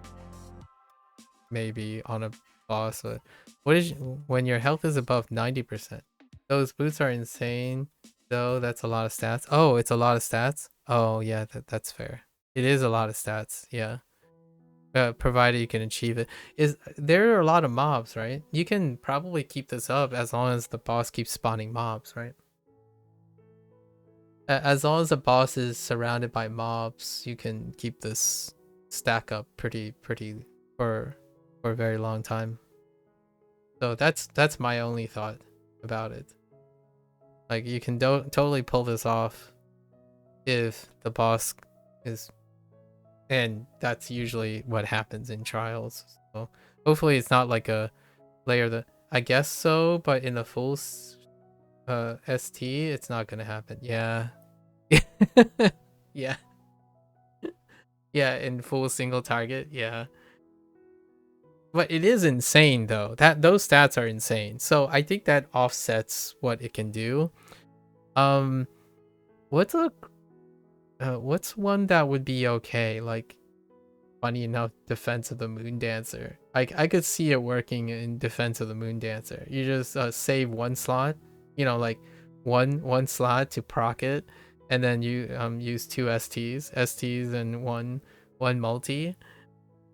maybe on a boss. But what is when your health is above 90%? Those boots are insane though. That's a lot of stats. Oh, it's a lot of stats. Oh yeah, that's fair. It is a lot of stats. Yeah. Provided you can achieve it. There are a lot of mobs, right? You can probably keep this up as long as the boss keeps spawning mobs, right? As long as the boss is surrounded by mobs, you can keep this stack up pretty for a very long time. So that's my only thought about it. Like you can totally pull this off if the boss is, and that's usually what happens in trials. So hopefully it's not like a layer that, I guess so, but in the full ST it's not gonna happen. Yeah. Yeah. Yeah, in full single target, yeah. But it is insane though. Those stats are insane. So I think that offsets what it can do. What's one that would be okay? Like, funny enough, Defense of the Moon Dancer. I could see it working in Defense of the Moon Dancer. You just save one slot, you know, like one slot to proc it, and then you use two STs and one multi,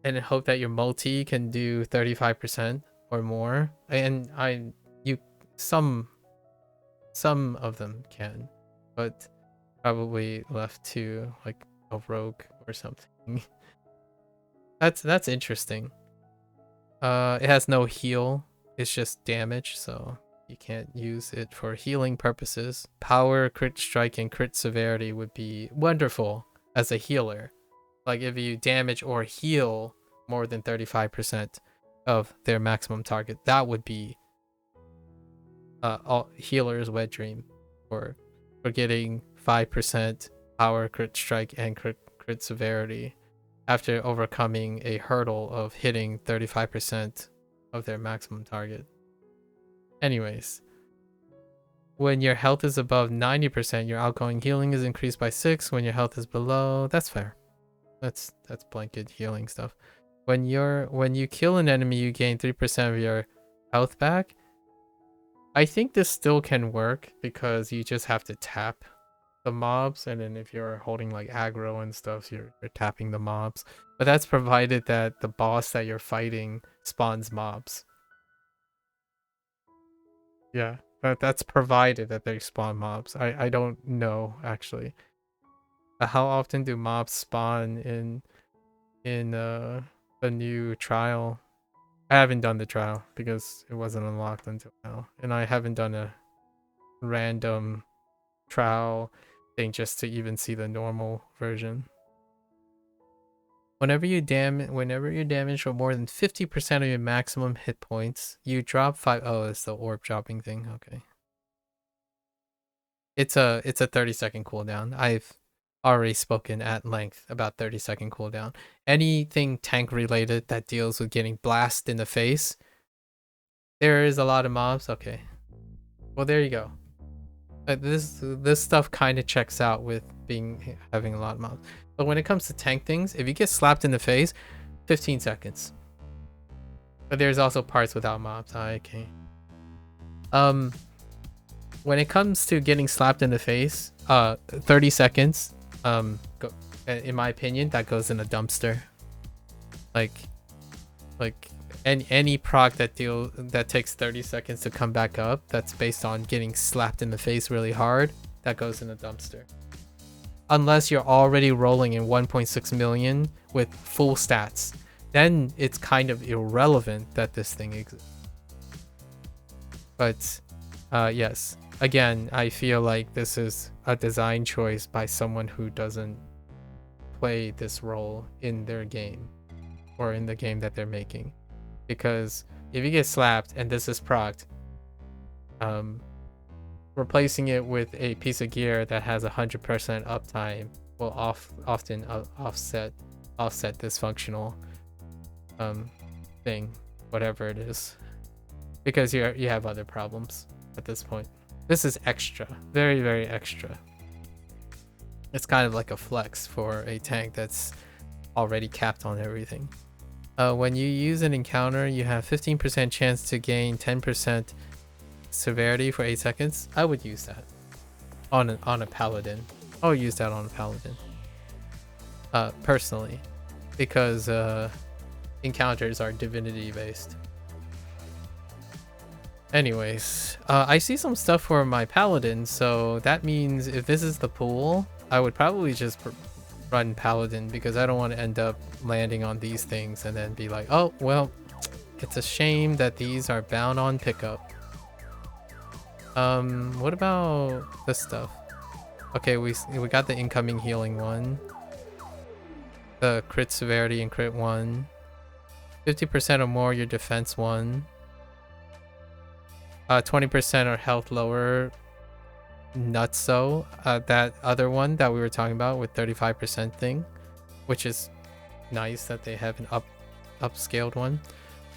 and hope that your multi can do 35% or more. And some of them can, but probably left to like a rogue or something. That's interesting. It has no heal. It's just damage, so you can't use it for healing purposes. Power, crit strike, and crit severity would be wonderful as a healer. Like if you damage or heal more than 35% of their maximum target, that would be all healer's wet dream for getting 5% power, crit strike, and crit severity after overcoming a hurdle of hitting 35% of their maximum target. Anyways, when your health is above 90%, your outgoing healing is increased by 6. When your health is below, that's fair. That's blanket healing stuff. When you kill an enemy, you gain 3% of your health back. I think this still can work because you just have to tap the mobs, and then if you're holding like aggro and stuff, you're tapping the mobs. But that's provided that the boss that you're fighting spawns mobs. Yeah, that's provided that they spawn mobs. I don't know actually. How often do mobs spawn in the new trial? I haven't done the trial because it wasn't unlocked until now, and I haven't done a random trial thing just to even see the normal version. Whenever you're damaged for more than 50% of your maximum hit points, you drop 5. Oh, it's the orb dropping thing. Okay. It's a 30-second cooldown. I've already spoken at length about 30-second cooldown. Anything tank related that deals with getting blasted in the face. There is a lot of mobs. Okay. Well, there you go. This stuff kind of checks out with having a lot of mobs. But when it comes to tank things, if you get slapped in the face, 15 seconds. But there's also parts without mobs. Okay. When it comes to getting slapped in the face, 30 seconds. In my opinion, that goes in a dumpster. Like And any proc that takes 30 seconds to come back up, that's based on getting slapped in the face really hard, that goes in the dumpster. Unless you're already rolling in 1.6 million with full stats, then it's kind of irrelevant that this thing exists. But yes, again, I feel like this is a design choice by someone who doesn't play this role in their game or in the game that they're making. Because if you get slapped and this is procced, replacing it with a piece of gear that has 100% uptime will often offset this functional thing, whatever it is, because you have other problems at this point. This is extra, very, very extra. It's kind of like a flex for a tank that's already capped on everything. When you use an encounter, you have 15% chance to gain 10% severity for 8 seconds. I would use that on a paladin. I would use that on a paladin. Personally, because encounters are divinity based. Anyways, I see some stuff for my paladin, so that means if this is the pool, I would probably just run paladin, because I don't want to end up landing on these things and then be like, oh well, it's a shame that these are bound on pickup. What about this stuff? Okay, we got the incoming healing one, the crit severity and crit one, 50% or more your defense one, 20% or health lower. Not so. That other one that we were talking about with 35% thing, which is nice that they have an upscaled one.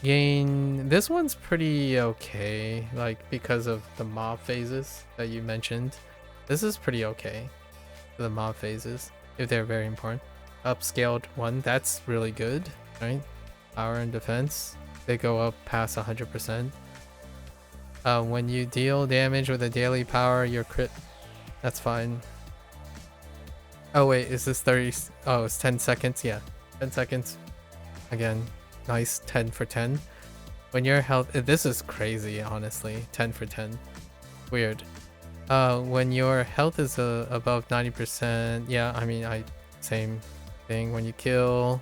Gain, this one's pretty okay, like because of the mob phases that you mentioned. This is pretty okay for the mob phases if they're very important. Upscaled one, that's really good, right? Power and defense, they go up past 100%. When you deal damage with a daily power, your crit, that's fine. Oh wait, is this 30? Oh, it's 10 seconds. Yeah, 10 seconds. Again, nice 10 for 10. When your health, this is crazy, honestly. 10 for 10. Weird. When your health is above 90%, yeah, I mean, same thing. When you kill,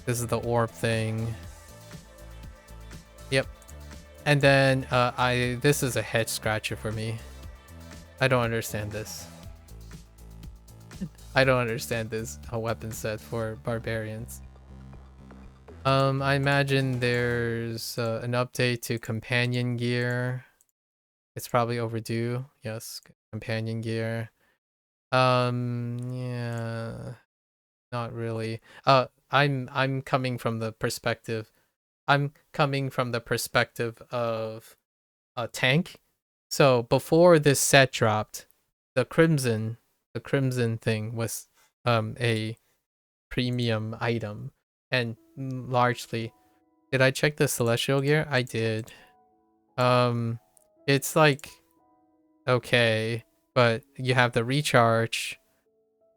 this is the orb thing. Yep. And then this is a head scratcher for me. I don't understand this. I don't understand this weapon set for barbarians. I imagine there's an update to companion gear. It's probably overdue. Yes, companion gear. Yeah, not really. I'm coming from the perspective. I'm coming from the perspective of a tank. So before this set dropped, the crimson thing was a premium item, and largely, did I check the celestial gear? I did. It's like okay, but you have the recharge,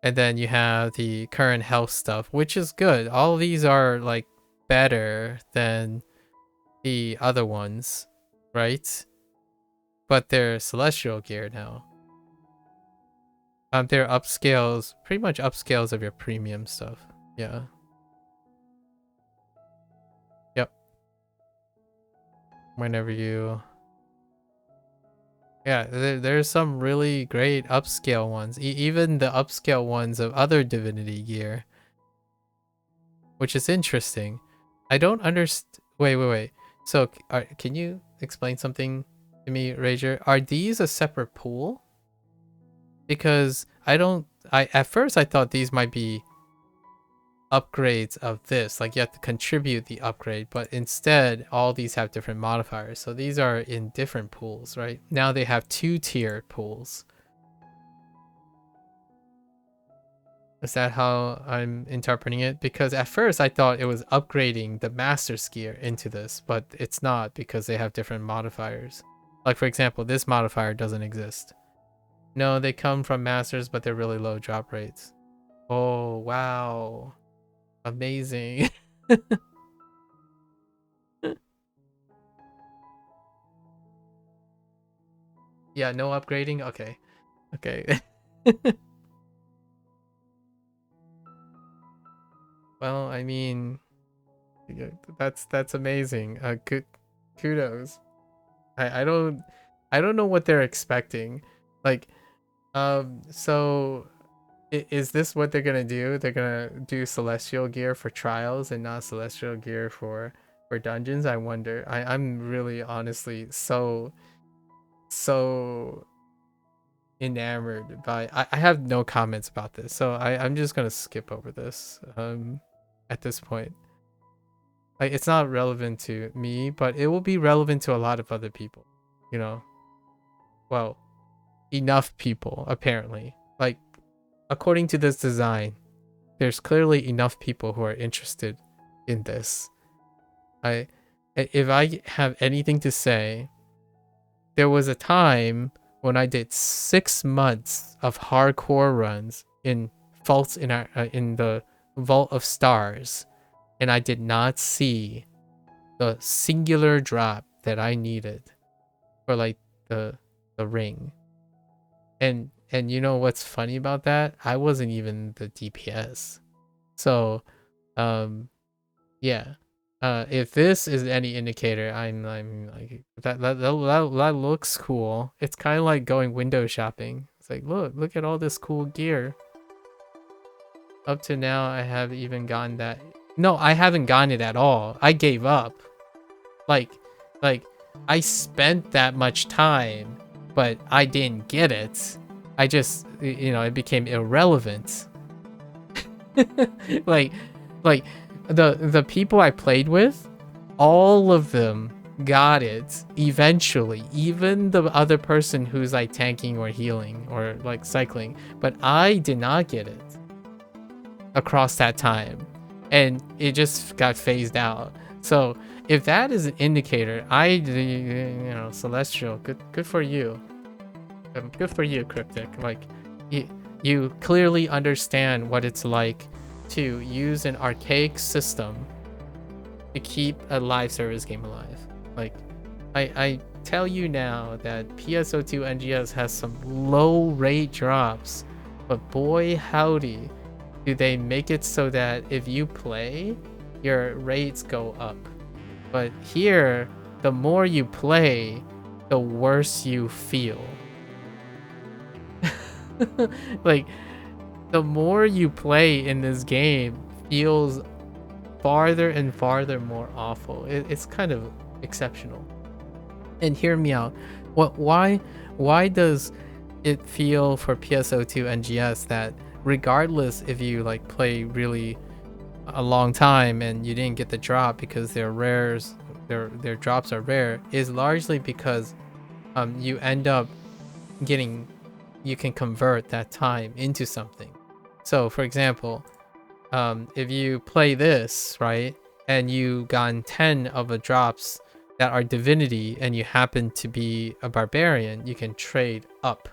and then you have the current health stuff, which is good. All of these are like better than the other ones, right? But they're celestial gear now. They're upscales, pretty much upscales of your premium stuff. Yeah. Yep. Whenever you, yeah, there's some really great upscale ones. Even the upscale ones of other divinity gear, which is interesting. I don't understand. Wait. So, can you explain something to me, Rager? Are these a separate pool? Because at first I thought these might be upgrades of this, like you have to contribute the upgrade, but instead all these have different modifiers. So these are in different pools, right? Now they have 2-tiered pools. Is that how I'm interpreting it? Because at first I thought it was upgrading the master skier into this, but it's not, because they have different modifiers. Like for example, this modifier doesn't exist. No, they come from masters, but they're really low drop rates. Oh, wow. Amazing. Yeah, no upgrading. Okay, okay. Well, I mean, yeah, that's amazing. Good, kudos. I don't know what they're expecting. Like, so is this what they're gonna do? They're gonna do celestial gear for trials and not celestial gear for dungeons? I wonder. I'm really honestly so enamored by. I have no comments about this, so I'm just gonna skip over this. At this point, like it's not relevant to me, but it will be relevant to a lot of other people. You know, well, enough people apparently. Like according to this design, there's clearly enough people who are interested in this. I if I have anything to say, there was a time when I did 6 months of hardcore runs in faults in the Vault of Stars, and I did not see the singular drop that I needed for like the ring. And you know what's funny about that? I wasn't even the DPS. So yeah. If this is any indicator, I'm like that looks cool. It's kind of like going window shopping. It's like look at all this cool gear. Up to now, I haven't even gotten that. No, I haven't gotten it at all. I gave up. Like like I spent that much time, but I didn't get it. I just it became irrelevant. like like the people I played with, all of them got it eventually, even the other person who's like tanking or healing or like cycling, but I did not get it across that time, and it just got phased out. So if that is an indicator, celestial, good for you. Good for you, Cryptic. Like you clearly understand what it's like to use an archaic system to keep a live service game alive. Like, I tell you now that PSO2 NGS has some low rate drops, but boy howdy, do they make it so that if you play, your rates go up. But here, the more you play, the worse you feel. Like, the more you play in this game feels farther and farther more awful. It's kind of exceptional. And hear me out. Why does it feel for PSO2 NGS that regardless if you like play really a long time and you didn't get the drop because their rares their drops are rare, is largely because you end up getting, you can convert that time into something. So for example, if you play this, right, and you gotten 10 of the drops that are divinity and you happen to be a barbarian, you can trade up,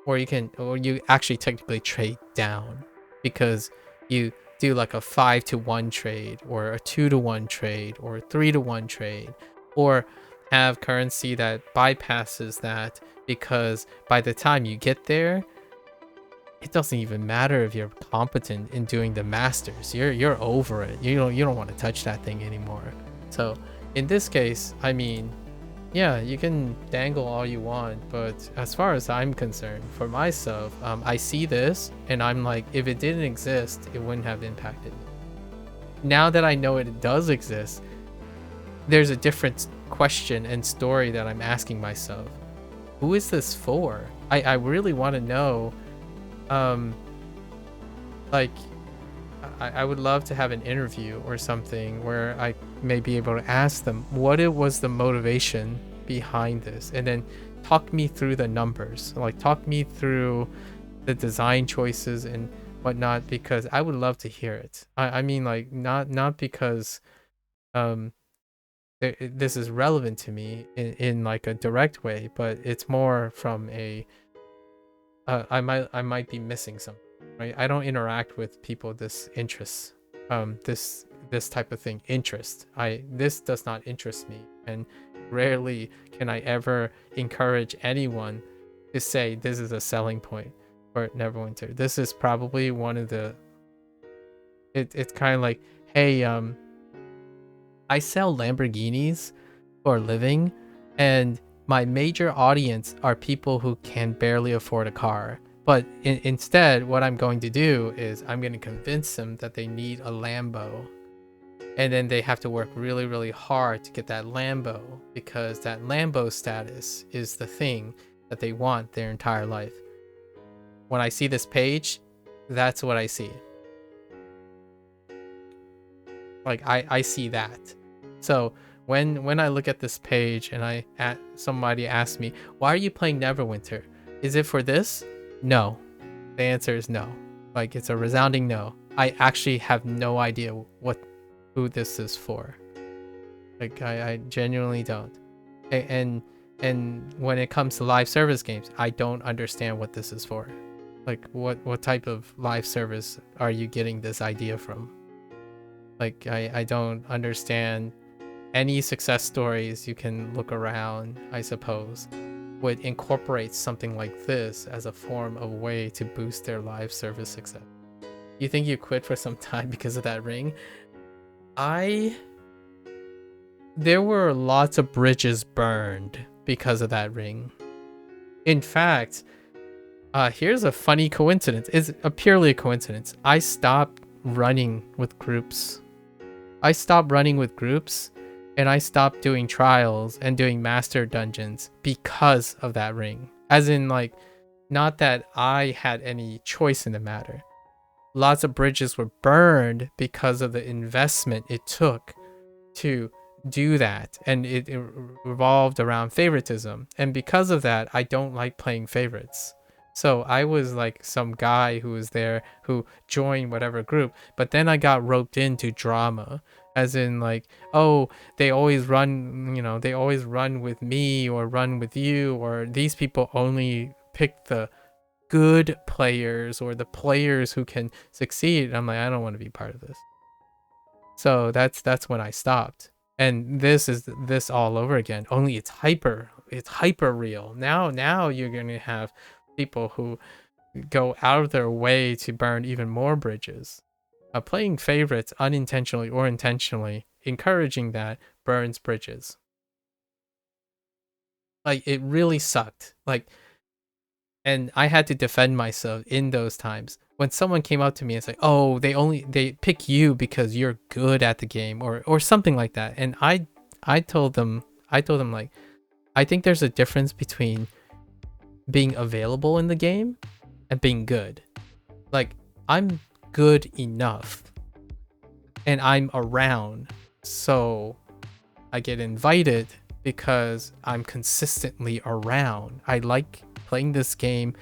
or you actually technically trade down, because you do like a 5-to-1 trade or a 2-to-1 trade or a 3-to-1 trade, or have currency that bypasses that, because by the time you get there, it doesn't even matter if you're competent in doing the masters. You're over it. You don't want to touch that thing anymore. So in this case, I mean, yeah, you can dangle all you want, but as far as I'm concerned, for myself, I see this and I'm like, if it didn't exist, it wouldn't have impacted me. Now that I know it does exist, there's a different question and story that I'm asking myself. Who is this for? I really want to know. Like, I would love to have an interview or something where I may be able to ask them what it was the motivation behind this, and then talk me through the numbers, like talk me through the design choices and whatnot, because I would love to hear it. I mean, like, not because this is relevant to me in like a direct way, but it's more from a I might be missing something, right? I don't interact with people this interest, this type of thing interest. This does not interest me, and rarely can I ever encourage anyone to say this is a selling point for Neverwinter. This is probably one of the it's kind of like, hey, I sell Lamborghinis for a living, and my major audience are people who can barely afford a car. But instead, what I'm going to do is I'm going to convince them that they need a Lambo. And then they have to work really, really hard to get that Lambo, because that Lambo status is the thing that they want their entire life. When I see this page, that's what I see. Like, I see that. So when I look at this page and somebody asks me, why are you playing Neverwinter? Is it for this? No. The answer is no. Like, it's a resounding no. I actually have no idea who this is for. Like, I genuinely don't. And when it comes to live service games, I don't understand what this is for. Like, what type of live service are you getting this idea from? Like, I don't understand. Any success stories you can look around, I suppose, would incorporate something like this as a form of way to boost their live service success. You think you quit for some time because of that ring? There were lots of bridges burned because of that ring. In fact, here's a funny coincidence. It's purely a coincidence. I stopped running with groups. And I stopped doing trials and doing master dungeons because of that ring. As in, like, not that I had any choice in the matter. Lots of bridges were burned because of the investment it took to do that. And it revolved around favoritism. And because of that, I don't like playing favorites. So I was like some guy who was there who joined whatever group, but then I got roped into drama, as in, like, oh, they always run with me or run with you, or these people only pick the good players or the players who can succeed. I'm like, I don't want to be part of this. So that's when I stopped. And this is this all over again. Only it's hyper real. Now you're gonna have people who go out of their way to burn even more bridges. Playing favorites unintentionally or intentionally, encouraging that, burns bridges. Like, it really sucked. Like, and I had to defend myself in those times. When someone came up to me and said, "Oh, they pick you because you're good at the game," or something like that, and I told them like, I think there's a difference between being available in the game and being good. Like, I'm good enough and I'm around, so I get invited because I'm consistently around. I like playing this game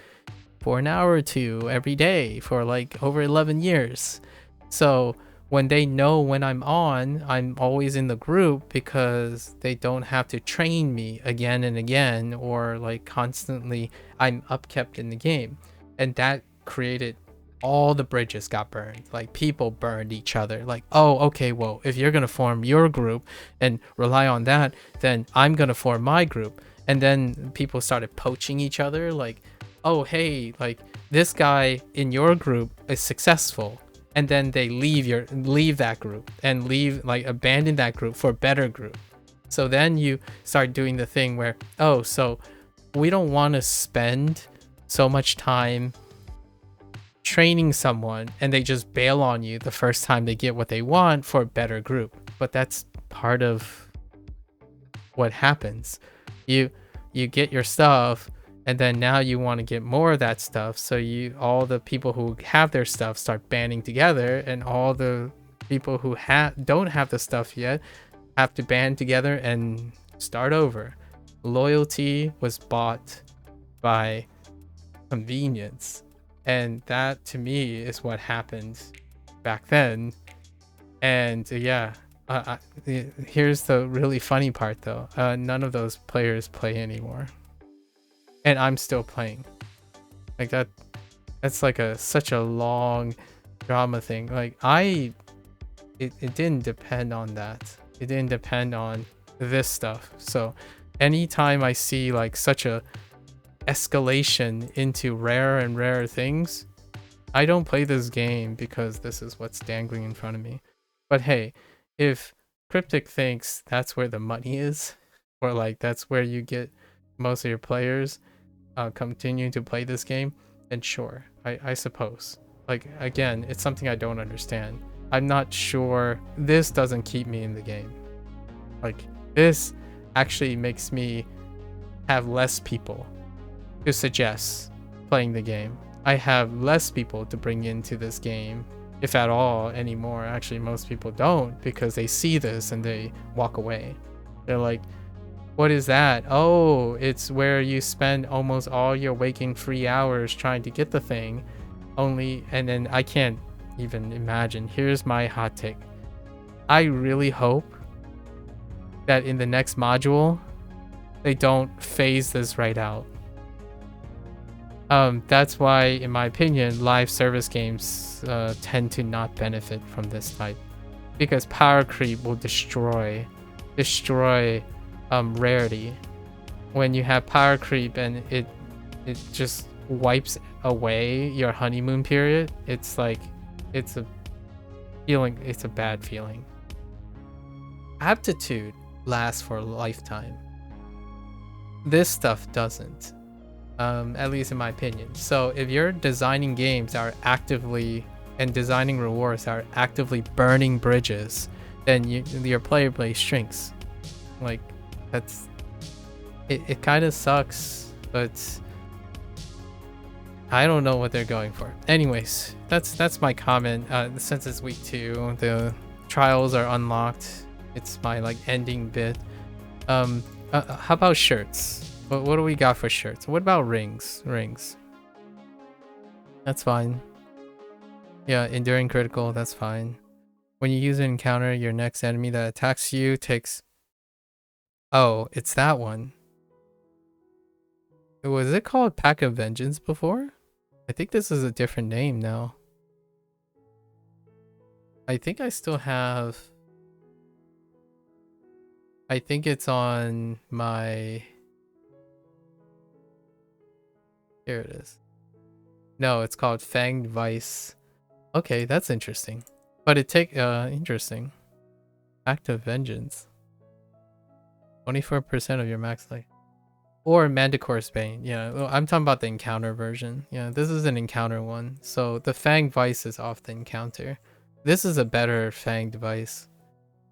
for an hour or two every day for like over 11 years. So when they know when I'm on, I'm always in the group because they don't have to train me again and again, or like constantly I'm upkept in the game. And that created all the bridges got burned. Like, people burned each other. Like, oh, okay, well, if you're gonna form your group and rely on that, then I'm gonna form my group. And then people started poaching each other. Like, oh, hey, like, this guy in your group is successful, and then they leave that group and abandon that group for a better group. So then you start doing the thing where, oh, so we don't want to spend so much time training someone and they just bail on you the first time they get what they want for a better group. But that's part of what happens. You get your stuff, and then now you want to get more of that stuff, so all the people who have their stuff start banding together, and all the people who don't have the stuff yet have to band together and start over. Loyalty was bought by convenience, and that to me is what happened back then. And yeah, here's the really funny part though. None of those players play anymore, and I'm still playing. Like, that's like such a long drama thing. Like, it didn't depend on that. It didn't depend on this stuff. So anytime I see like such a escalation into rarer and rarer things, I don't play this game because this is what's dangling in front of me. But hey, if Cryptic thinks that's where the money is, or like that's where you get most of your players continue to play this game, then sure, I suppose. Like, again, it's something I don't understand. I'm not sure. This doesn't keep me in the game. Like, this actually makes me have less people to suggest playing the game. I have less people to bring into this game, if at all anymore. Actually, most people don't, because they see this and they walk away. They're like, what is that? Oh, it's where you spend almost all your waking free hours trying to get the thing. And then I can't even imagine. Here's my hot take. I really hope that in the next module, they don't phase this right out. That's why, in my opinion, live service games tend to not benefit from this type, because power creep will destroy rarity. When you have power creep and it just wipes away your honeymoon period, it's like it's a bad feeling. Aptitude lasts for a lifetime. This stuff doesn't. At least in my opinion. So if you're designing games that are actively and designing rewards that are actively burning bridges, then your player base shrinks. Like, it kind of sucks, but I don't know what they're going for. Anyways, that's my comment. Since it's week 2, the trials are unlocked. It's my like ending bit. How about shirts? What do we got for shirts? What about rings? Rings. That's fine. Yeah, enduring critical, that's fine. When you use an encounter, your next enemy that attacks you takes... Oh, it's that one. Was it called Pack of Vengeance before? I think this is a different name now. I think I still have... I think it's on my... Here it is. No, it's called Fanged Vice. Okay, that's interesting. But interesting. Act of Vengeance. 24% of your max life. Or Manticore's Bane. Yeah, well, I'm talking about the encounter version. Yeah, this is an encounter one. So the Fanged Vice is off the encounter. This is a better Fanged Vice,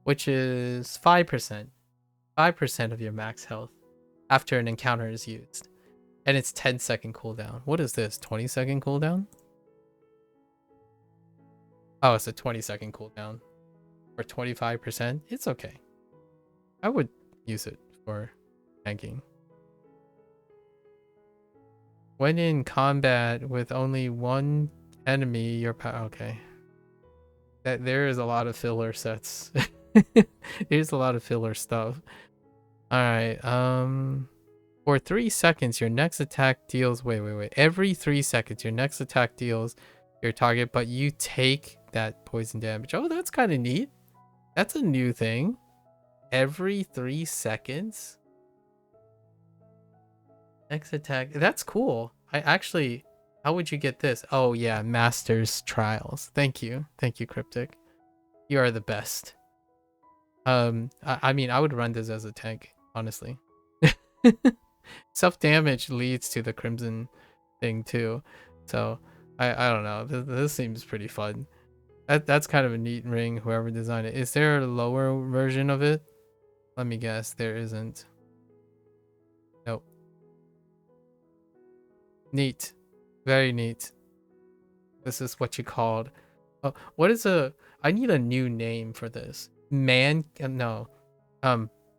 which is 5%. 5% of your max health after an encounter is used. And it's 10-second cooldown. What is this? 20-second cooldown? Oh, it's a 20-second cooldown. For 25%? It's okay. I would use it for tanking. When in combat with only one enemy, your power... Okay. There is a lot of filler sets. There's a lot of filler stuff. Alright, for 3 seconds, your next attack deals... Wait. Every 3 seconds, your next attack deals your target, but you take that poison damage. Oh, that's kind of neat. That's a new thing. Every 3 seconds? Next attack. That's cool. I actually... How would you get this? Oh, yeah. Master's Trials. Thank you. Thank you, Cryptic. You are the best. I mean, I would run this as a tank, honestly. Self-damage leads to the Crimson thing too, so I don't know. This seems pretty fun. That's kind of a neat ring, whoever designed it. Is there a lower version of it? Let me guess. There isn't. Nope. Neat. Very neat. This is what you called... Oh, what is a... I need a new name for this.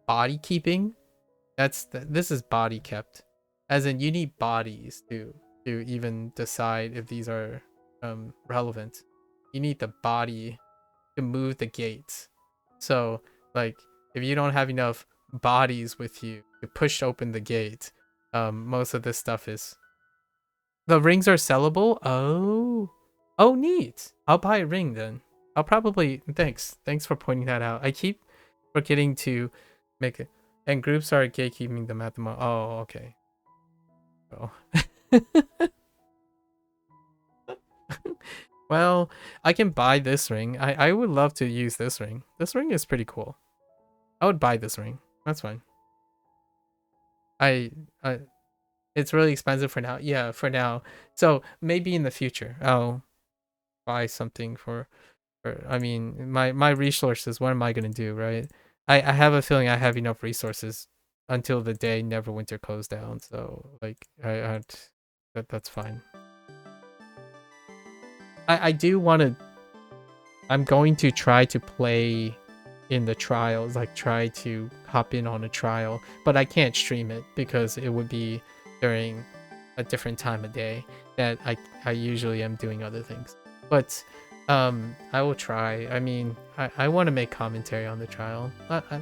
Body keeping? This is body kept, as in you need bodies to even decide if these are relevant. You need the body to move the gates. So like if you don't have enough bodies with you to push open the gate, most of this stuff is... The rings are sellable. Oh neat. I'll buy a ring then. I'll probably... Thanks for pointing that out. I keep forgetting to make it. And groups are gatekeeping them at the moment. Oh, okay. Oh. Well, I can buy this ring. I would love to use this ring. This ring is pretty cool. I would buy this ring. That's fine. I it's really expensive for now. Yeah, for now. So maybe in the future I'll buy something for I mean, my resources, what am I gonna do, right? I have a feeling I have enough resources until the day Neverwinter closed down. So like that's fine. I do want to. I'm going to try to play in the trials, like try to hop in on a trial, but I can't stream it because it would be during a different time of day that I usually am doing other things. But I will try. I mean, I want to make commentary on the trial.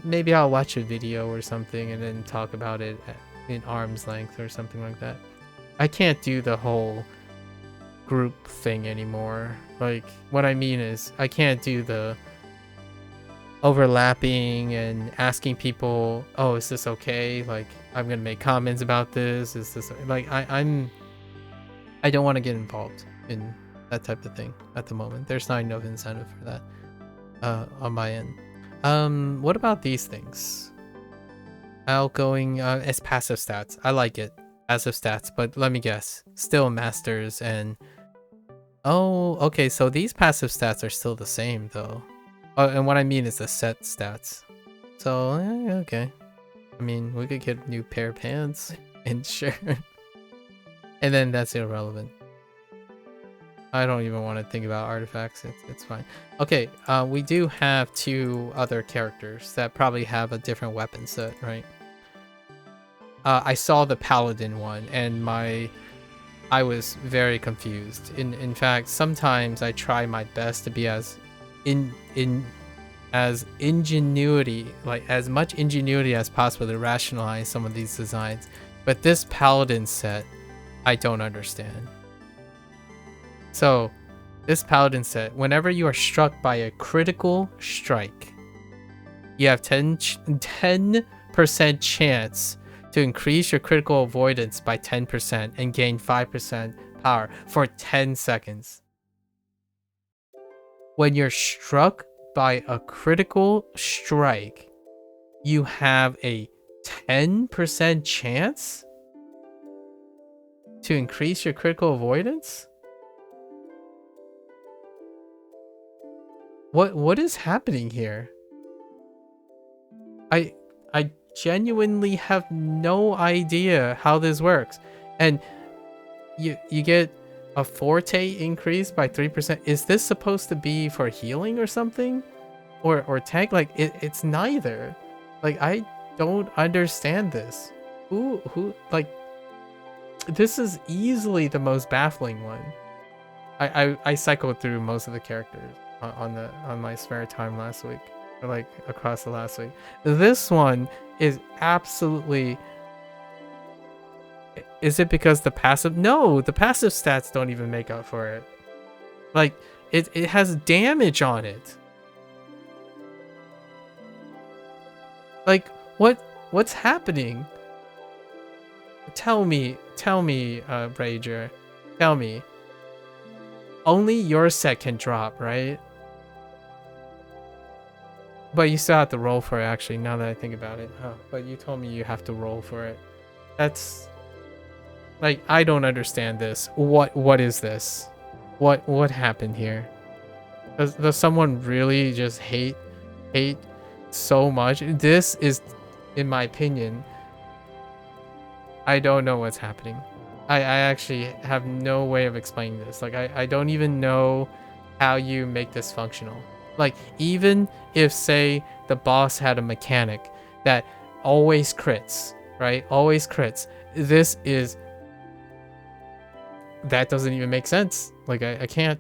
Maybe I'll watch a video or something and then talk about it in arm's length or something like that. I can't do the whole group thing anymore. Like, what I mean is I can't do the overlapping and asking people, oh, is this okay? Like, I'm gonna make comments about this. Is this like I don't want to get involved in that type of thing at the moment. There's not enough incentive for that on my end. What about these things? Outgoing as passive stats. I like it. Passive stats, but let me guess. Still masters and oh, okay, so these passive stats are still the same though. Oh, and what I mean is the set stats. So, okay. I mean, we could get a new pair of pants and sure. And then that's irrelevant. I don't even want to think about artifacts. It's fine. Okay, we do have 2 other characters that probably have a different weapon set, right? I saw the paladin one and I was very confused. In fact, sometimes I try my best to be as as ingenuity, like as much ingenuity as possible to rationalize some of these designs. But this paladin set, I don't understand. So, this paladin set, whenever you are struck by a critical strike, you have 10% chance to increase your critical avoidance by 10% and gain 5% power for 10 seconds. When you're struck by a critical strike, you have a 10% chance to increase your critical avoidance? What is happening here? I genuinely have no idea how this works. And you get a forte increase by 3%. Is this supposed to be for healing or something? Or tank? Like it's neither. Like I don't understand this. Who like this is easily the most baffling one. I cycled through most of the characters on my spare time last week. Or like across the last week. This one is absolutely. Is it because the passive? No, the passive stats don't even make up for it. Like it has damage on it. Like what's happening? Tell me, Rager. Tell me. Only your set can drop, right? But you still have to roll for it, actually, now that I think about it. Huh. But you told me you have to roll for it. That's... Like, I don't understand this. What is this? What happened here? Does someone really just hate so much? This is, in my opinion... I don't know what's happening. I actually have no way of explaining this. Like, I don't even know how you make this functional. Like, even if, say, the boss had a mechanic that always crits, right? Always crits. This is... That doesn't even make sense. Like, I can't...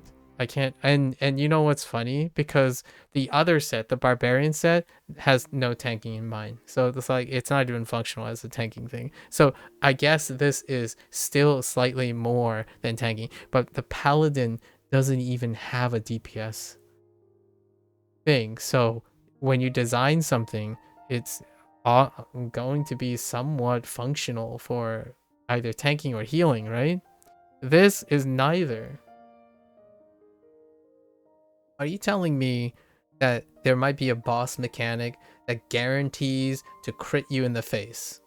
And you know what's funny? Because the other set, the barbarian set, has no tanking in mind. So it's like, it's not even functional as a tanking thing. So I guess this is still slightly more than tanking. But the paladin doesn't even have a DPS thing. So when you design something, it's going to be somewhat functional for either tanking or healing, right? This is neither. Are you telling me that there might be a boss mechanic that guarantees to crit you in the face?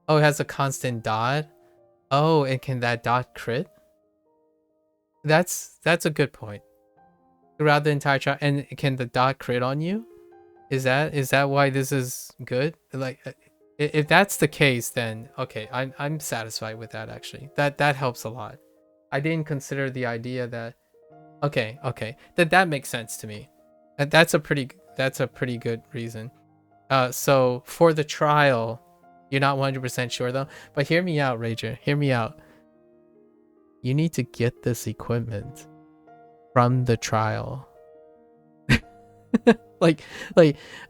Oh, it has a constant dot? Oh, and can that dot crit? That's a good point. Throughout the entire trial, and can the dot crit on you? Is that why this is good? Like, if that's the case, then okay, I'm satisfied with that actually. That helps a lot. I didn't consider the idea that okay, that makes sense to me. That's a pretty good reason. So for the trial, you're not 100% sure though. But hear me out, Rager. Hear me out. You need to get this equipment from the trial. like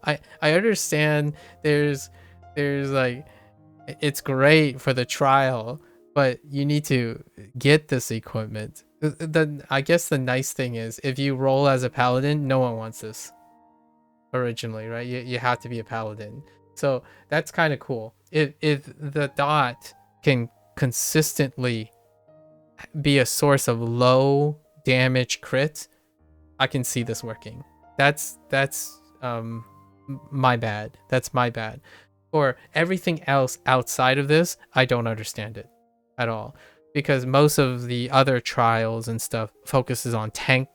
I understand there's like it's great for the trial, but you need to get this equipment. I guess the nice thing is if you roll as a paladin, no one wants this originally, right? You have to be a paladin. So that's kind of cool. If the dot can consistently be a source of low damage crit, I can see this working. That's my bad. That's my bad. For everything else outside of this, I don't understand it at all, because most of the other trials and stuff focuses on tank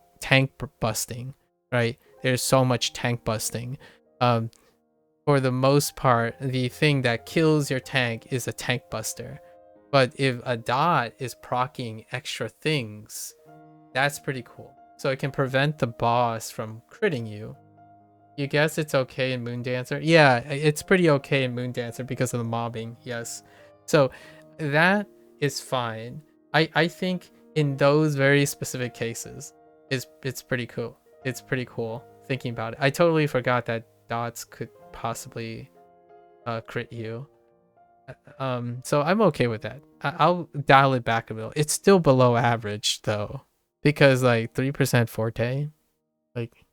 busting, right? There's so much tank busting. For the most part, the thing that kills your tank is a tank buster. But if a dot is proccing extra things, that's pretty cool. So it can prevent the boss from critting you. You guess it's okay in Moondancer? Yeah, it's pretty okay in Moondancer because of the mobbing, yes. So that is fine. I think in those very specific cases, it's pretty cool. It's pretty cool thinking about it. I totally forgot that dots could possibly crit you. So I'm okay with that. I'll dial it back a little. It's still below average though, because like 3% forte, like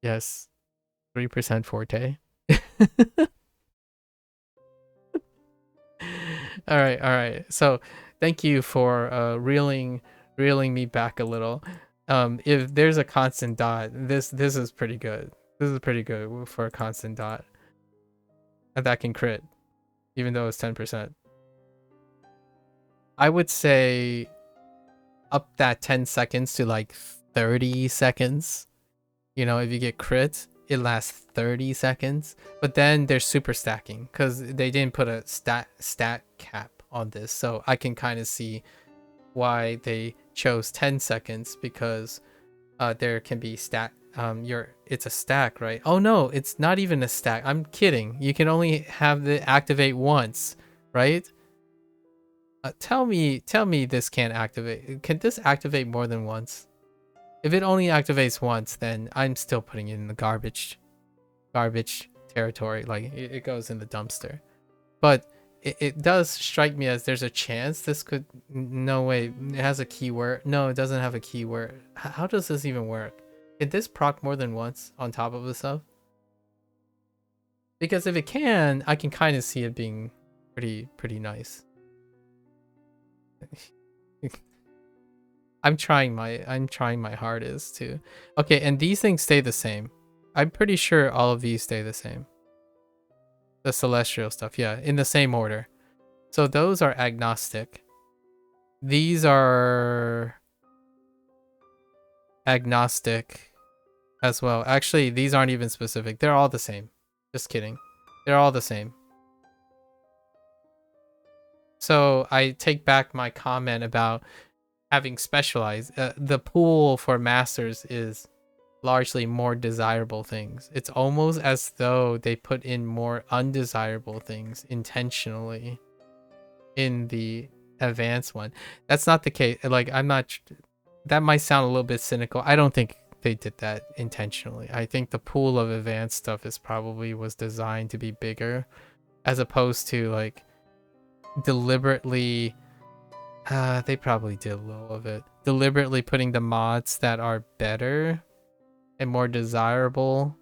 yes, 3% forte. All right. So thank you for reeling me back a little. If there's a constant dot, this is pretty good. This is pretty good for a constant dot. And that can crit, even though it's 10%. I would say up that 10 seconds to like 30 seconds. You know, if you get crit, it lasts 30 seconds. But then there's super stacking because they didn't put a stat cap on this. So I can kind of see why they chose 10 seconds, because there can be stack. It's a stack, right? Oh no, it's not even a stack. I'm kidding. You can only have the activate once, right? Tell me this can't activate. Can this activate more than once? If it only activates once, then I'm still putting it in the garbage territory. Like it goes in the dumpster. But it does strike me as there's a chance this could. No way. It has a keyword. No, it doesn't have a keyword. How does this even work? Can this proc more than once on top of the stuff? Because if it can, I can kind of see it being pretty nice. I'm trying my hardest to. Okay, and these things stay the same. I'm pretty sure all of these stay the same. The celestial stuff, yeah, in the same order. So those are agnostic. These are agnostic as well. Actually, these aren't even specific. They're all the same. Just kidding. They're all the same. So I take back my comment about having specialized. The pool for masters is largely more desirable things. It's almost as though they put in more undesirable things intentionally in the advanced one. That's not the case. Like, I'm not. That might sound a little bit cynical. I don't think they did that intentionally. I think the pool of advanced stuff was designed to be bigger, as opposed to like deliberately. They probably did a little of it. Deliberately putting the mods that are better and more desirable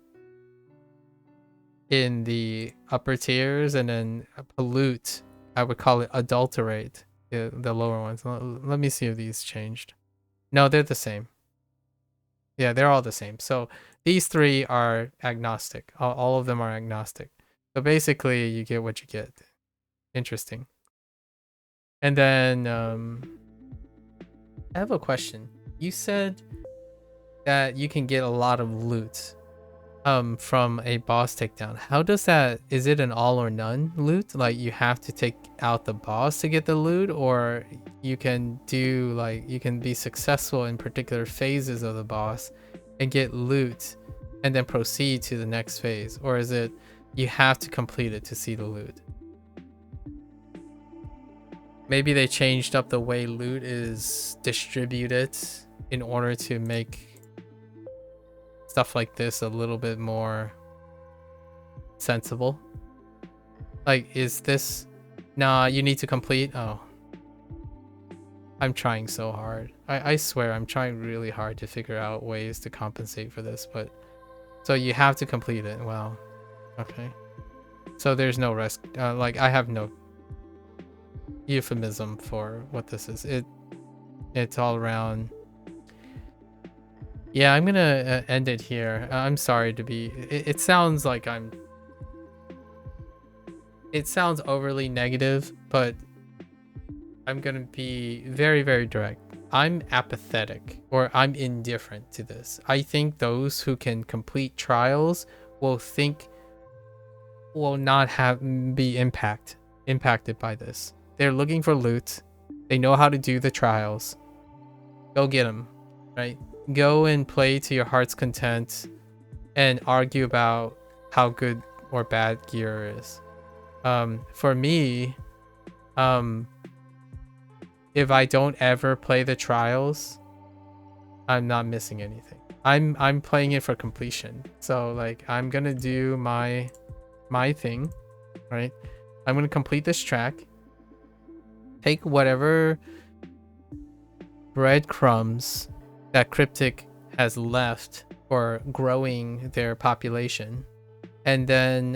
in the upper tiers, and then pollute, I would call it adulterate, the lower ones. Let me see if these changed. No, they're the same. Yeah, they're all the same. So these three are agnostic. All of them are agnostic. So basically, you get what you get. Interesting. And then I have a question. You said that you can get a lot of loot from a boss takedown. How does that, is it an all or none loot? Like you have to take out the boss to get the loot, or you can do like, you can be successful in particular phases of the boss and get loot and then proceed to the next phase? Or is it you have to complete it to see the loot? Maybe they changed up the way loot is distributed in order to make stuff like this a little bit more sensible. Like, is this, nah, you need to complete? Oh, I'm trying so hard. I swear I'm trying really hard to figure out ways to compensate for this, but so you have to complete it. Wow. Okay, so there's no rest. Like, I have no euphemism for what this is. It's all around. Yeah, I'm gonna end it here. I'm sorry to be, it sounds like it sounds overly negative, but I'm gonna be very, very direct. I'm apathetic, or I'm indifferent to this. I think those who can complete trials will not be impacted by this. They're looking for loot. They know how to do the trials. Go get them, right? Go and play to your heart's content and argue about how good or bad gear is. For me, if I don't ever play the trials, I'm not missing anything. I'm playing it for completion. So like, I'm gonna do my thing, right? I'm gonna complete this track, take whatever breadcrumbs that Cryptic has left for growing their population, and then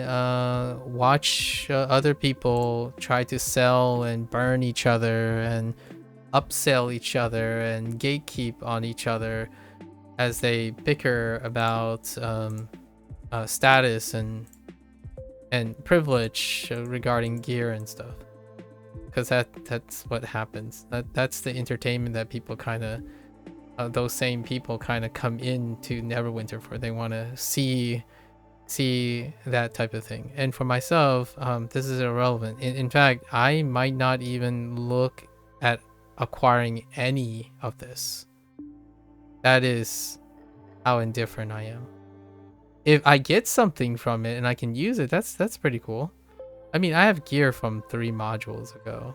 watch other people try to sell and burn each other and upsell each other and gatekeep on each other as they bicker about status and privilege regarding gear and stuff. Because that's what happens. That's the entertainment that people kind of, those same people kind of come into Neverwinter for. They want to see that type of thing. And for myself, this is irrelevant. In fact, I might not even look at acquiring any of this. That is how indifferent I am. If I get something from it and I can use it, that's pretty cool. I mean, I have gear from 3 modules ago.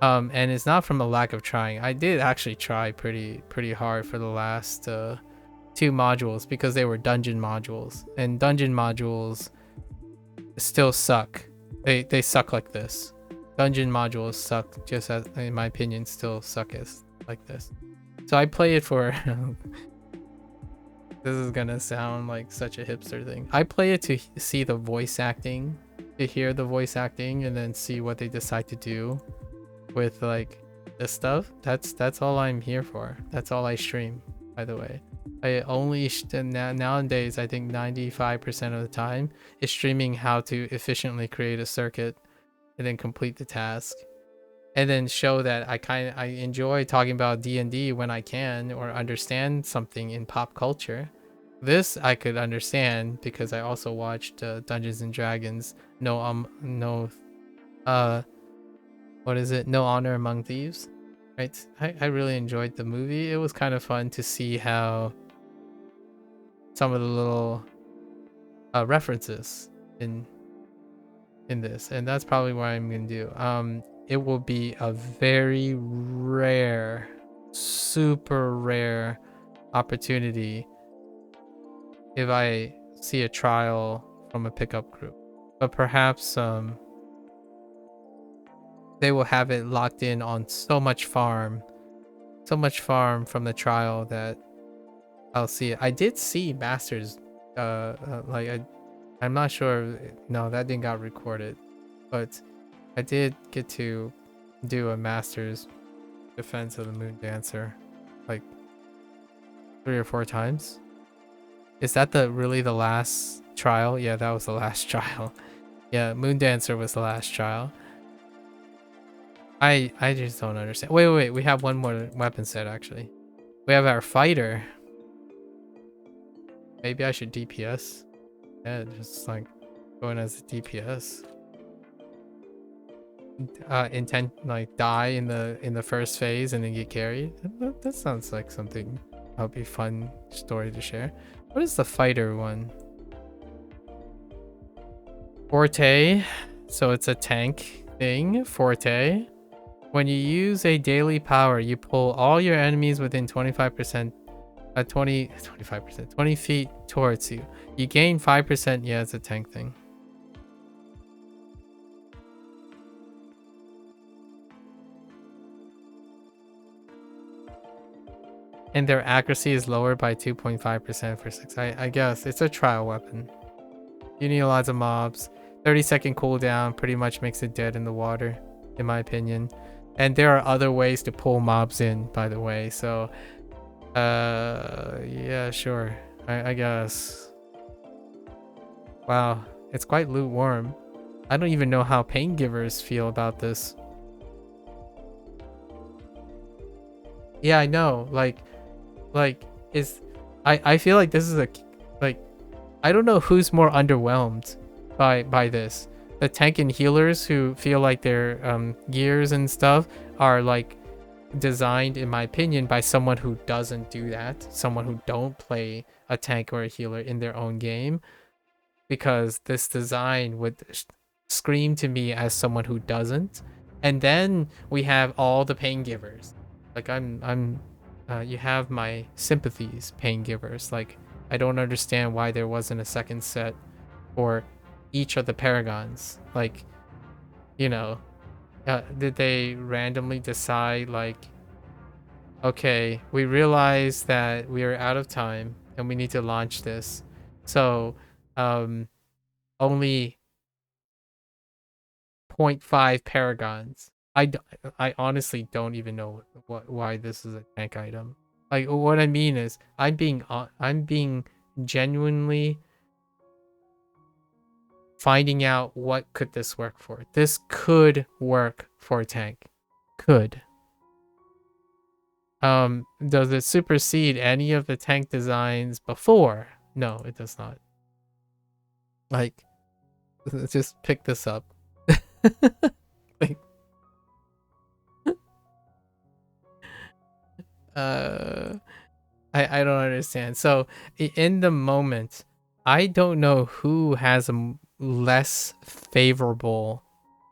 And it's not from a lack of trying. I did actually try pretty hard for the last 2 modules because they were dungeon modules, and dungeon modules still suck. They suck like this. Dungeon modules suck, just as, in my opinion, still suck as like this. So I play it for this is gonna sound like such a hipster thing. I play it to see the voice acting, to hear the voice acting, and then see what they decide to do with like this stuff. That's all I'm here for. That's all I stream, by the way. I only nowadays, I think 95% of the time is streaming how to efficiently create a circuit and then complete the task, and then show that I enjoy talking about D&D when I can, or understand something in pop culture. This I could understand because I also watched Dungeons and Dragons. What is it? No Honor Among Thieves, right? I really enjoyed the movie. It was kind of fun to see how some of the little references in this, and that's probably what I'm gonna do. It will be a very rare, super rare opportunity if I see a trial from a pickup group, but perhaps they will have it locked in on so much farm from the trial that I'll see it. I did see Masters, I'm not sure. No, that didn't got recorded, but I did get to do a master's defense of the Moon Dancer, like 3 or 4 times. Is that really the last trial? Yeah, that was the last trial. Yeah, Moon Dancer was the last trial. I just don't understand. Wait. We have one more weapon set actually. We have our fighter. Maybe I should DPS. Yeah, just like going as a DPS. Intent like die in the first phase and then get carried. That sounds like something that'll be fun story to share. What is the fighter one? Forte. So it's a tank thing. Forte. When you use a daily power, you pull all your enemies within 25%, 20 feet towards you. You gain 5%. Yeah, it's a tank thing. And their accuracy is lowered by 2.5% for 6. I guess it's a trial weapon. You need lots of mobs. 30-second cooldown pretty much makes it dead in the water, in my opinion. And there are other ways to pull mobs in, by the way. So, yeah, sure. I guess. Wow, it's quite lukewarm. I don't even know how pain givers feel about this. Yeah, I know. Like is I feel like this is a like I don't know who's more underwhelmed by this. The tank and healers who feel like their gears and stuff are like designed, in my opinion, by someone who doesn't do that, someone who don't play a tank or a healer in their own game, because this design would scream to me as someone who doesn't. And then we have all the pain givers. Like you have my sympathies, pain givers. Like I don't understand why there wasn't a second set for each of the paragons. Like, you know, did they randomly decide like, okay, we realize that we are out of time and we need to launch this, so only 0.5 paragons. I honestly don't even know why this is a tank item. Like what I mean is I'm being genuinely finding out what could this work for. This could work for a tank. Could. Does it supersede any of the tank designs before? No, it does not. Like, let's just pick this up. Like, I don't understand. So in the moment, I don't know who has a less favorable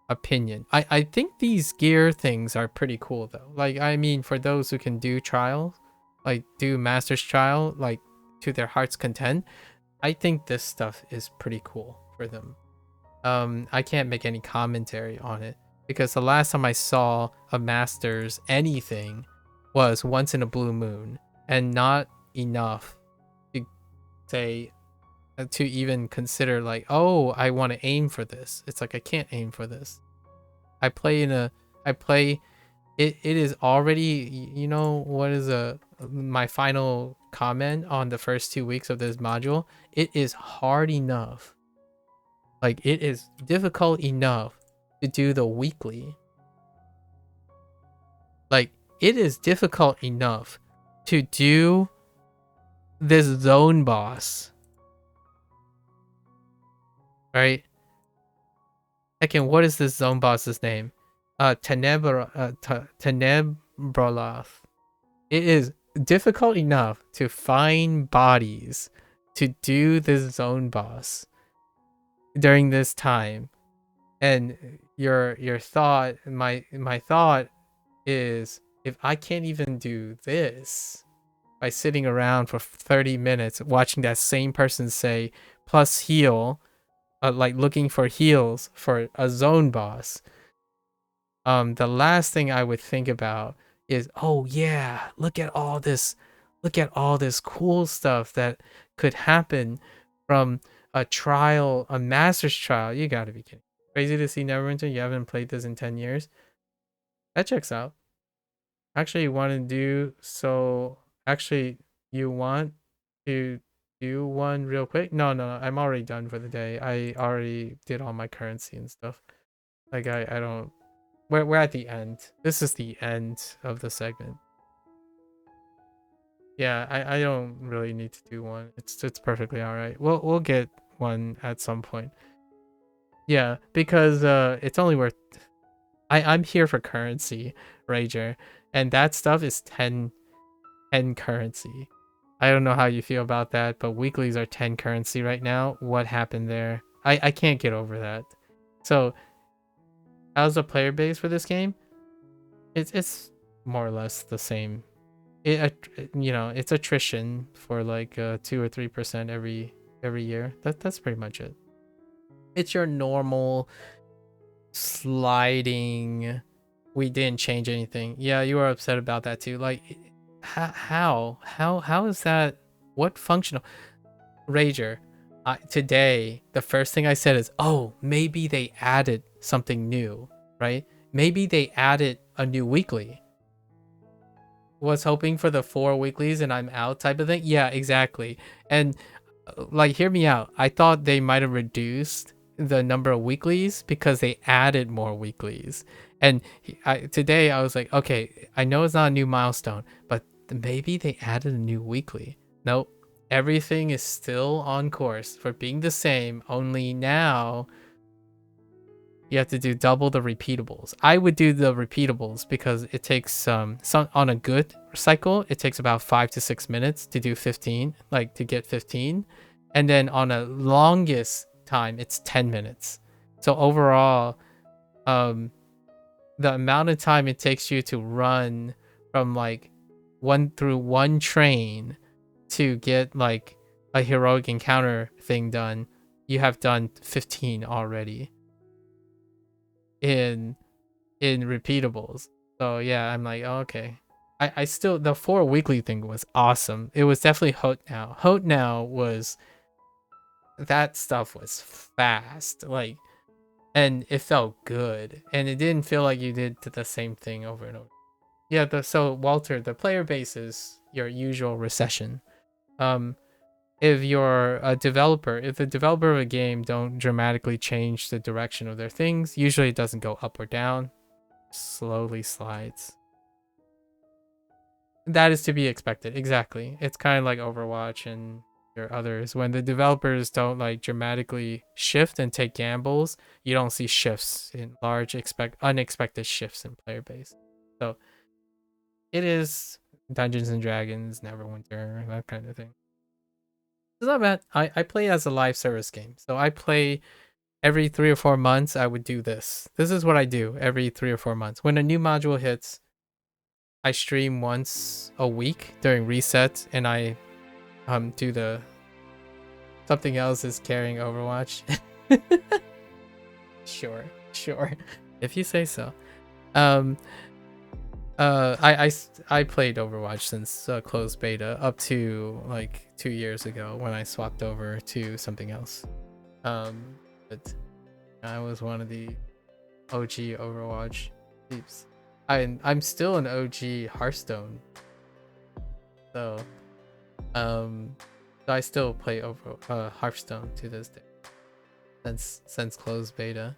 opinion. I think these gear things are pretty cool though. Like, I mean, for those who can do trials, like do master's trial, like to their heart's content, I think this stuff is pretty cool for them. I can't make any commentary on it because the last time I saw a master's anything was once in a blue moon, and not enough to say, to even consider like, oh, I want to aim for this. It's like I can't aim for this. I play it is already, you know, what is my final comment on the first 2 weeks of this module? It is hard enough. Like, it is difficult enough to do the weekly. Like, it is difficult enough to do this zone boss. Right? Again, what is this zone boss's name? Tenebroloth. It is difficult enough to find bodies to do this zone boss during this time. And your thought, my thought is, if I can't even do this by sitting around for 30 minutes watching that same person say plus heal, like looking for heals for a zone boss, the last thing I would think about is, oh yeah, look at all this cool stuff that could happen from a trial, a master's trial. You gotta be kidding. Crazy to see Neverwinter. You haven't played this in 10 years. That checks out. Actually, you want to do so. Actually, you want to do one real quick? No, no, I'm already done for the day. I already did all my currency and stuff. Like I don't. We're at the end. This is the end of the segment. Yeah, I don't really need to do one. It's perfectly all right. We'll get one at some point. Yeah, because it's only worth. I'm here for currency, Rager, and that stuff is 10 currency. I don't know how you feel about that, but weeklies are 10 currency right now. What happened there? I can't get over that. So, how's the player base for this game? It's more or less the same. It's attrition for like 2 or 3% every year. That's pretty much it. It's your normal sliding. We didn't change anything. Yeah, you were upset about that too. Like, how is that? What functional? Rager, today the first thing I said is, oh, maybe they added something new, right? Maybe they added a new weekly. Was hoping for the 4 weeklies and I'm out type of thing. Yeah, exactly. And like, hear me out. I thought they might have reduced the number of weeklies because they added more weeklies. And today I was like, okay, I know it's not a new milestone, but maybe they added a new weekly. Nope. Everything is still on course for being the same, only now you have to do double the repeatables. I would do the repeatables because it takes some on a good cycle, it takes about 5 to 6 minutes to do 15, like to get 15. And then on a longest time, it's 10 minutes. So overall, the amount of time it takes you to run from like one train to get like a heroic encounter thing done, you have done 15 already in repeatables. So yeah, I'm like, oh, okay. I still, the 4 weekly thing was awesome. It was definitely Hot Now. Hot Now was, that stuff was fast, like, and it felt good, and it didn't feel like you did the same thing over and over. Yeah, so Walter, the player base is your usual recession. If you're a developer, if the developer of a game don't dramatically change the direction of their things, usually it doesn't go up or down, slowly slides. That is to be expected. Exactly. It's kind of like Overwatch and your others. When the developers don't like dramatically shift and take gambles, you don't see shifts in large unexpected shifts in player base. So it is Dungeons and Dragons, Neverwinter, that kind of thing. It's not bad. I play as a live service game. So I play every 3 or 4 months. I would do this. This is what I do every 3 or 4 months. When a new module hits, I stream once a week during reset, and I do the something else is carrying Overwatch. Sure. If you say so. I played Overwatch since closed beta up to like 2 years ago when I swapped over to something else. But I was one of the OG Overwatch peeps. I'm still an OG Hearthstone. So I still play over Hearthstone to this day. Since closed beta.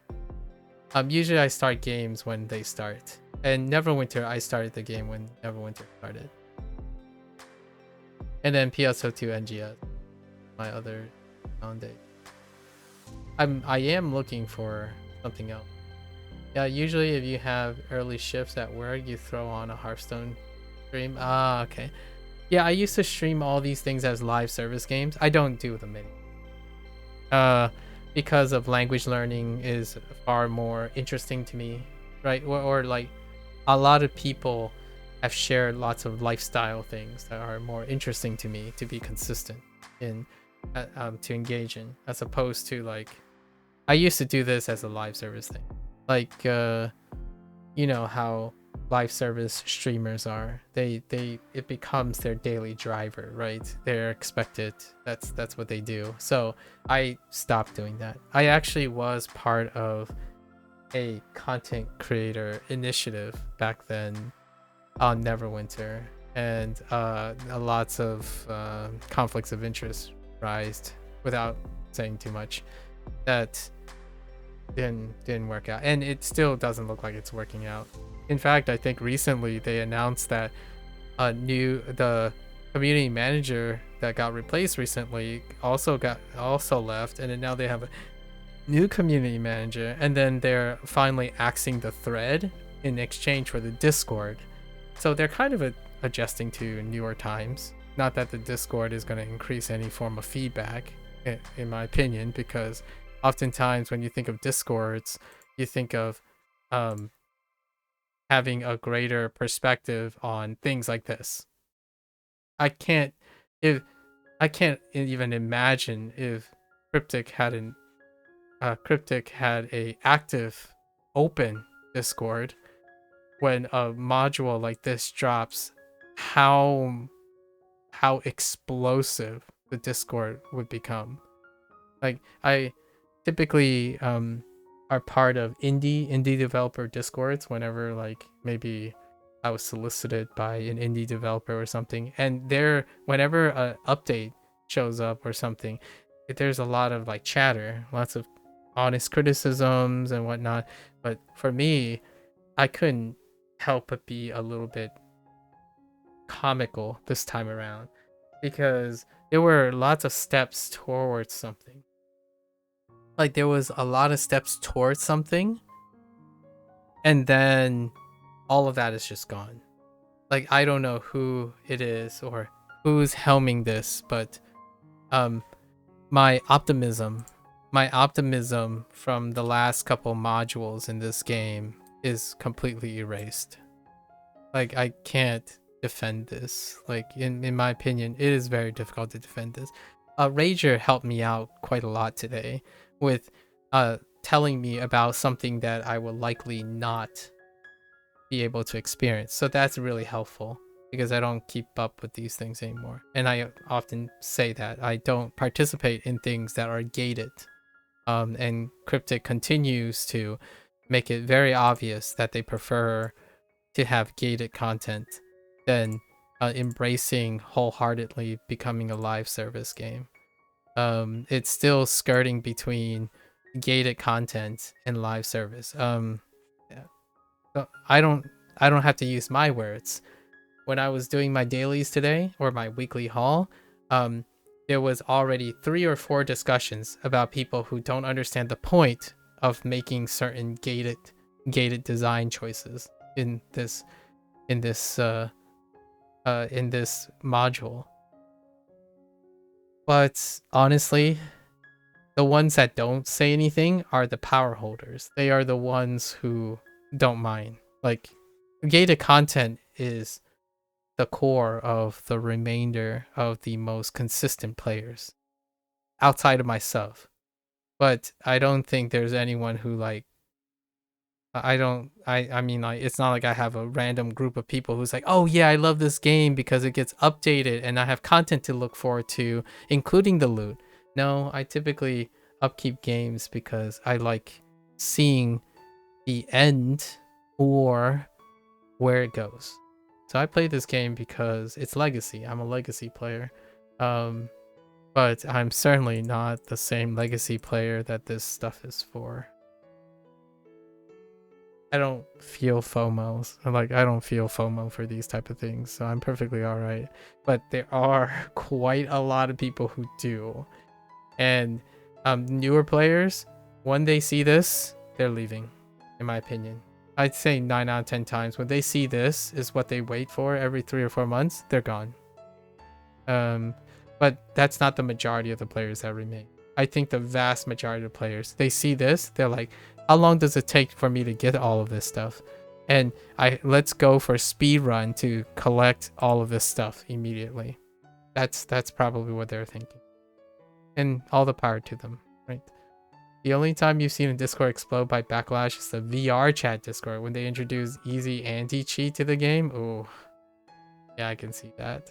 Usually I start games when they start. And Neverwinter, I started the game when Neverwinter started. And then PSO2 NGS, my other day. I am looking for something else. Yeah, usually if you have early shifts at work, you throw on a Hearthstone stream. Ah, okay. Yeah, I used to stream all these things as live service games. I don't do them anymore. Because of language learning is far more interesting to me, right? Or like a lot of people have shared lots of lifestyle things that are more interesting to me to be consistent in, to engage in, as opposed to like, I used to do this as a live service thing. Like, you know how live service streamers are. It becomes their daily driver, right? They're expected. That's what they do. So I stopped doing that. I actually was part of a content creator initiative back then on Neverwinter, and lots of conflicts of interest rised, without saying too much. That didn't work out, and it still doesn't look like it's working out. In fact, I think recently they announced that the community manager that got replaced recently also left, and then now they have a new community manager, and then they're finally axing the thread in exchange for the Discord. So they're kind of adjusting to newer times. Not that the Discord is going to increase any form of feedback, in my opinion, because oftentimes when you think of Discords, you think of having a greater perspective on things like this. I can't even imagine if Cryptic had a active open Discord when a module like this drops, how explosive the Discord would become. Like, I typically are part of indie developer Discords whenever, like, maybe I was solicited by an indie developer or something, and whenever a update shows up or something, there's a lot of like chatter, lots of honest criticisms and whatnot. But for me, I couldn't help but be a little bit comical this time around, because there were lots of steps towards something. Like, there was a lot of steps towards something, and then all of that is just gone. Like, I don't know who it is or who's helming this, but my optimism from the last couple modules in this game is completely erased. Like, I can't defend this. Like, in my opinion, it is very difficult to defend this. Rager helped me out quite a lot today with telling me about something that I will likely not be able to experience. So that's really helpful, because I don't keep up with these things anymore. And I often say that I don't participate in things that are gated. And Cryptic continues to make it very obvious that they prefer to have gated content than embracing wholeheartedly becoming a live service game. It's still skirting between gated content and live service. Yeah. So I don't have to use my words. When I was doing my dailies today, or my weekly haul, there was already 3 or 4 discussions about people who don't understand the point of making certain gated design choices in this module. But honestly, the ones that don't say anything are the power holders. They are the ones who don't mind. Like, gated content is the core of the remainder of the most consistent players outside of myself. But I don't think there's anyone who, like, I mean, like, it's not like I have a random group of people who's like, oh yeah, I love this game because it gets updated and I have content to look forward to, including the loot. No, I typically upkeep games because I like seeing the end or where it goes. So I play this game because it's legacy. I'm a legacy player. But I'm certainly not the same legacy player that this stuff is for. I don't feel FOMO. Like, I don't feel FOMO for these type of things, so I'm perfectly all right. But there are quite a lot of people who do. And newer players, when they see this, they're leaving, in my opinion. I'd say 9 out of 10 times, when they see this is what they wait for every 3 or 4 months, they're gone. But that's not the majority of the players that remain. I think the vast majority of players, they see this, they're like, how long does it take for me to get all of this stuff? And let's go for a speed run to collect all of this stuff immediately. That's probably what they're thinking. And all the power to them, right? The only time you've seen a Discord explode by backlash is the VR chat Discord when they introduced easy anti-cheat to the game. Oh, yeah, I can see that.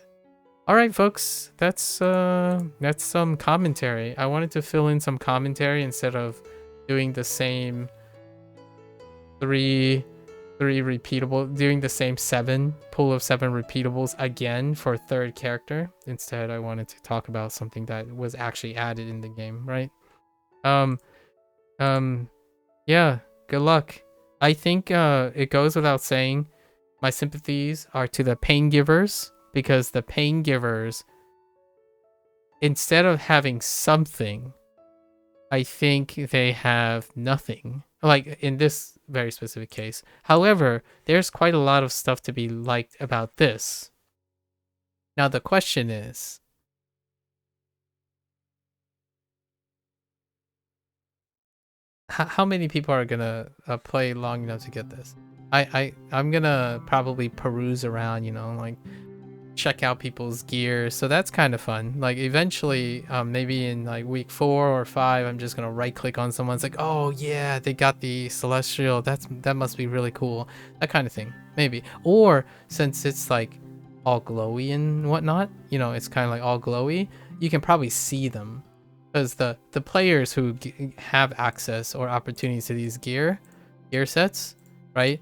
All right, folks, that's some commentary. I wanted to fill in some commentary instead of doing the same three repeatable, doing the same pool of 7 repeatables again for third character. Instead, I wanted to talk about something that was actually added in the game, right? Yeah, good luck. I think it goes without saying, my sympathies are to the pain givers, because the pain givers, instead of having something, I think they have nothing. Like in this very specific case. However, there's quite a lot of stuff to be liked about this. Now the question is, how many people are gonna play long enough to get this? I'm gonna probably peruse around, you know, like check out people's gear, so that's kind of fun. Like eventually, maybe in like week 4 or 5, I'm just gonna right click on someone's like, oh yeah, they got the celestial, that must be really cool, that kind of thing, maybe. Or since it's like all glowy and whatnot, you know, it's kind of like all glowy, you can probably see them, because the players who have access or opportunities to these gear sets, right,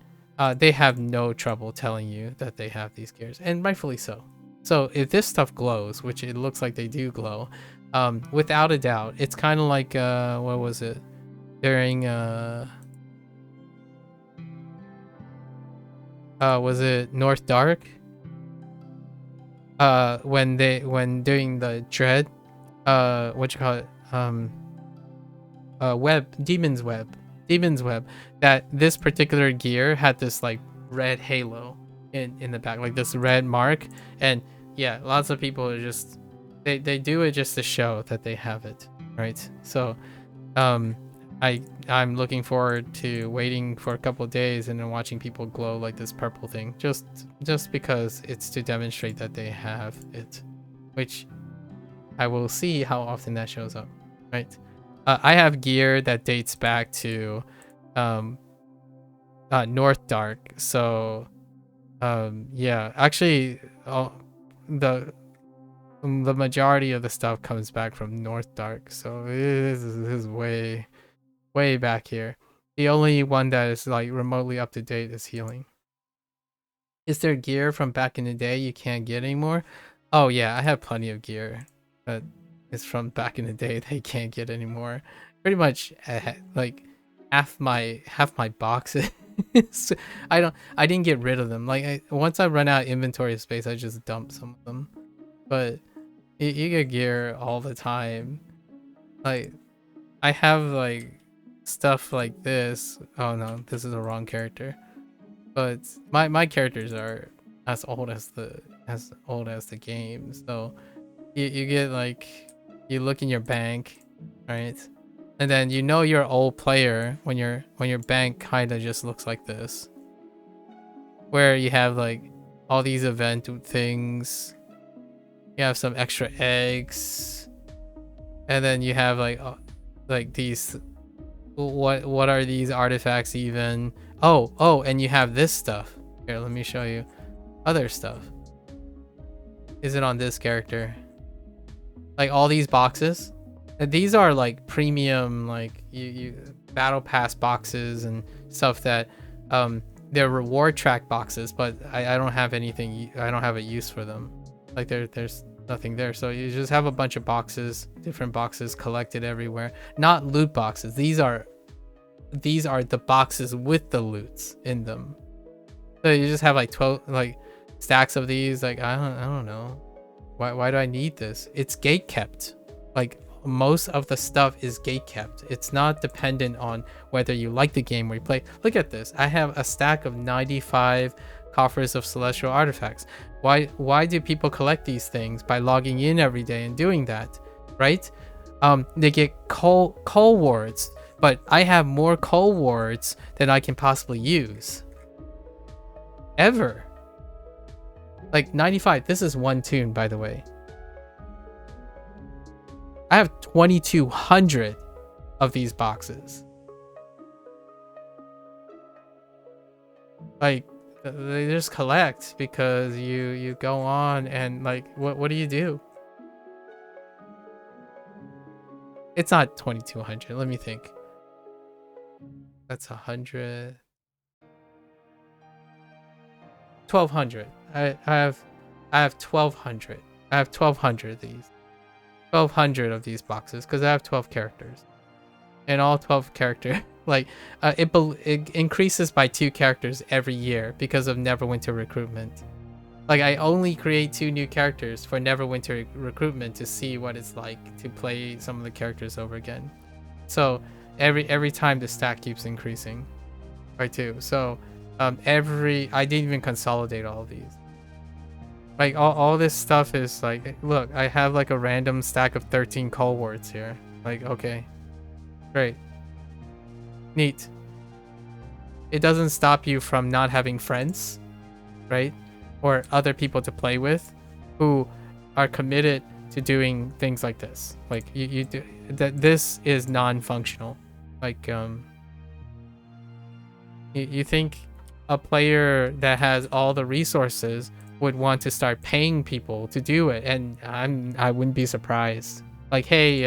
they have no trouble telling you that they have these gears, and rightfully so. So if this stuff glows, which it looks like they do glow, without a doubt, it's kind of like what was it during was it North Dark? When doing the dread, what you call it, Demon's Web, that this particular gear had this like red halo in the back, like this red mark. And yeah, lots of people are just, they do it just to show that they have it, right? So I'm looking forward to waiting for a couple of days and then watching people glow like this purple thing, just because it's to demonstrate that they have it, which I will see how often that shows up, right? I have gear that dates back to North Dark, so yeah, actually the majority of the stuff comes back from North Dark, so this is way back here. The only one that is like remotely up to date is healing. Is there gear from back in the day you can't get anymore? Oh yeah, I have plenty of gear that is from back in the day that you can't get anymore. Pretty much like half my boxes. I didn't get rid of them. Like once I run out of inventory space, I just dump some of them. But you get gear all the time. Like I have like stuff like this. Oh no, this is the wrong character. But my characters are as old as the game. So you get like, you look in your bank, right? And then you know you're an old player when your bank kind of just looks like this, where you have like all these event things, you have some extra eggs, and then you have like these, what are these artifacts even? Oh, and you have this stuff. Here, let me show you other stuff. Is it on this character? Like all these boxes, and these are like premium, like you battle pass boxes and stuff that they're reward track boxes, but I don't have anything, I don't have a use for them. Like there's nothing there, so you just have a bunch of boxes, different boxes collected everywhere. Not loot boxes. These are the boxes with the loots in them. So you just have like 12 like stacks of these. Like I don't know. Why do I need this? It's gate kept. Like most of the stuff is gate kept. It's not dependent on whether you like the game or you play. Look at this. I have a stack of 95 coffers of celestial artifacts. Why do people collect these things? By logging in every day and doing that, right? They get coal wards, but I have more coal wards than I can possibly use ever. Like 95. This is one tune, by the way. I have 2200 of these boxes. Like, they just collect because you go on and like, what do you do? It's not 2200. Let me think. That's 100. 1200. I have 1200. I have 1200 of these. 1200 of these boxes because I have 12 characters. And all 12 character like it increases by 2 characters every year because of Neverwinter recruitment. Like, I only create 2 new characters for Neverwinter recruitment to see what it's like to play some of the characters over again. So every time the stack keeps increasing by 2. So I didn't even consolidate all of these. Like, all this stuff is like, look, I have like a random stack of 13 call words here. Like, okay, great, neat. It doesn't stop you from not having friends, right? Or other people to play with who are committed to doing things like this. Like, you do that. This is non-functional. Like, you think a player that has all the resources would want to start paying people to do it, and I wouldn't be surprised. Like, hey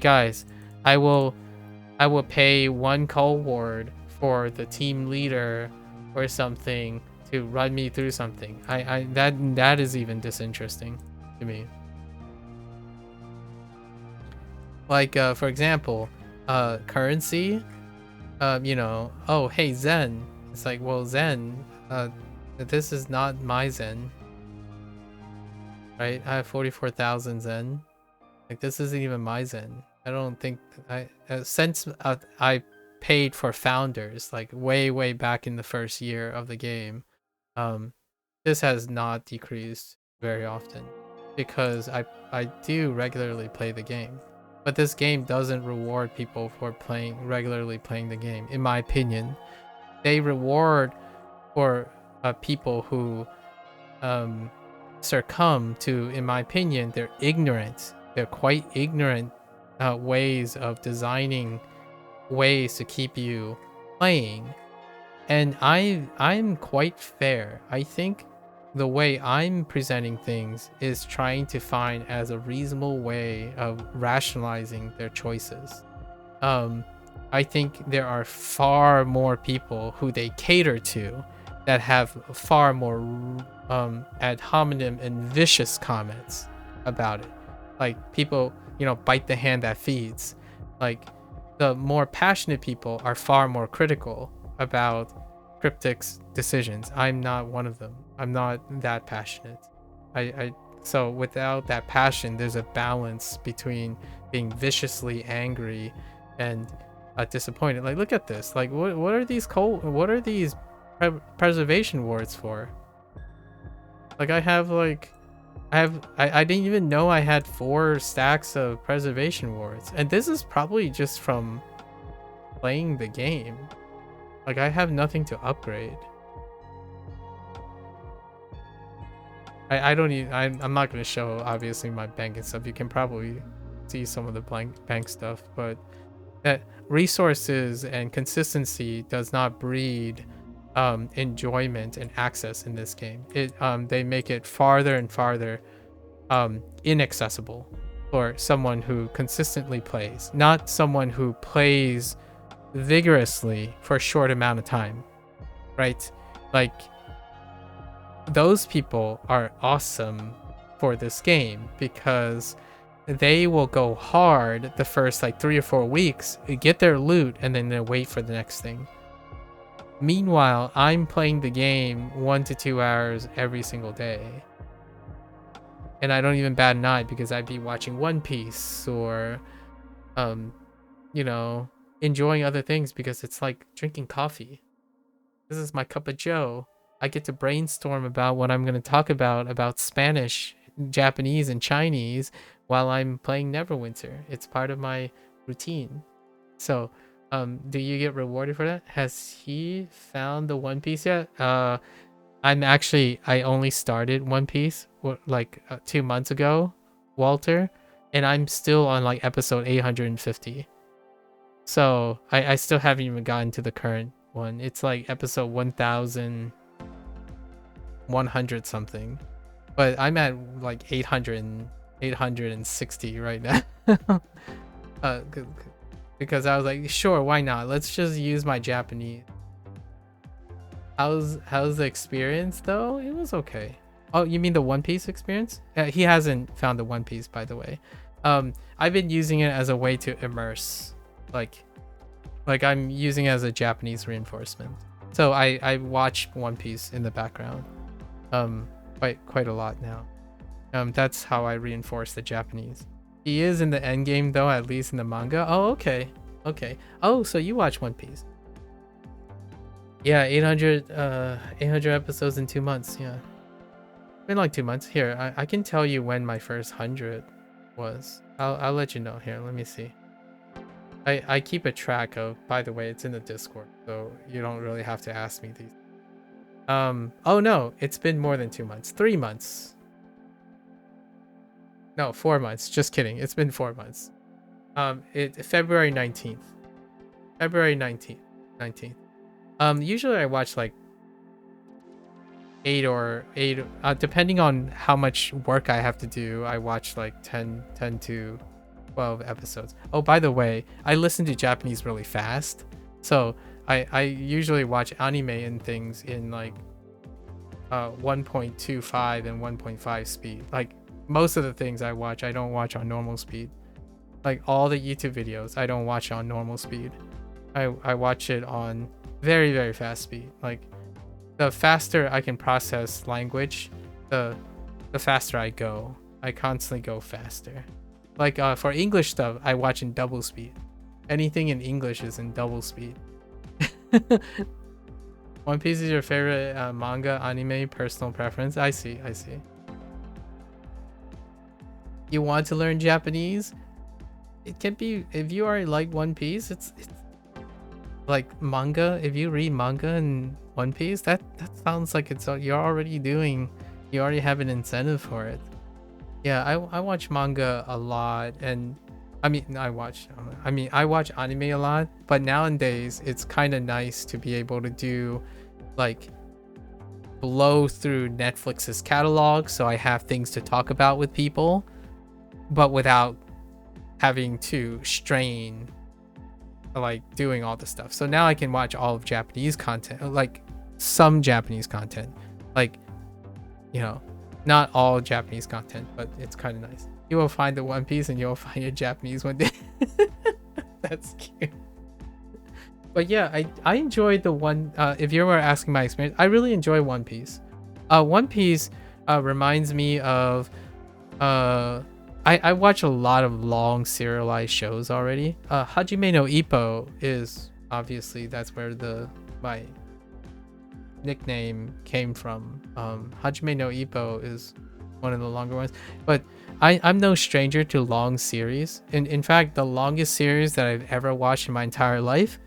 guys, I will pay 1 call word for the team leader or something to run me through something. That is even disinteresting to me. Like, for example, currency, oh, hey, Zen. It's like, well, Zen, this is not my Zen, right? I have 44,000 Zen. Like, this isn't even my Zen. I don't think since I paid for founders, like way back in the first year of the game, this has not decreased very often because I do regularly play the game. But this game doesn't reward people for regularly playing the game, in my opinion. They reward for people who succumb to, in my opinion, they're ignorant. They're quite ignorant ways of designing ways to keep you playing. And I'm quite fair. I think the way I'm presenting things is trying to find as a reasonable way of rationalizing their choices. I think there are far more people who they cater to that have far more ad hominem and vicious comments about it. Like, people, bite the hand that feeds. Like, the more passionate people are far more critical about Cryptic's decisions. I'm not one of them. I'm not that passionate. So without that passion, there's a balance between being viciously angry and disappointed. Like, look at this. Like, what are these preservation wards for? Like, I didn't even know I had 4 stacks of preservation wards, and this is probably just from playing the game. Like, I have nothing to upgrade. I'm not going to show, obviously, my bank and stuff. You can probably see some of the bank stuff, but that resources and consistency does not breed enjoyment and access in this game. They make it farther and farther inaccessible for someone who consistently plays, not someone who plays vigorously for a short amount of time, right? Like, those people are awesome for this game because they will go hard the first like 3 or 4 weeks, get their loot, and then they wait for the next thing. Meanwhile, I'm playing the game 1 to 2 hours every single day, and I don't even bat an eye because I'd be watching One Piece or enjoying other things because it's like drinking coffee. This is my cup of joe. I get to brainstorm about what I'm going to talk about Spanish, Japanese, and Chinese while I'm playing Neverwinter. It's part of my routine. So, do you get rewarded for that? Has he found the One Piece yet? I only started One Piece like 2 months ago, Walter, and I'm still on like episode 850. So I still haven't even gotten to the current one. It's like episode 1100 something. But I'm at like 860 right now. Because I was like, sure, why not? Let's just use my Japanese. How's the experience though? It was okay. Oh, you mean the One Piece experience? He hasn't found the One Piece, by the way. I've been using it as a way to immerse, like I'm using it as a Japanese reinforcement. So I watch One Piece in the background, quite a lot now. That's how I reinforce the Japanese. He is in the end game though, at least in the manga. Oh, okay. Oh, so you watch One Piece? Yeah, 800 episodes in 2 months. Yeah, been like 2 months. Here, I can tell you when my first 100 was. I'll let you know. Here, let me see. I keep a track of. By the way, it's in the Discord, so you don't really have to ask me these. Oh no, it's been more than 2 months. 3 months. No, 4 months. Just kidding. It's been 4 months. February 19th. February 19th. Usually I watch like 8 depending on how much work I have to do. I watch like 10 to 12 episodes. Oh, by the way, I listen to Japanese really fast. So I usually watch anime and things in like 1.25 and 1.5 speed. Like most of the things I watch, I don't watch on normal speed. Like all the YouTube videos, I don't watch on normal speed. I watch it on very, very fast speed. Like the faster I can process language, the faster I go. I constantly go faster. Like for English stuff, I watch in double speed. Anything in English is in double speed. One Piece is your favorite manga, anime, personal preference? I see. You want to learn Japanese? It can be, if you already like One Piece, it's like manga. If you read manga in One Piece, that sounds like it's you already have an incentive for it. Yeah, I watch manga a lot, and I watch anime a lot, but nowadays it's kind of nice to be able to do like blow through Netflix's catalog, so I have things to talk about with people, but without having to strain like doing all the stuff. So now I can watch all of Japanese content, like some Japanese content, like, you know, not all Japanese content, but it's kind of nice. You will find the One Piece and you'll find your Japanese one day. That's cute. But yeah, I enjoyed the one. If you were asking my experience, I really enjoy One Piece. One Piece reminds me of I watch a lot of long serialized shows already. Hajime no Ippo is obviously, that's where my nickname came from. Hajime no Ippo is one of the longer ones, but I'm no stranger to long series. In fact, the longest series that I've ever watched in my entire life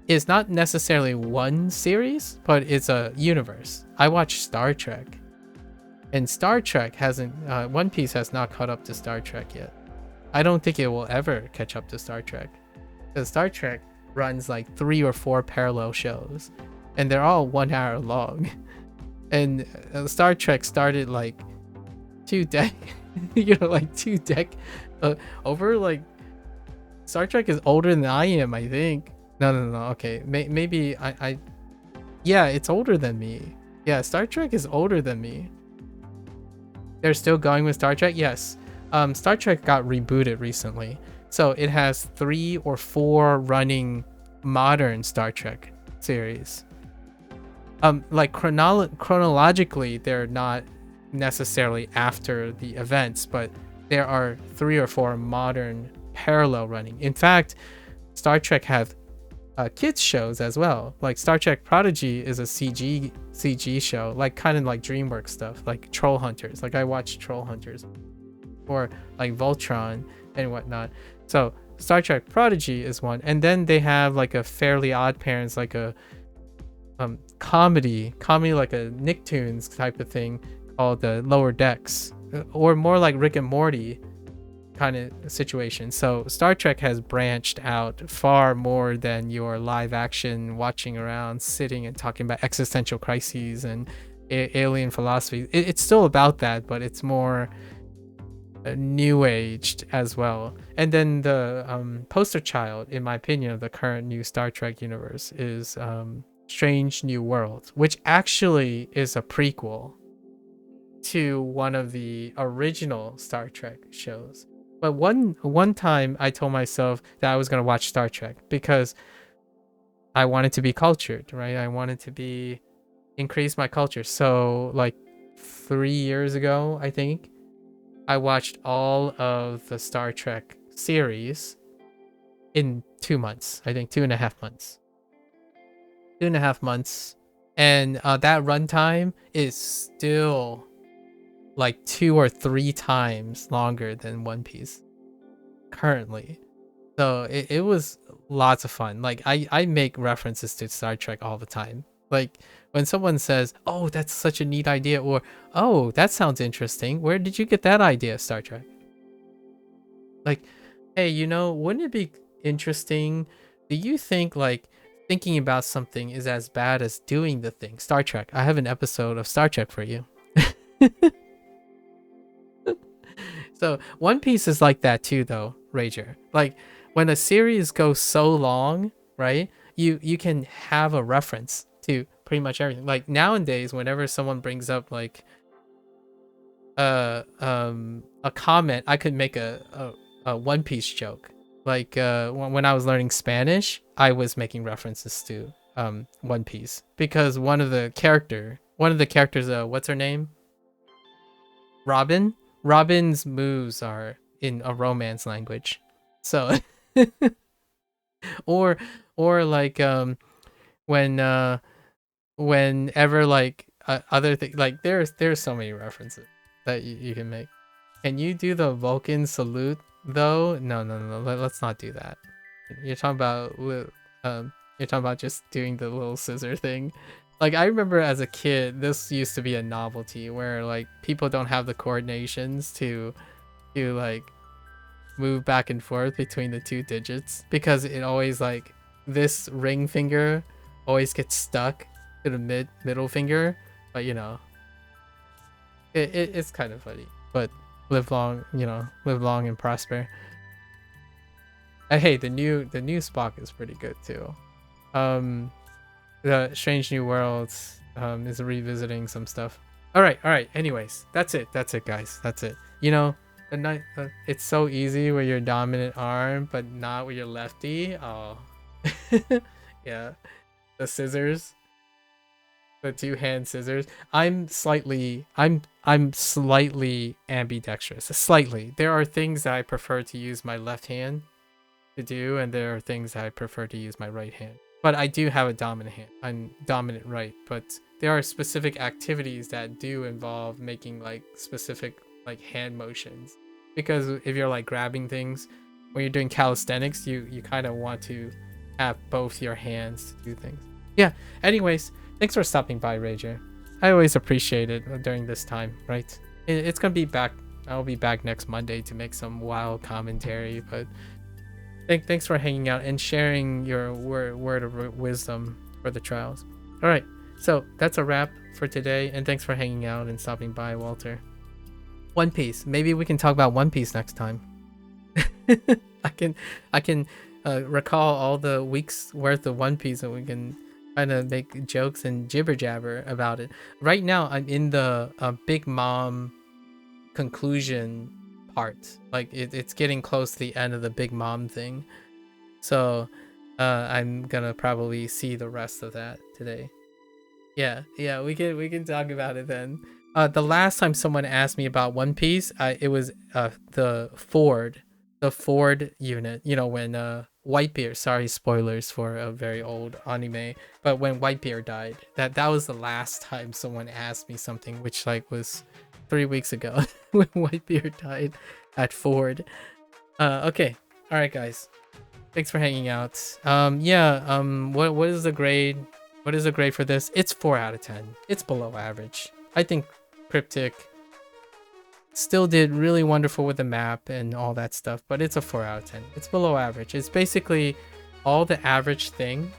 is not necessarily one series, but it's a universe. I watch Star Trek. And Star Trek hasn't, One Piece has not caught up to Star Trek yet. I don't think it will ever catch up to Star Trek. Because Star Trek runs like 3 or 4 parallel shows, and they're all 1 hour long. And Star Trek started like 2 over like, Star Trek is older than I am, I think. No, okay. Maybe yeah, it's older than me. Yeah, Star Trek is older than me. They're still going with Star Trek? Yes. Star Trek got rebooted recently. So it has 3 or 4 running modern Star Trek series. Like chronologically, they're not necessarily after the events, but there are 3 or 4 modern parallel running. In fact, Star Trek have kids shows as well. Like Star Trek Prodigy is a CG show, like kind of like DreamWorks stuff, like Troll Hunters. Like I watch Troll Hunters, or like Voltron and whatnot. So Star Trek Prodigy is one, and then they have like a Fairly Odd Parents, like a comedy like a Nicktoons type of thing called the Lower Decks, or more like Rick and Morty kind of situation. So Star Trek has branched out far more than your live action watching around, sitting and talking about existential crises and alien philosophy. It's still about that, but it's more new aged as well. And then the poster child, in my opinion, of the current new Star Trek universe is Strange New Worlds, which actually is a prequel to one of the original Star Trek shows. But one time I told myself that I was gonna watch Star Trek because I wanted to be cultured, right? I wanted to be increase my culture. So like 3 years ago, I think, I watched all of the Star Trek series in 2 months. I think 2.5 months. 2.5 months. And that runtime is still like 2 or 3 times longer than One Piece currently. So it was lots of fun. Like I make references to Star Trek all the time. Like when someone says, "Oh, that's such a neat idea," or "Oh, that sounds interesting. Where did you get that idea, Star Trek?" Like, hey, wouldn't it be interesting? Do you think like thinking about something is as bad as doing the thing? Star Trek. I have an episode of Star Trek for you. So One Piece is like that too, though, Rager. Like when a series goes so long, right? You can have a reference to pretty much everything. Like nowadays, whenever someone brings up like a comment, I could make a One Piece joke. Like when I was learning Spanish, I was making references to One Piece because one of the characters, what's her name? Robin's moves are in a Romance language. So or like when whenever like other things, like there's so many references that you can make. Can you do the Vulcan salute though? No. Let's not do that. You're talking about just doing the little scissor thing. Like I remember as a kid, this used to be a novelty where like people don't have the coordinations to like move back and forth between the 2 digits because it always like this ring finger always gets stuck to the middle finger. But it's kind of funny. But live long and prosper. Hey, the new Spock is pretty good too. The Strange New Worlds is revisiting some stuff. All right. Anyways, that's it, guys. That's it. The night it's so easy with your dominant arm, but not with your lefty. Oh, yeah. The scissors, the 2-hand scissors. I'm slightly ambidextrous. Slightly. There are things that I prefer to use my left hand to do, and there are things that I prefer to use my right hand. But I do have a dominant hand. I'm dominant right, but there are specific activities that do involve making like specific like hand motions. Because if you're like grabbing things when you're doing calisthenics, you kind of want to have both your hands to do things. Yeah. Anyways, thanks for stopping by, Rager. I always appreciate it during this time, right? It's gonna be back. I'll be back next Monday to make some wild commentary, but thanks for hanging out and sharing your word of wisdom for the trials. All right, so that's a wrap for today, and thanks for hanging out and stopping by, Walter. One Piece. Maybe we can talk about One Piece next time. I can recall all the weeks worth of One Piece, and we can kind of make jokes and jibber jabber about it. Right now, I'm in the Big Mom conclusion part. Like it's getting close to the end of the Big Mom thing, so I'm gonna probably see the rest of that today. Yeah, we can talk about it then. The last time someone asked me about One Piece, it was the Ford unit. When Whitebeard. Sorry, spoilers for a very old anime. But when Whitebeard died, that was the last time someone asked me something, which like was 3 weeks ago when Whitebeard died at Ford. Okay, all right, guys. Thanks for hanging out. What is the grade? What is the grade for this? It's 4 out of 10. It's below average. I think Cryptic still did really wonderful with the map and all that stuff, but it's a 4 out of 10. It's below average. It's basically all the average thing.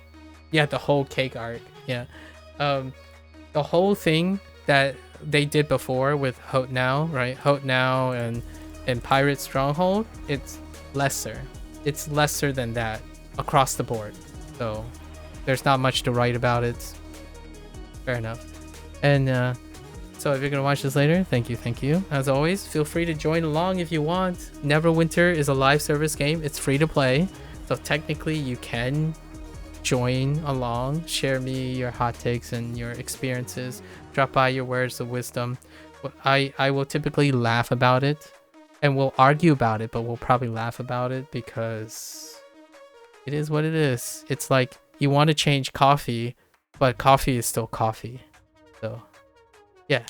Yeah, the whole cake arc. Yeah. The whole thing that they did before with Hote Now, right? Hote Now and Pirate Stronghold, it's lesser. It's lesser than that across the board. So there's not much to write about it. Fair enough. And so if you're gonna watch this later, thank you. As always, feel free to join along if you want. Neverwinter is a live service game. It's free to play, so technically you can join along, share me your hot takes and your experiences, drop by your words of wisdom. I will typically laugh about it, and we'll argue about it, but we'll probably laugh about it because it is what it is. It's like you want to change coffee, but coffee is still coffee. So yeah,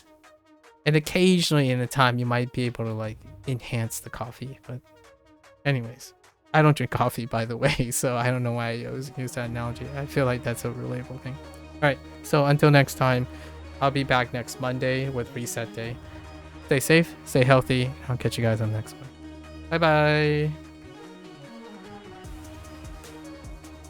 and occasionally in a time you might be able to like enhance the coffee, but anyways, I don't drink coffee, by the way, so I don't know why I always use that analogy. I feel like that's a relatable thing. All right, so until next time, I'll be back next Monday with Reset Day. Stay safe, stay healthy. I'll catch you guys on the next one. Bye bye.